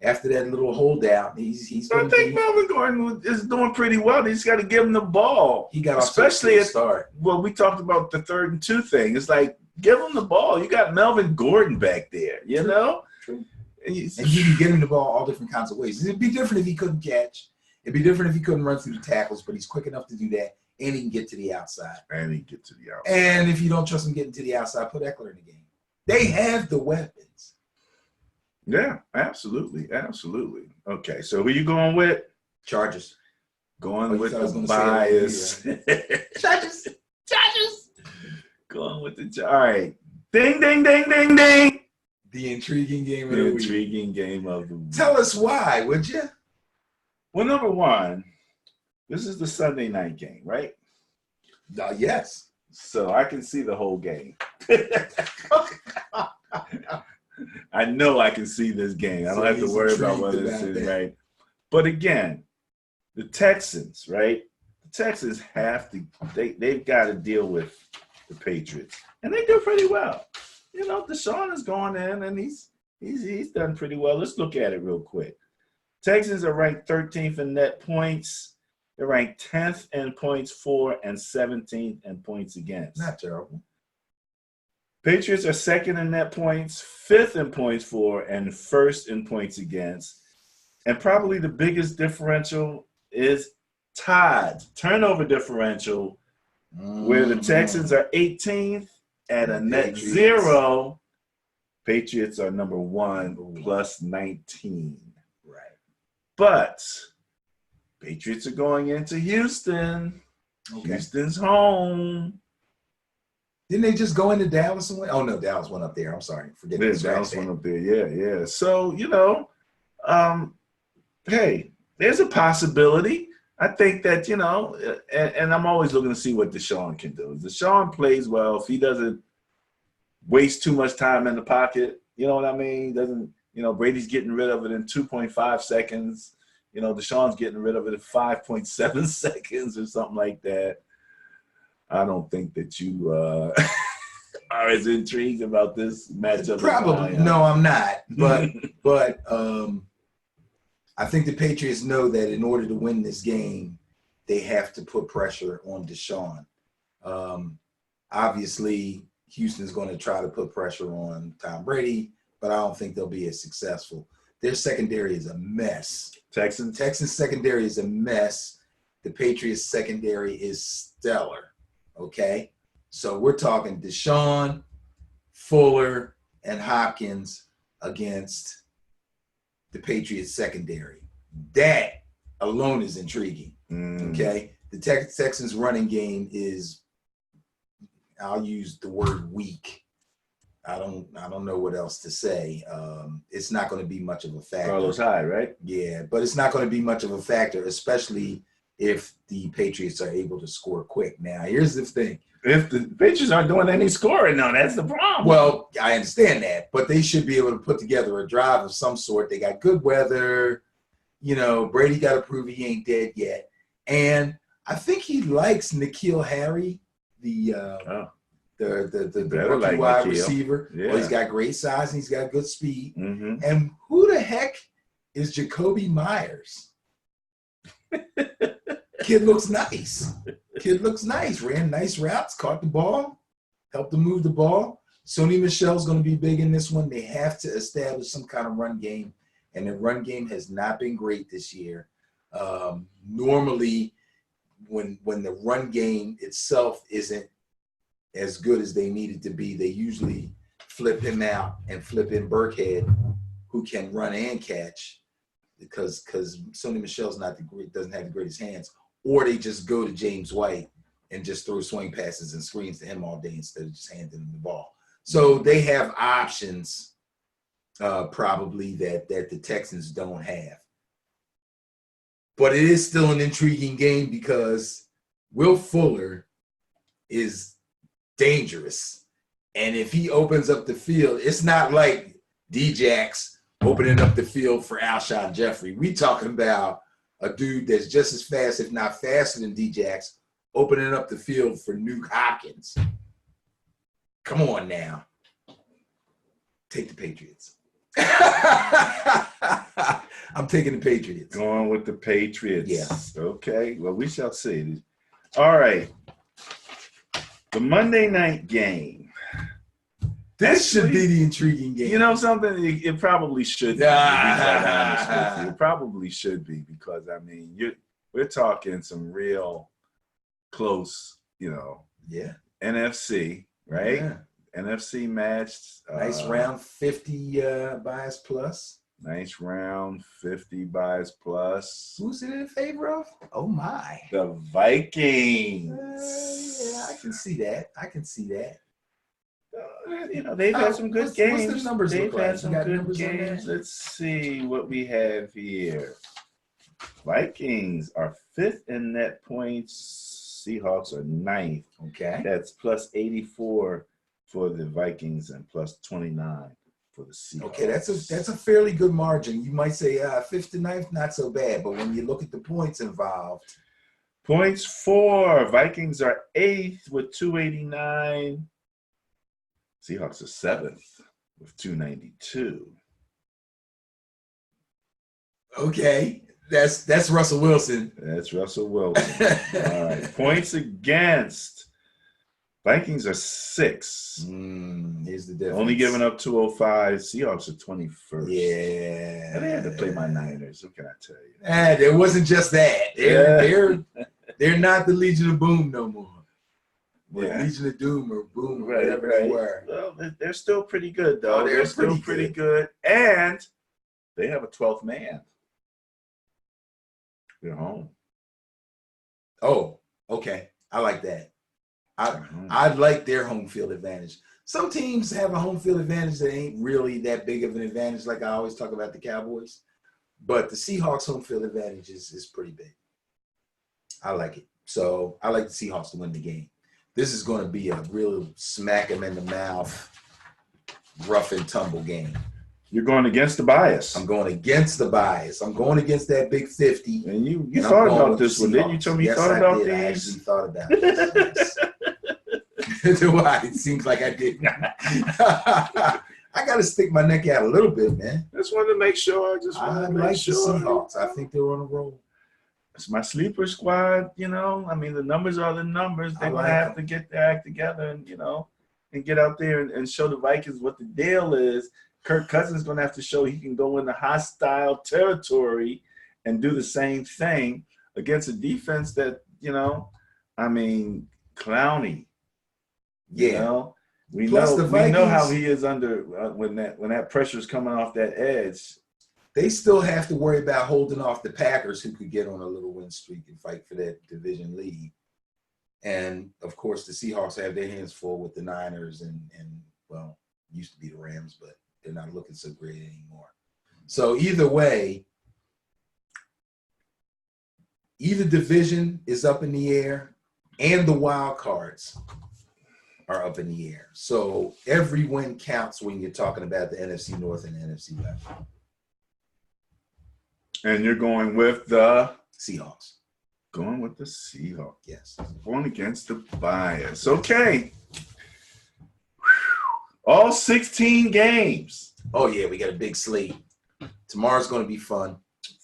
after that little holdout, he's. I think Melvin Gordon is doing pretty well. They just got to give him the ball. He got especially off to a start. Well, we talked about the 3rd and 2 thing. It's like give him the ball. You got Melvin Gordon back there. True. And you can get him the ball all different kinds of ways. It'd be different if he couldn't catch. It'd be different if he couldn't run through the tackles, but he's quick enough to do that, and he can get to the outside. And if you don't trust him getting to the outside, put Eckler in the game. They have the weapons. Yeah, absolutely. Okay, so who you going with? Chargers. Going with the bias. Chargers. Going with the all right. Ding, ding, ding, ding, ding. The intriguing game of the week. Intriguing game of the week. Tell us why, would you? Well, number one, this is the Sunday night game, right? Yes. So I can see the whole game. I know I can see this game. I don't have to worry about whether it's right. But again, the Texans, right? The Texans they've got to deal with the Patriots. And they do pretty well. Deshaun is going in and he's done pretty well. Let's look at it real quick. Texans are ranked 13th in net points. They're ranked 10th in points for and 17th in points against. Not terrible. Patriots are 2nd in net points, 5th in points for, and 1st in points against. And probably the biggest differential is tied. Turnover differential, where the Texans are 18th at a net 0. Patriots are number 1 plus 19. Right. But Patriots are going into Houston. Okay. Houston's home. Didn't they just go into Dallas and win? Oh, no, Dallas went up there. I'm sorry. Forget it. Dallas went up there. Yeah. So, hey, there's a possibility. I think that, and I'm always looking to see what Deshaun can do. If Deshaun plays well, if he doesn't waste too much time in the pocket, you know what I mean? Doesn't, Brady's getting rid of it in 2.5 seconds. Deshaun's getting rid of it in 5.7 seconds or something like that. I don't think that you are as intrigued about this matchup. Probably. No, I'm not. But I think the Patriots know that in order to win this game, they have to put pressure on Deshaun. Obviously, Houston's going to try to put pressure on Tom Brady, but I don't think they'll be as successful. Their secondary is a mess. Texans secondary is a mess. The Patriots secondary is stellar. Okay? So we're talking Deshaun, Fuller, and Hopkins against the Patriots secondary. That alone is intriguing. Okay. The Texans running game is, I'll use the word weak. I don't know what else to say. It's not going to be much of a factor. Carlos Hyde, right? Yeah, but it's not going to be much of a factor, especially if the Patriots are able to score quick. Now, here's the thing. If the Patriots aren't doing any scoring, no, that's the problem. Well, I understand that, but they should be able to put together a drive of some sort. They got good weather. You know, Brady got to prove he ain't dead yet. And I think he likes N'Keal Harry, the rookie wide receiver. Yeah. Well, he's got great size and he's got good speed. And who the heck is Jacoby Myers? Kid looks nice. Ran nice routes, caught the ball, helped him move the ball. Sony Michel's going to be big in this one. They have to establish some kind of run game, and the run game has not been great this year. Normally, when the run game itself isn't as good as they need it to be, they usually flip him out and flip in Burkhead, who can run and catch, because Sony Michel's doesn't have the greatest hands, or they just go to James White and just throw swing passes and screens to him all day instead of just handing him the ball. So they have options probably that the Texans don't have. But it is still an intriguing game because Will Fuller is dangerous. And if he opens up the field, it's not like D-Jax opening up the field for Alshon Jeffrey. We talking about a dude that's just as fast, if not faster than D-Jax, opening up the field for Nuke Hopkins. Come on now. Take the Patriots. I'm taking the Patriots. Going with the Patriots. Yeah. Okay. Well, we shall see. All right. The Monday night game. This should be the intriguing game. You know something? It probably should be. To be quite honest with you. It probably should be because, I mean, we're talking some real close, Yeah. NFC, right? Yeah. NFC matched. Nice round 50 bias plus. Nice round 50 buys plus. Who's it in favor of? Oh, my. The Vikings. Yeah, I can see that. They've had some good games. What's the numbers They've look like? had some good games. Let's see what we have here. Vikings are 5th in net points. Seahawks are 9th. Okay. That's plus 84 for the Vikings and plus 29 for the Seahawks. Okay, that's a fairly good margin. You might say 5th to 9th, not so bad. But when you look at the points involved. Points for Vikings are 8th with 289. Seahawks are 7th with 292. Okay, that's Russell Wilson. That's Russell Wilson. All right. Points against. Vikings are 6th. Here's the difference. Only giving up 205. Seahawks are 21st. Yeah. And they had to play my Niners. What can I tell you? There wasn't just that. They're not the Legion of Boom no more. Yeah. Legion of Doom or Boom, or whatever they were. Well, they're still pretty good, though. They're still pretty good. And they have a 12th man. They're home. Oh, okay. I like that. I like their home field advantage. Some teams have a home field advantage that ain't really that big of an advantage, like I always talk about the Cowboys. But the Seahawks home field advantage is pretty big. I like it. So I like the Seahawks to win the game. This is going to be a real smack him in the mouth, rough and tumble game. You're going against the bias. I'm going against the bias. I'm going against that big 50. And you thought about this one, didn't you? Told me you thought about these. I actually thought about this. Why? It seems like I didn't. I got to stick my neck out a little bit, man. Just wanted to make sure. I like the Seahawks. I think they're on a roll. It's my sleeper squad, I mean, the numbers are the numbers. They're going to have to get their act together and, and get out there and show the Vikings what the deal is. Kirk Cousins is going to have to show he can go into hostile territory and do the same thing against a defense that, Clowney, You Yeah. know? We Plus, know the we know how Vikings- he is under when that pressure's coming off that edge. They still have to worry about holding off the Packers, who could get on a little win streak and fight for that division lead. And of course, the Seahawks have their hands full with the Niners and well, used to be the Rams, but they're not looking so great anymore. So either way, either division is up in the air, and the wild cards are up in the air. So every win counts when you're talking about the NFC North and the NFC West. And you're going with the Seahawks. Going with the Seahawks. Yes. Going against the bias. Okay. All 16 games. Oh, yeah, we got a big slate. Tomorrow's going to be fun.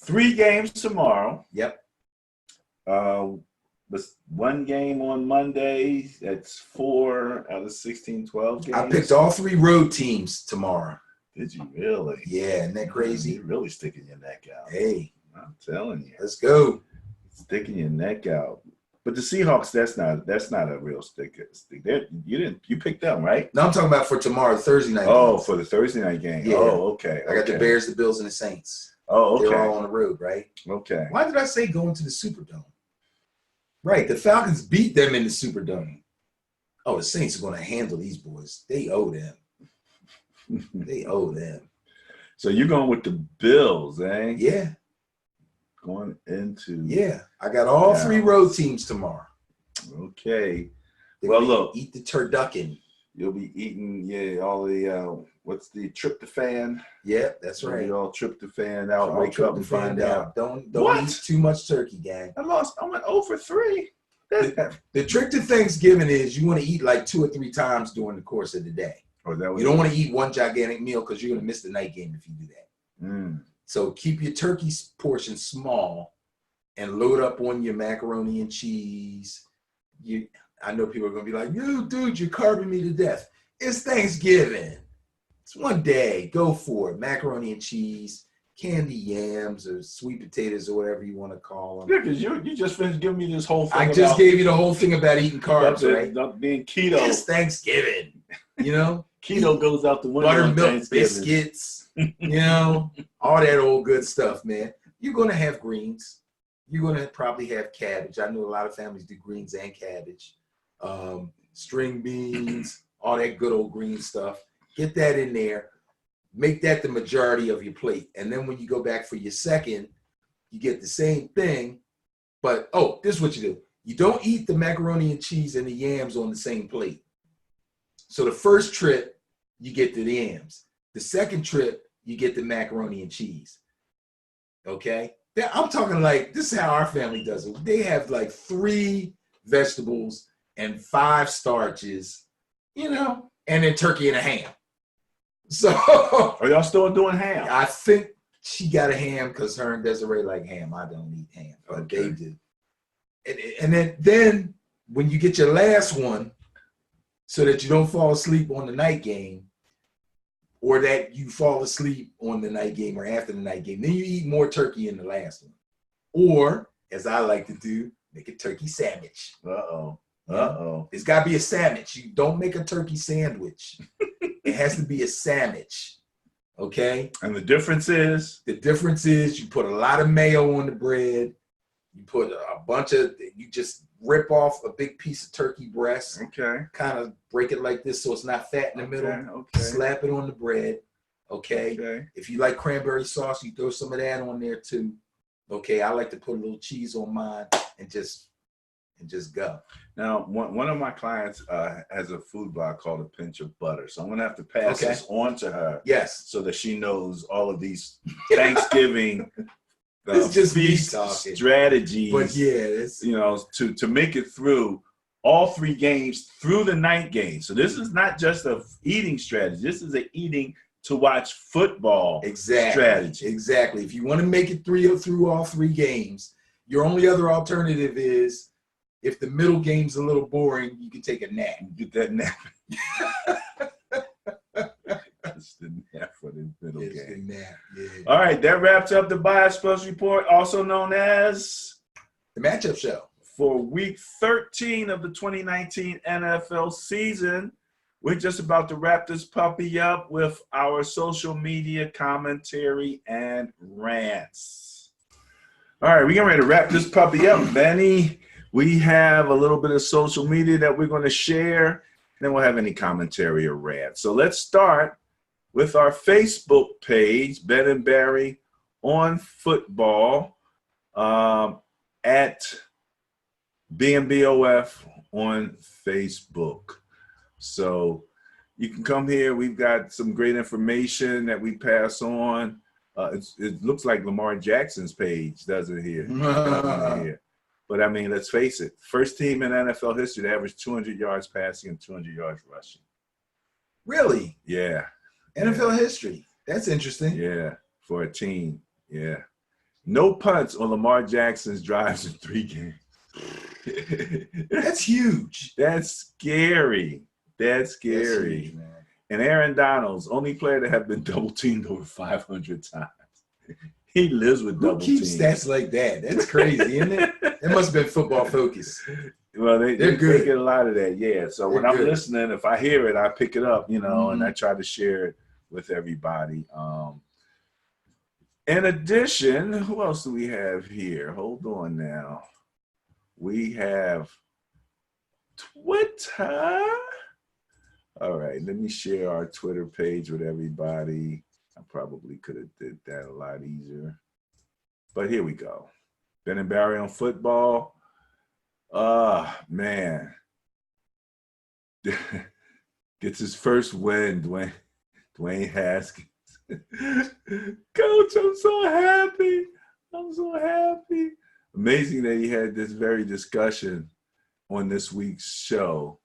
3 games tomorrow. Yep. One game on Monday. That's 4 out of 16, 12 games. I picked all 3 road teams tomorrow. Did you really? Yeah, isn't that crazy? You're really sticking your neck out. Hey, I'm telling you. let's go. Sticking your neck out. But the Seahawks, that's not a real stick. You picked them, right? No, I'm talking about for tomorrow, Thursday night. Oh, game. for the Thursday night game. Yeah. Oh, okay. I got the Bears, the Bills, and the Saints. Oh, okay. They're all on the road, right? Okay. Why did I say going to the Superdome? Right, the Falcons beat them in the Superdome. Oh, the Saints are going to handle these boys. They owe them. They owe them. So you're going with the Bills, eh? Yeah. Going into. Yeah. I got all 3 road teams tomorrow. Okay. They're Well, gonna look. eat the turducken. You'll be eating, all the, what's the tryptophan? Yeah, that's right. You all tryptophan out, All wake up and find out. Don't What? eat too much turkey, gang. I went 0 for 3. The trick to Thanksgiving is you want to eat like 2 or 3 times during the course of the day. Oh, that was You don't want to eat one gigantic meal because you're going to miss the night game if you do that. Mm. So keep your turkey portion small and load up on your macaroni and cheese. I know people are going to be like, "You, dude, you're carving me to death." It's Thanksgiving. It's one day. Go for it. Macaroni and cheese, candy yams, or sweet potatoes, or whatever you want to call them. Yeah, because you just finished giving me this whole thing. I just gave you the whole thing about eating carbs, right? About being keto. It's Thanksgiving. You know? Keto goes out the window. on Buttermilk Thanksgiving. biscuits, all that old good stuff, man. You're going to have greens. You're going to probably have cabbage. I know a lot of families do greens and cabbage. String beans, all that good old green stuff. Get that in there. Make that the majority of your plate. And then when you go back for your second, you get the same thing. But, this is what you do. You don't eat the macaroni and cheese and the yams on the same plate. So the first trip, you get the yams. The second trip, you get the macaroni and cheese. Okay? I'm talking like, this is how our family does it. They have like 3 vegetables and 5 starches, and then turkey and a ham. So Are y'all still doing ham? I think she got a ham because her and Desiree like ham. I don't eat ham, but Okay. they do. And then when you get your last one, so that you don't fall asleep on the night game, or that you fall asleep on the night game or after the night game, then you eat more turkey in the last one. Or, as I like to do, make a turkey sandwich. Uh-oh. It's got to be a sandwich. You don't make a turkey sandwich. It has to be a sandwich. Okay? And the difference is? The difference is you put a lot of mayo on the bread. You put you just rip off a big piece of turkey breast. Okay. Kind of break it like this so it's not fat in the middle. Okay. Slap it on the bread. Okay? If you like cranberry sauce, you throw some of that on there too. Okay? I like to put a little cheese on mine and just go. Now, one of my clients has a food blog called A Pinch of Butter. So I'm going to have to pass this on to her. Yes. So that she knows all of these Thanksgiving It's just me feast talking. strategies. But yeah, it's to make it through all 3 games through the night game. So this is not just a eating strategy. This is a eating to watch football strategy. Exactly. If you want to make it through all 3 games, your only other alternative is if the middle game's a little boring, you can take a nap. Get that nap. It's the nap for the middle game. The nap, yeah. All right, that wraps up the Bias Plus Report, also known as The Matchup Show. for week 13 of the 2019 NFL season. We're just about to wrap this puppy up with our social media commentary and rants. All right, we're getting ready to wrap this puppy up, Benny. We have a little bit of social media that we're going to share, and then we'll have any commentary or rants. So let's start with our Facebook page, Ben and Barry on Football, at BNBOF on Facebook. So you can come here. We've got some great information that we pass on. It looks like Lamar Jackson's page, doesn't it, here? But, I mean, let's face it. First team in NFL history to average 200 yards passing and 200 yards rushing. Really? Yeah. NFL history. That's interesting. Yeah, for a team. Yeah. No punts on Lamar Jackson's drives in 3 games. That's huge. That's scary. That's scary. That's huge, man. And Aaron Donald's only player to have been double teamed over 500 times. He lives with double teams. Who keeps stats like that? That's crazy, isn't it? It must have been Football Focus. Well, they good. get a lot of that, yeah. So when I'm listening, if I hear it, I pick it up, and I try to share it with everybody. In addition, who else do we have here? Hold on now. We have Twitter. All right, let me share our Twitter page with everybody. I probably could have did that a lot easier. But here we go. Ben and Barry on Football. Man. Gets his first win, Dwayne Haskins. Coach, I'm so happy. I'm so happy. Amazing that he had this very discussion on this week's show.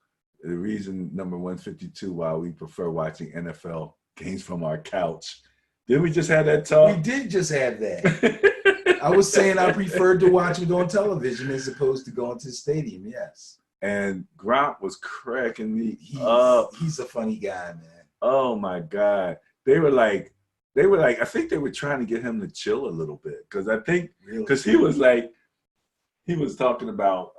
The reason number 152 why we prefer watching NFL games from our couch. Didn't we just have that talk? We did just have that. I was saying I preferred to watch it on television as opposed to going to the stadium, yes. And Gronk was cracking me up. He's a funny guy, man. Oh, my God. They were like, I think they were trying to get him to chill a little bit. Because he was talking about,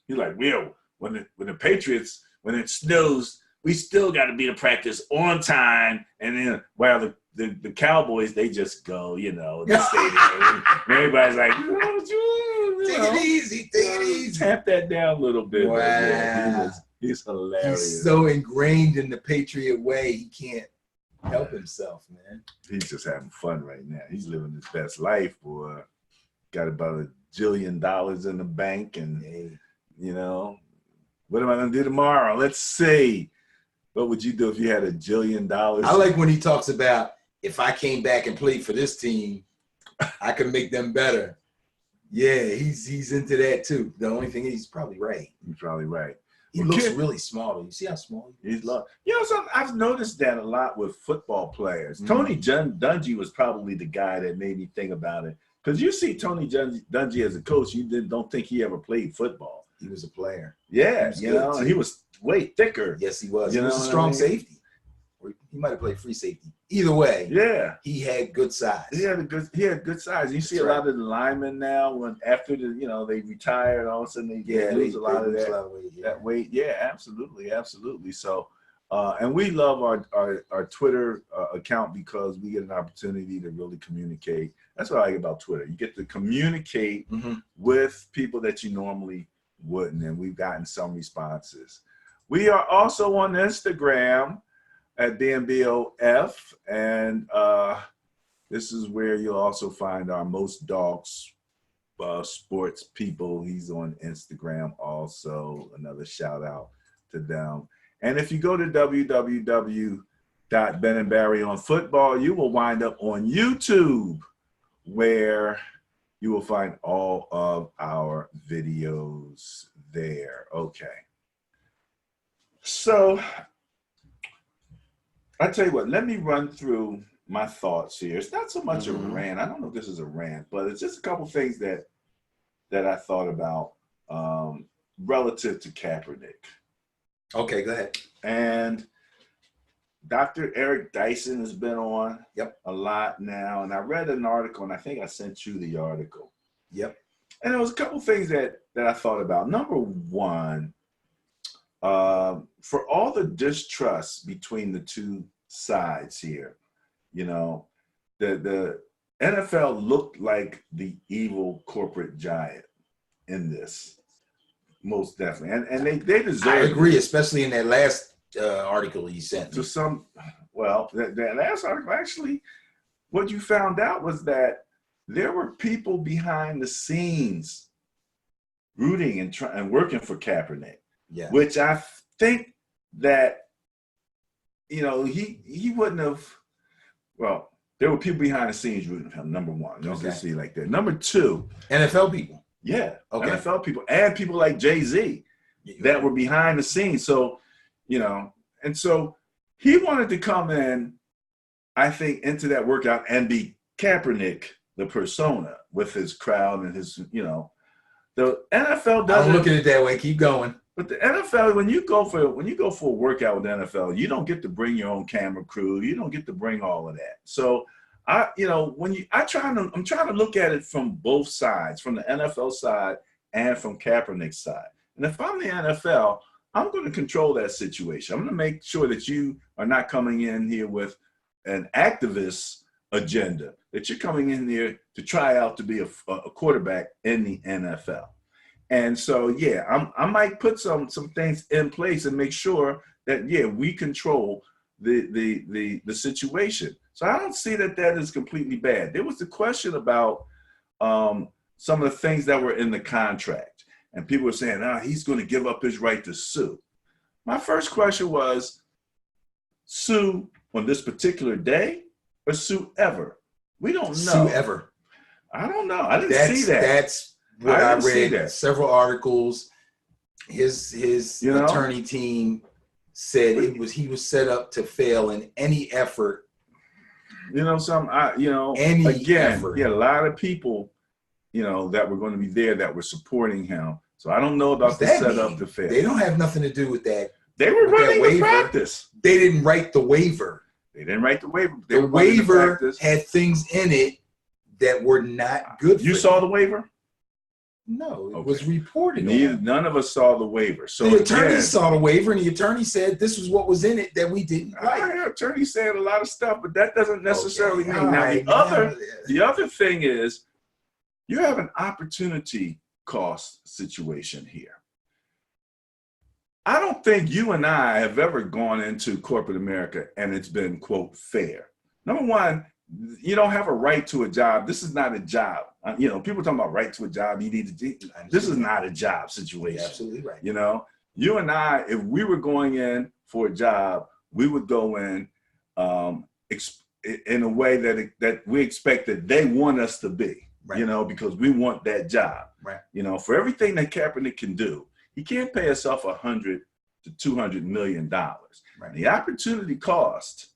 he's like, Will, when the Patriots, when it snows, we still got to be to practice on time. And then while the Cowboys, they just go, the stadium. And everybody's like, take it easy. Tap that down a little bit. Wow. Yeah, he's hilarious. He's so ingrained in the Patriot way, he can't help himself, man. He's just having fun right now. He's living his best life, boy. Got about $1 jillion in the bank, and what am I gonna do tomorrow? Let's see. What would you do if you had $1 jillion? I like when he talks about, if I came back and played for this team, I could make them better. Yeah, he's into that too. The only thing is, he's probably right. He's probably right. He looks really small. You see how small he is? He's low. I've noticed that a lot with football players. Tony Dungy was probably the guy that made me think about it. Because you see Tony Dungy as a coach, you don't think he ever played football. He was a player. Yeah, he was way thicker. Yes, he was. He was a strong safety. Or he might have played free safety. Either way, yeah, he had good size. He had good size. You see a lot of the linemen now after they retired, all of a sudden they lose a lot of that weight. Yeah, absolutely. So, and we love our Twitter account because we get an opportunity to really communicate. That's what I like about Twitter. You get to communicate with people that you normally wouldn't, and we've gotten some responses. We are also on Instagram at DMBOF, and this is where you'll also find our Most Dogs sports people. He's on Instagram also. Another shout out to them. And if you go to www.benandbarryonfootball, you will wind up on YouTube, where you will find all of our videos there. Okay. So I tell you what, let me run through my thoughts here. It's not so much a rant. I don't know if this is a rant, but it's just a couple things that I thought about relative to Kaepernick. Okay, go ahead. And Dr. Eric Dyson has been on a lot now. And I read an article, and I think I sent you the article. Yep. And there was a couple things that I thought about. Number one, for all the distrust between the two sides here, you know, the NFL looked like the evil corporate giant in this, most definitely, and they deserve. I agree, especially in that last article he sent me. To some, well, that last article actually, what you found out was that there were people behind the scenes rooting and working for Kaepernick, Yeah. which I think that, you know, he wouldn't have. Well, there were people behind the scenes rooting for him. Number one, let's just see like that. Number two, NFL people. yeah, Okay. NFL people and people like Jay-Z that were behind the scenes. So, you know, and so he wanted to come in, I think, into that workout and be Kaepernick, the persona, with his crowd and his, you know, the NFL doesn't. I'm looking at it that way. Keep going. But the NFL, when you go for a workout with the NFL, you don't get to bring your own camera crew. You don't get to bring all of that. So I'm trying to look at it from both sides, from the NFL side and from Kaepernick's side. And if I'm the NFL, I'm going to control that situation. I'm going to make sure that you are not coming in here with an activist agenda, that you're coming in there to try out to be a quarterback in the NFL. And so, yeah, I might put some things in place and make sure that, yeah, we control the situation. So I don't see that is completely bad. There was the question about some of the things that were in the contract. And people were saying, he's going to give up his right to sue. My first question was, sue on this particular day or sue ever? We don't know. Sue ever. I don't know. I didn't see that. That's what I read. Several articles. His attorney team said he was set up to fail in any effort. Any effort. Yeah, a lot of people, that were going to be there that were supporting him. So I don't know about the setup to fail. They don't have nothing to do with that. They were running the practice. They didn't write the waiver. The waiver had things in it that were not good. You saw the waiver? No, it was reported. None of us saw the waiver. So the attorney saw the waiver, and the attorney said this was what was in it that we didn't write. The attorney said a lot of stuff, but that doesn't necessarily mean. Now, the other thing is, you have an opportunity cost situation here. I don't think you and I have ever gone into corporate America and it's been, quote, fair. Number one, you don't have a right to a job. This is not a job. People talking about right to a job. This is not a job situation. You're absolutely right. You and I, if we were going in for a job, we would go in a way that we expect that they want us to be, right. Because we want that job. Right. For everything that Kaepernick can do, he can't pay himself $100 to $200 million. Right. The opportunity cost,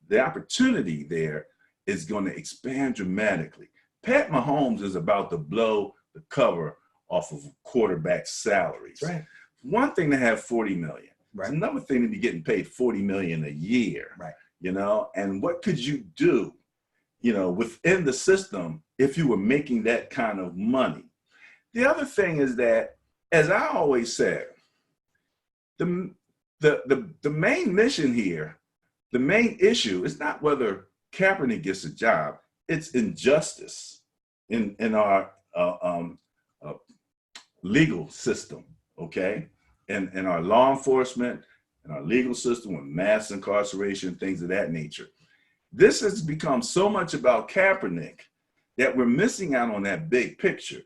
the opportunity there is going to expand dramatically. Pat Mahomes is about to blow the cover off of quarterback salaries. Right. One thing to have $40 million. Right. It's another thing to be getting paid $40 million a year. Right. And what could you do, within the system if you were making that kind of money? The other thing is that, as I always said, the main mission here, the main issue is not whether Kaepernick gets a job. It's injustice in our legal system, okay? And our law enforcement and our legal system with mass incarceration, things of that nature. This has become so much about Kaepernick that we're missing out on that big picture,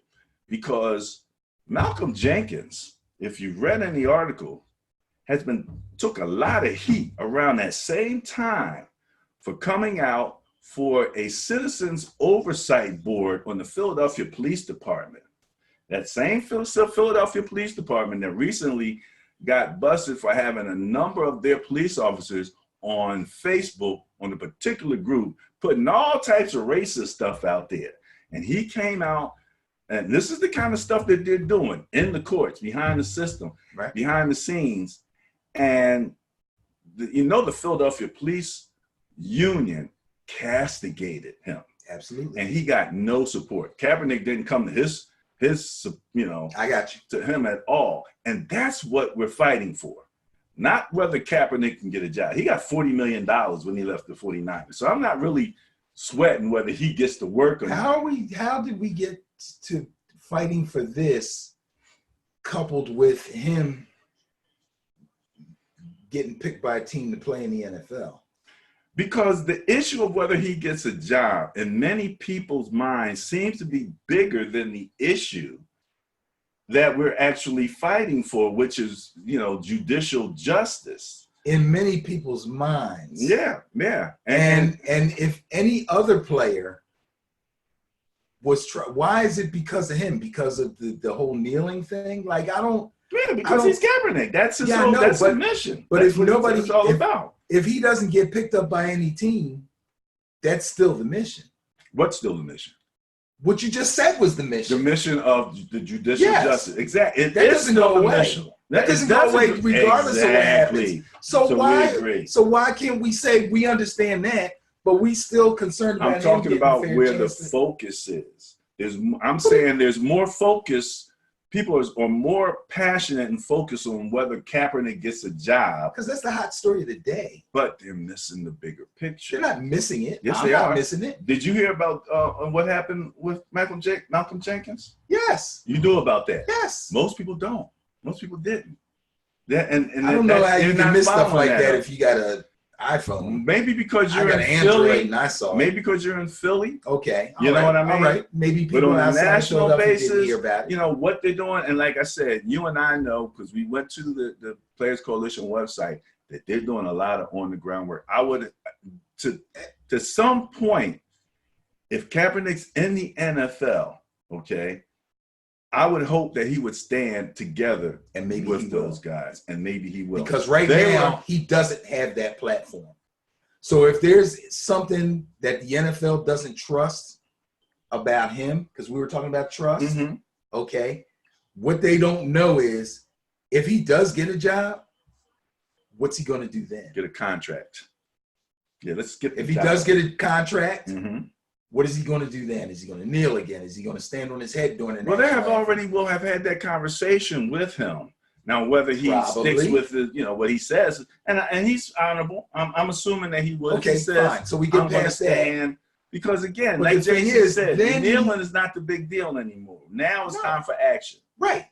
because Malcolm Jenkins, if you've read any article, took a lot of heat around that same time for coming out for a citizens oversight board on the Philadelphia Police Department. That same Philadelphia Police Department that recently got busted for having a number of their police officers on Facebook on a particular group, putting all types of racist stuff out there. And he came out, and this is the kind of stuff that they're doing in the courts, behind the system, right, behind the scenes. And the Philadelphia Police Union castigated him. Absolutely. And he got no support. Kaepernick didn't come to his his, I got you. to him at all. And that's what we're fighting for. Not whether Kaepernick can get a job. He got $40 million when he left the 49ers. So I'm not really sweating whether he gets to work or not. How did we get to fighting for this, coupled with him getting picked by a team to play in the NFL? Because the issue of whether he gets a job in many people's minds seems to be bigger than the issue that we're actually fighting for, which is, judicial justice. In many people's minds. Yeah. And if any other player was why is it because of him? Because of the whole kneeling thing? Like, I don't. Yeah, because he's Kaepernick. That's his whole, that's his mission. But that's if nobody, it's all about. If he doesn't get picked up by any team, that's still the mission. What's still the mission? What you just said was the mission. The mission of the judicial justice. Exactly. That doesn't go away. That doesn't go away regardless of what happens. So why can't we say we understand that, but we still concerned about I'm talking about where the chances? focus is. I'm saying there's more focus. People are more passionate and focused on whether Kaepernick gets a job. Because that's the hot story of the day. But they're missing the bigger picture. They're not missing it. Yes, I'm not missing it. Did you hear about what happened with Malcolm Jenkins? Yes. You knew about that? Yes. Most people don't. Most people didn't. I don't know how you can miss stuff like that if you got an iPhone. Maybe because you're in Android Philly. and I saw it. Maybe because you're in Philly. Okay. You know what I mean? All right. Maybe people but on a national basis, didn't hear about it. What they're doing. And like I said, you and I know, because we went to the Players Coalition website, that they're doing a lot of on the ground work. I would, to some point, if Kaepernick's in the NFL, okay, I would hope that he would stand together and maybe with those guys, and maybe he will. Because now he doesn't have that platform. So if there's something that the NFL doesn't trust about him, because we were talking about trust, okay, what they don't know is if he does get a job, what's he going to do then? Get a contract. Yeah, let's get. If he does get a contract. What is he going to do then? Is he going to kneel again? Is he going to stand on his head during the Well, they will have had that conversation with him. Now, whether he sticks with what he says, and he's honorable. I'm assuming that he would. Okay, he says, fine. So we get past that. Because again, but like Jason said, kneeling is not the big deal anymore. Now it's time for action. Right.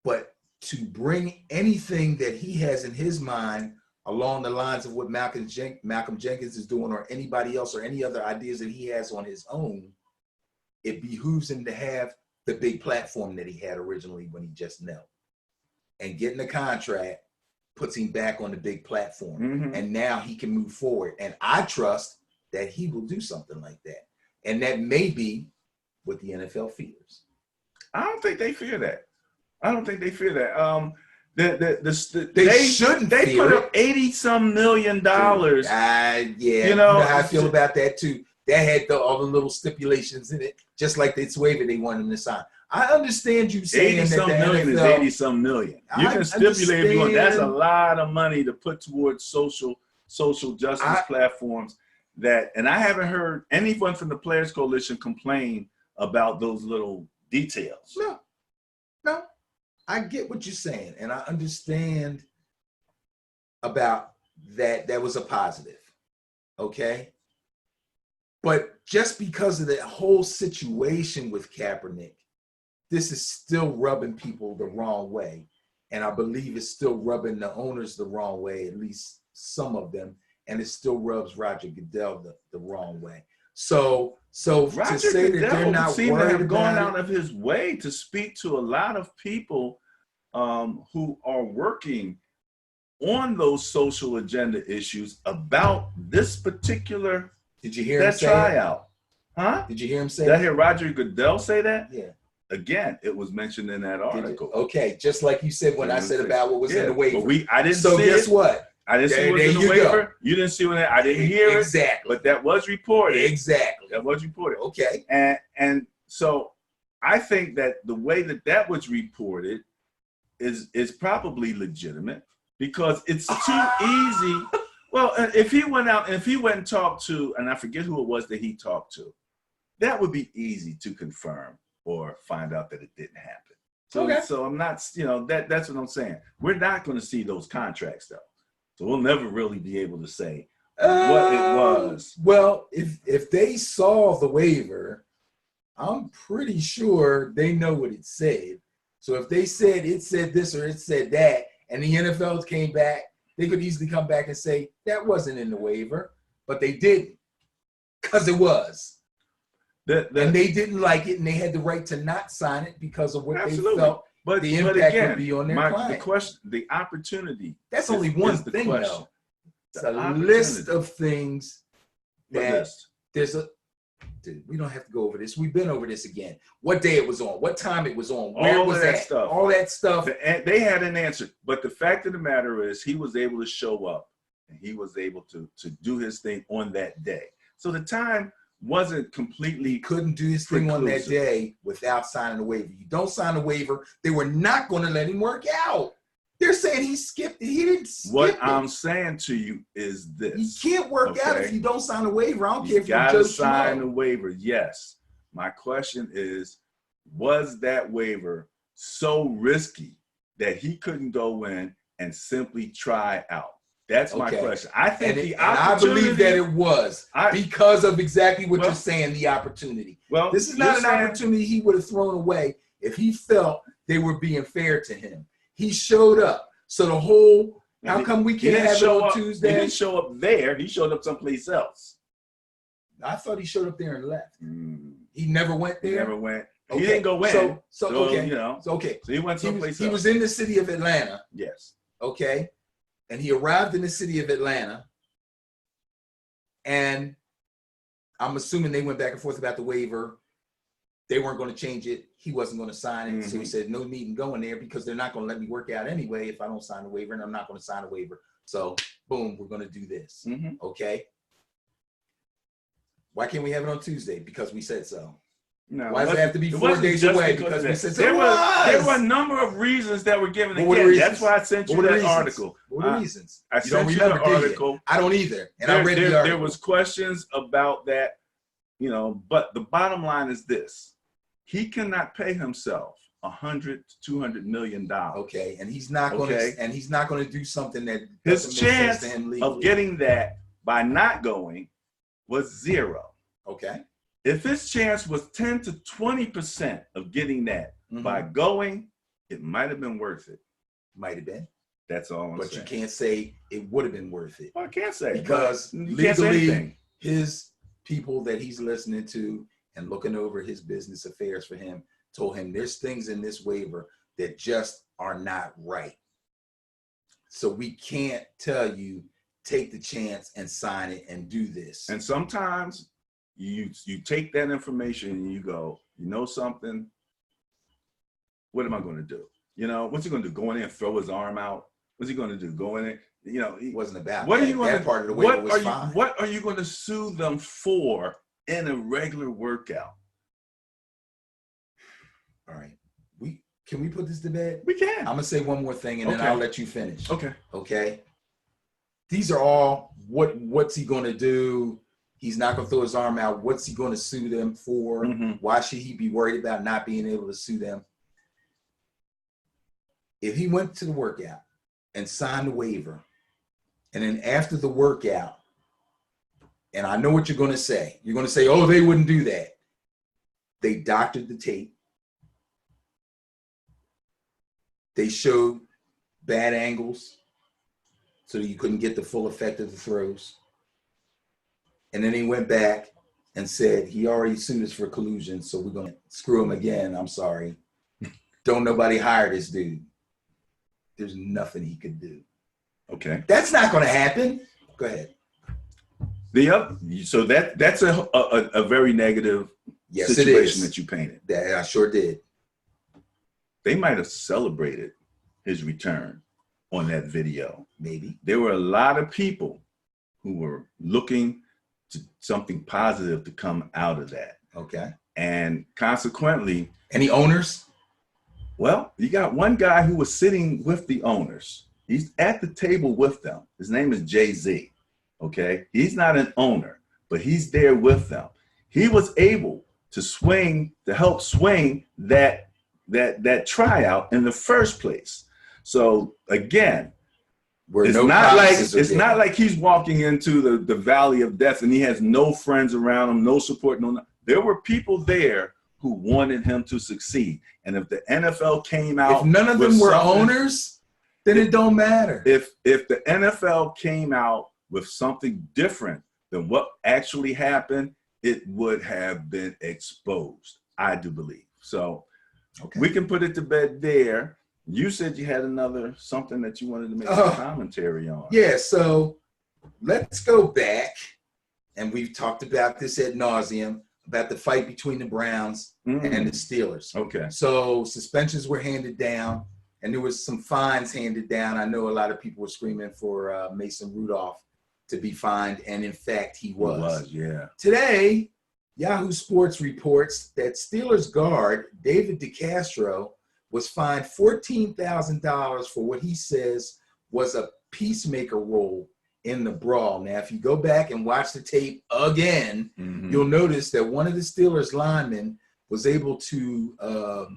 But to bring anything that he has in his mind along the lines of what Malcolm Jenkins is doing, or anybody else, or any other ideas that he has on his own, it behooves him to have the big platform that he had originally when he just knelt. And getting a contract puts him back on the big platform. And now he can move forward. And I trust that he will do something like that. And that may be what the NFL fears. I don't think they fear that. They shouldn't. They put up $80-some million. Yeah, you know how I feel about that too. That had all the little stipulations in it, just like this waiver they wanted him to sign. I understand you saying 80-some million is 80-some million. You can stipulate if you want. That's a lot of money to put towards social justice platforms. And I haven't heard anyone from the Players Coalition complain about those little details. No. I get what you're saying, and I understand about that. That was a positive, okay? But just because of the whole situation with Kaepernick, this is still rubbing people the wrong way. And I believe it's still rubbing the owners the wrong way, at least some of them, and it still rubs Roger Goodell the wrong way. So Roger to say Goodell that they're not seem to have gone about out of his way to speak to a lot of people who are working on those social agenda issues about this particular. Did you hear him say tryout? Huh? Did you hear him say Did I hear Roger Goodell say that? Yeah. Again, it was mentioned in that article. Okay, just like you said when I said about what was in the waiver. But I didn't so see guess it. What? I didn't see what was in the waiver. You didn't see what I didn't hear it. Exactly. But that was reported. Exactly. That was reported. Okay. And so I think that the way that was reported is probably legitimate because it's too easy. Well, if he went out and talked to, and I forget who it was that he talked to, that would be easy to confirm or find out that it didn't happen. So, Okay. so I'm not, that's what I'm saying. We're not going to see those contracts though. So we'll never really be able to say what it was. Well, if they saw the waiver, I'm pretty sure they know what it said. So if they said it said this or it said that, and the NFL came back, they could easily come back and say that wasn't in the waiver, but they didn't, because it was. And they didn't like it, and they had the right to not sign it because of what they felt the impact would be on their client. The question, the opportunity. That's only one thing, though. It's a list of things that there's a. Dude, we don't have to go over this. We've been over this again. What day it was on, what time it was on, where was that stuff, all that stuff. They had an answer, but the fact of the matter is, he was able to show up, and he was able to do his thing on that day. So the time wasn't completely couldn't do his thing on that day without signing a waiver. You don't sign a waiver, they were not going to let him work out. They're saying he skipped it. He didn't skip What it. I'm saying to you is this. You can't work out if you don't sign a waiver. I don't care if you gotta just sign a waiver. Yes. My question is, was that waiver so risky that he couldn't go in and simply try out? That's my question. I think I believe that it was because of exactly what you're saying, the opportunity. Well, this is not an opportunity he would have thrown away if he felt they were being fair to him. He showed up. So the whole, how come we can't have it on Tuesday? He didn't show up there. He showed up someplace else. I thought he showed up there and left. He never went there? He never went. Okay. He didn't go in. So okay. So he went someplace else. He was in the city of Atlanta. Yes. Okay. And he arrived in the city of Atlanta. And I'm assuming they went back and forth about the waiver. They weren't going to change it. He wasn't going to sign it. So he said, no need in going there because they're not going to let me work out anyway if I don't sign a waiver, and I'm not going to sign a waiver. So boom, we're going to do this. Okay. Why can't we have it on Tuesday? Because we said so. No, why does it have to be 4 days away? Because we said so. There were a number of reasons that were given. Again, that's why I sent you that article. What were the reasons? I sent you the article. I don't either. And I read the article. There was questions about that, but the bottom line is this. He cannot pay himself $100 to $200 million. Okay, and he's not going to. And he's not going to do something that his chance of getting that by not going was 0. Okay. If his chance was 10 to 20% of getting that by going, it might have been worth it. Might have been. That's all I'm saying. But you can't say it would have been worth it. Well, I can't say because legally, his people that he's listening to and looking over his business affairs for him told him there's things in this waiver that just are not right. So we can't tell you take the chance and sign it and do this. And sometimes you take that information and you go, something, what am I going to do? What's he going to do? Go in there and throw his arm out? What's he going to do? Go in there? He wasn't about what that. Are you going that to, part of the waiver was fine. What are you going to sue them for in a regular workout? All right. Can we put this to bed? We can. I'm going to say one more thing and then I'll let you finish. Okay. Okay. These are all what's he going to do? He's not going to throw his arm out. What's he going to sue them for? Why should he be worried about not being able to sue them? If he went to the workout and signed the waiver, and then after the workout, and I know what you're going to say. You're going to say, oh, they wouldn't do that. They doctored the tape. They showed bad angles so that you couldn't get the full effect of the throws. And then he went back and said, he already sued us for collusion, so we're going to screw him again. I'm sorry. Don't nobody hire this dude. There's nothing he could do. Okay. That's not going to happen. Go ahead. So that's a very negative situation that you painted. That I sure did. They might have celebrated his return on that video. Maybe. There were a lot of people who were looking to something positive to come out of that. Okay. And consequently. Any owners? Well, you got one guy who was sitting with the owners. He's at the table with them. His name is Jay-Z. Okay. He's not an owner, but he's there with them. He was able to help swing that tryout in the first place. So again, it's not like he's walking into the valley of death and he has no friends around him, no support, there were people there who wanted him to succeed. And if the NFL came out, if none of them were owners, then it don't matter. If the NFL came out with something different than what actually happened, it would have been exposed, I do believe. So we can put it to bed there. You said you had something that you wanted to make some commentary on. Yeah, so let's go back, and we've talked about this ad nauseum, about the fight between the Browns and the Steelers. Okay. So suspensions were handed down, and there was some fines handed down. I know a lot of people were screaming for Mason Rudolph to be fined, and in fact, he was. He was, yeah. Today, Yahoo Sports reports that Steelers guard David DeCastro was fined $14,000 for what he says was a peacemaker role in the brawl. Now, if you go back and watch the tape again, you'll notice that one of the Steelers linemen was able to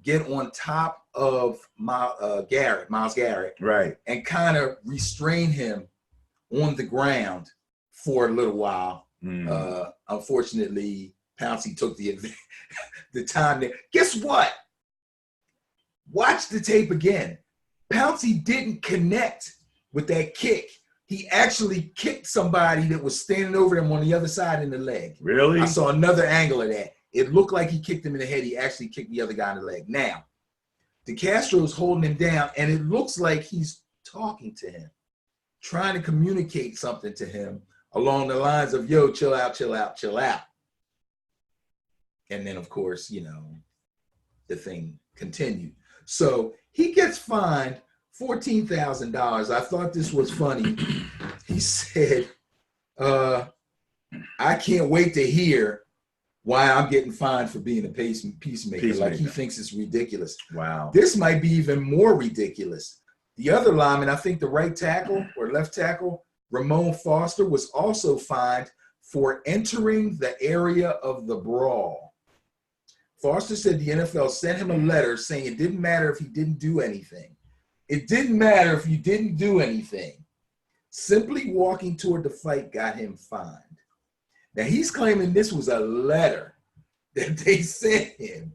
get on top of Myles Garrett, right, and kind of restrain him on the ground for a little while. Unfortunately, Pouncey took the time there. Guess what? Watch the tape again. Pouncey didn't connect with that kick. He actually kicked somebody that was standing over him on the other side in the leg. Really? I saw another angle of that. It looked like he kicked him in the head. He actually kicked the other guy in the leg. Now, DeCastro's holding him down, and it looks like he's talking to him, trying to communicate something to him along the lines of, yo, chill out, chill out, chill out. And then, of course, the thing continued. So he gets fined $14,000. I thought this was funny. He said, I can't wait to hear why I'm getting fined for being a peacemaker. Like he thinks it's ridiculous. Wow. This might be even more ridiculous. The other lineman, I think the right tackle or left tackle, Ramon Foster, was also fined for entering the area of the brawl. Foster said the NFL sent him a letter saying it didn't matter if he didn't do anything. It didn't matter if you didn't do anything. Simply walking toward the fight got him fined. Now, he's claiming this was a letter that they sent him.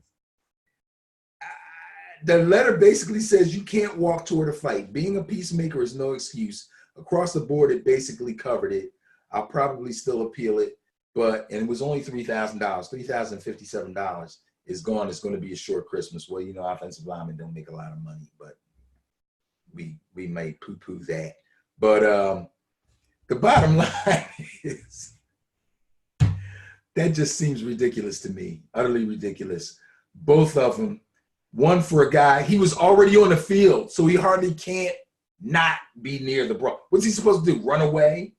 The letter basically says you can't walk toward a fight. Being a peacemaker is no excuse. Across the board, it basically covered it. I'll probably still appeal it, and it was only $3,000. $3,057 is gone. It's going to be a short Christmas. Well, offensive linemen don't make a lot of money, but we may poo-poo that. But the bottom line is that just seems ridiculous to me, utterly ridiculous. Both of them, one for a guy, he was already on the field, so he hardly can't not be near the brawl. What's he supposed to do, run away?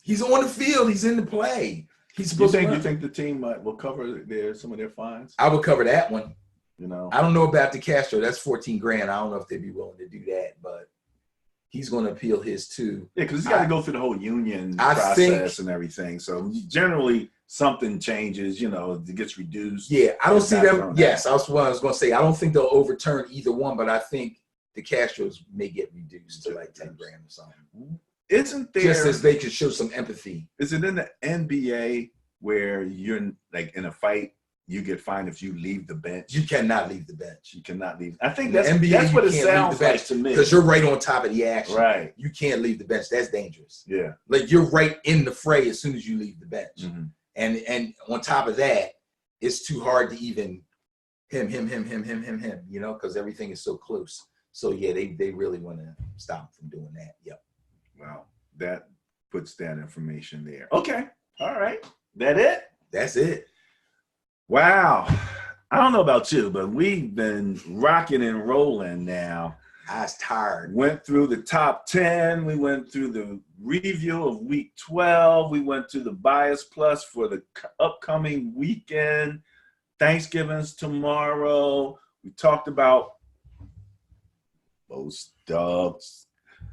He's on the field. He's in the play. He's supposed to run. You think the team will cover some of their fines? I would cover that one. I don't know about DeCastro. That's $14,000. I don't know if they'd be willing to do that, but he's going to appeal his too. Yeah, because he's got to go through the whole union process and everything. So generally, something changes. It gets reduced. Yeah, I don't see them. Yes, I was going to say. I don't think they'll overturn either one, but I think DeCastro's may get reduced to like $10,000 or something. Isn't there, just as they could show some empathy? Is it in the NBA where you're like in a fight, you get fined if you leave the bench? You cannot leave the bench. You cannot leave. I think that's what it sounds like to me. Because you're right on top of the action. Right. You can't leave the bench. That's dangerous. Yeah. Like you're right in the fray as soon as you leave the bench. And on top of that, it's too hard to even him, because everything is so close. So yeah, they really want to stop from doing that. Yep. Wow, that puts that information there. Okay, all right. That it? That's it. Wow. I don't know about you, but we've been rocking and rolling now. I was tired. Went through the top 10. We went through the review of week 12. We went to the Bias Plus for the upcoming weekend. Thanksgiving's tomorrow. We talked about most dogs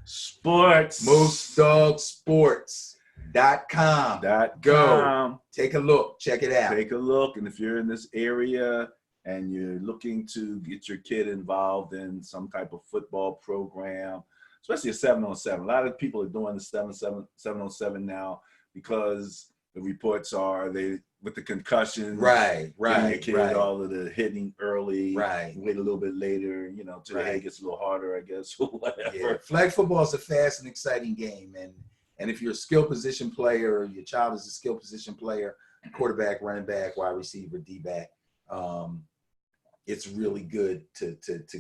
sports. Most dog sports. .com. .com. Go. Take a look. Check it out. Take a look. And if you're in this area and you're looking to get your kid involved in some type of football program, especially a 7-on-7. A lot of people are doing the 7-on-7 now because the reports are they with the concussions, Right. giving your kid all of the hitting early, wait a little bit later, till the head gets a little harder, I guess, or whatever. Yeah. Flag football is a fast and exciting game, and if you're a skill position player, or your child is a skill position player, quarterback, running back, wide receiver, D-back, it's really good to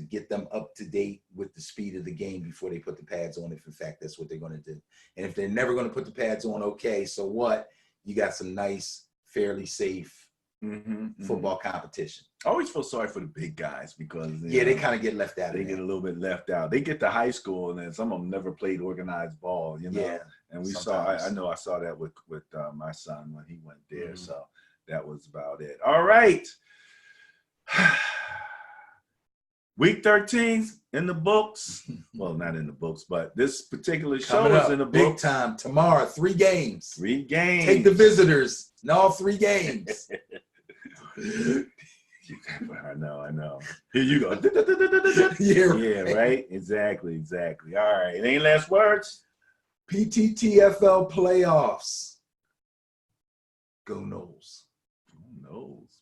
get them up to date with the speed of the game before they put the pads on, if in fact that's what they're going to do. And if they're never going to put the pads on, okay, so what? You got some nice, fairly safe football competition. I always feel sorry for the big guys because they kind of get left out. They get a little bit left out. They get to high school and then some of them never played organized ball, Yeah. And we Sometimes. I saw that with my son when he went there. So that was about it. All right. Week 13 in the books. Well, not in the books, but this particular show is in the books. Big time. Tomorrow, 3 games. 3 games. Take the visitors in all 3 games. I know. Here you go. Yeah, right? Exactly. All right. Any last words? PTTFL playoffs. Go Noles. Who knows?